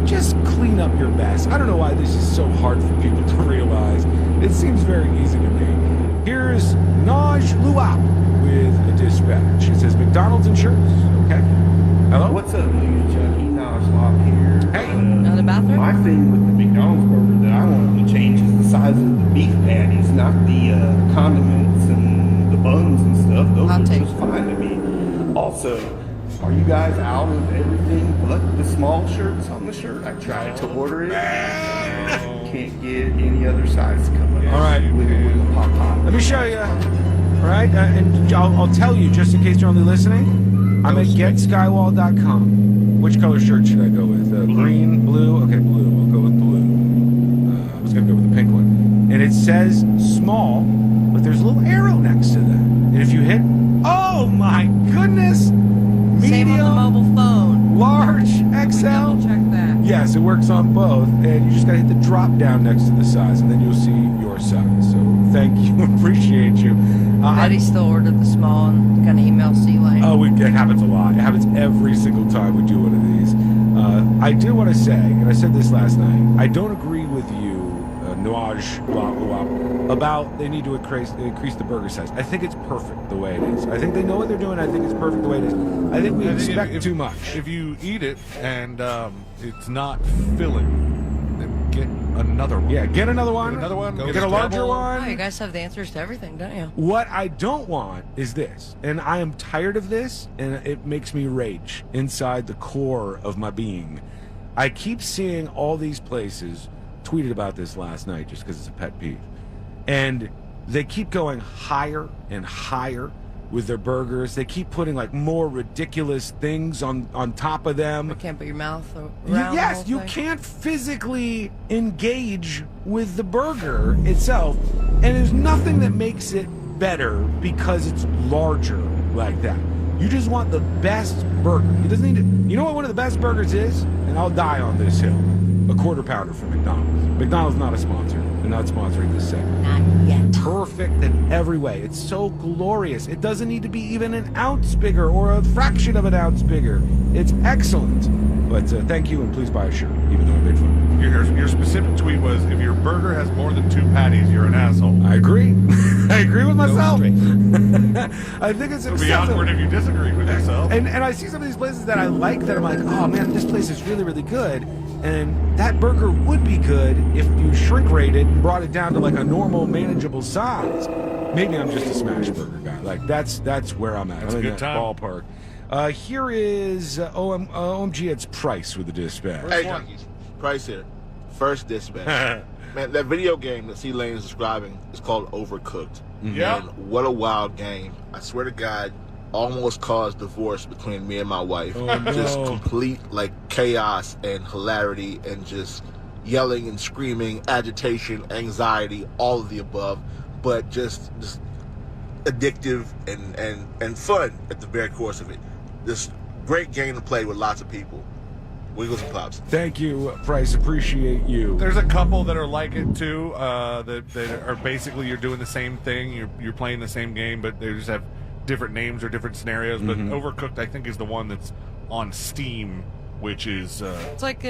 Just clean up your mess. I don't know why this is so hard for people to realize. It seems very easy to me. Here's Naj Luap with a dispatch. It says McDonald's insurance. Okay. Hello? What's up, News Junkie? Naj Luap here. Hey. In the bathroom? My thing with the McDonald's burger that I want to change is the size of the beef patties, not the condiments and the buns and stuff. Those I'll are take just fine to me. Also, are you guys out of everything but the small shirts on the shirt? I tried to order it. Can't get any other size coming. All right. Wiggle, pop, pop. Let me show you. All right. And I'll tell you, just in case you're only listening, I'm at getskywall.com. Which color shirt should I go with? Green, blue? Okay, blue. I'll go with blue. I was going to go with the pink one. And it says small, but there's a little arrow next to that. And if you hit, oh my goodness! Same on the mobile phone. Large, XL. Check that. Yeah, yes, it works on both, and you just gotta hit the drop down next to the size, and then you'll see your size. So thank you, appreciate you. Betty still ordered the small and gonna email C-Line. Oh, it happens a lot. It happens every single time we do one of these. I do want to say, and I said this last night, I don't agree with you, Nuage, about they need to increase the burger size. I think it's perfect the way it is. I think they know what they're doing. I think it's perfect the way it is. I think we expect too much. If you eat it and it's not filling, then get another one. Yeah, get another one. Get another one. Get a larger one. Oh, you guys have the answers to everything, don't you? What I don't want is this, and I am tired of this, and it makes me rage inside the core of my being. I keep seeing all these places, tweeted about this last night just because it's a pet peeve, and they keep going higher and higher with their burgers. They keep putting like more ridiculous things on top of them. You can't put your mouth around Yes, the you whole thing. can't physically engage with the burger itself, and there's nothing that makes it better because it's larger like that. You just want the best burger. It doesn't need to, you know what one of the best burgers is? And I'll die on this hill. A quarter pounder from McDonald's. McDonald's not a sponsor. They're not sponsoring this segment. Not yet. Perfect in every way. It's so glorious. It doesn't need to be even an ounce bigger or a fraction of an ounce bigger. It's excellent. But thank you, and please buy a shirt, even though I made fun of it. Your specific tweet was, if your burger has more than 2 patties, you're an asshole. I agree. I agree with myself. I think it's It'll acceptable. be awkward if you disagree with yourself. And I see some of these places that I like that I'm like, oh man, this place is really, really good. And that burger would be good if you shrink rated and brought it down to like a normal, manageable size. Maybe I'm just a smash burger guy. Like that's where I'm at. That's I'm a in good that time. ballpark. Here is OMG. It's Price with the dispatch. Hey, junkies. Price here. First dispatch. Man, that video game that C-Lane is describing is called Overcooked. Yeah. And what a wild game. I swear to God, almost caused divorce between me and my wife. Oh, no. Just complete, like, chaos and hilarity and just yelling and screaming, agitation, anxiety, all of the above. But just addictive and fun at the very course of it. This great game to play with lots of people. Wiggles and pops. Thank you, Price. Appreciate you. There's a couple that are like it too. That are basically you're doing the same thing. You're playing the same game, but they just have different names or different scenarios. But Overcooked, I think, is the one that's on Steam, which is It's like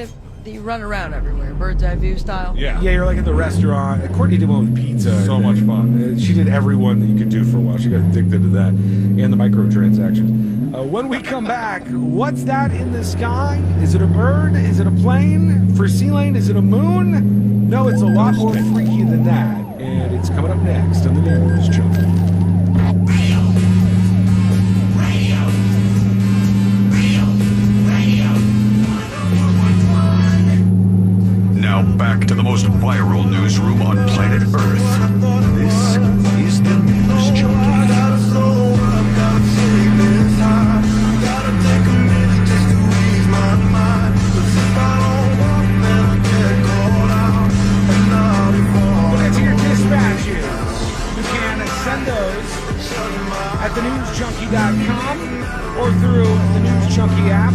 you run around everywhere, bird's eye view style. Yeah, you're like at the restaurant. Courtney did one with pizza. So much fun. She did every one that you could do for a while. She got addicted to that and the microtransactions. When we come back, what's that in the sky? Is it a bird? Is it a plane? For C-Lane, is it a moon? No, it's a lot more freaky than that. And it's coming up next on the News Junkie. Now back to the most viral newsroom on planet Earth. This is the News Junkie. We'll get to your dispatches. You can send those at thenewsjunkie.com or through the News Junkie app.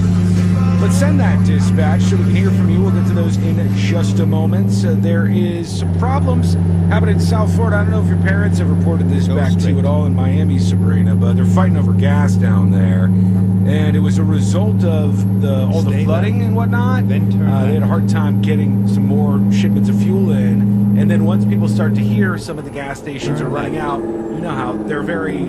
But send that dispatch so we can hear from you. We'll get to those in just a moment. There is some problems happening in South Florida. I don't know if your parents have reported this back to you at all in Miami, Sabrina, but they're fighting over gas down there. And it was a result of all the flooding and whatnot. They had a hard time getting some more shipments of fuel in. And then once people start to hear some of the gas stations are running out, you know how they're very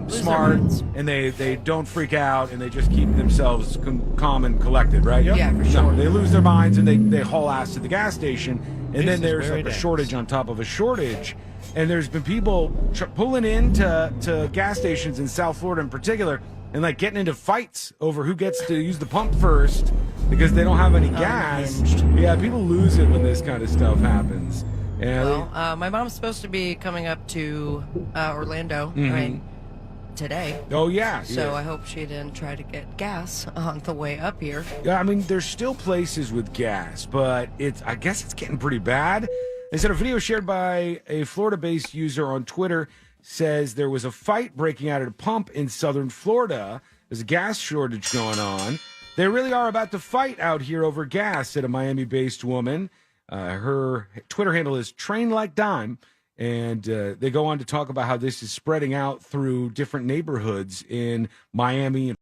smart and they don't freak out and they just keep themselves calm and collected, right? Yeah, for sure. No, they lose their minds and they haul ass to the gas station. And This then is there's where like it a ends. shortage on top of a shortage. And there's been people pulling into to gas stations in South Florida in particular and like getting into fights over who gets to use the pump first because they don't have any gas. Yeah, people lose it when this kind of stuff happens. And Well, my mom's supposed to be coming up to Orlando. I mean, today. Oh, yeah. So yeah. I hope she didn't try to get gas on the way up here. Yeah, I mean, there's still places with gas, but I guess it's getting pretty bad. They said a video shared by a Florida-based user on Twitter says there was a fight breaking out at a pump in southern Florida. There's a gas shortage going on. They really are about to fight out here over gas, said a Miami-based woman. Her Twitter handle is TrainLikeDime, and they go on to talk about how this is spreading out through different neighborhoods in Miami and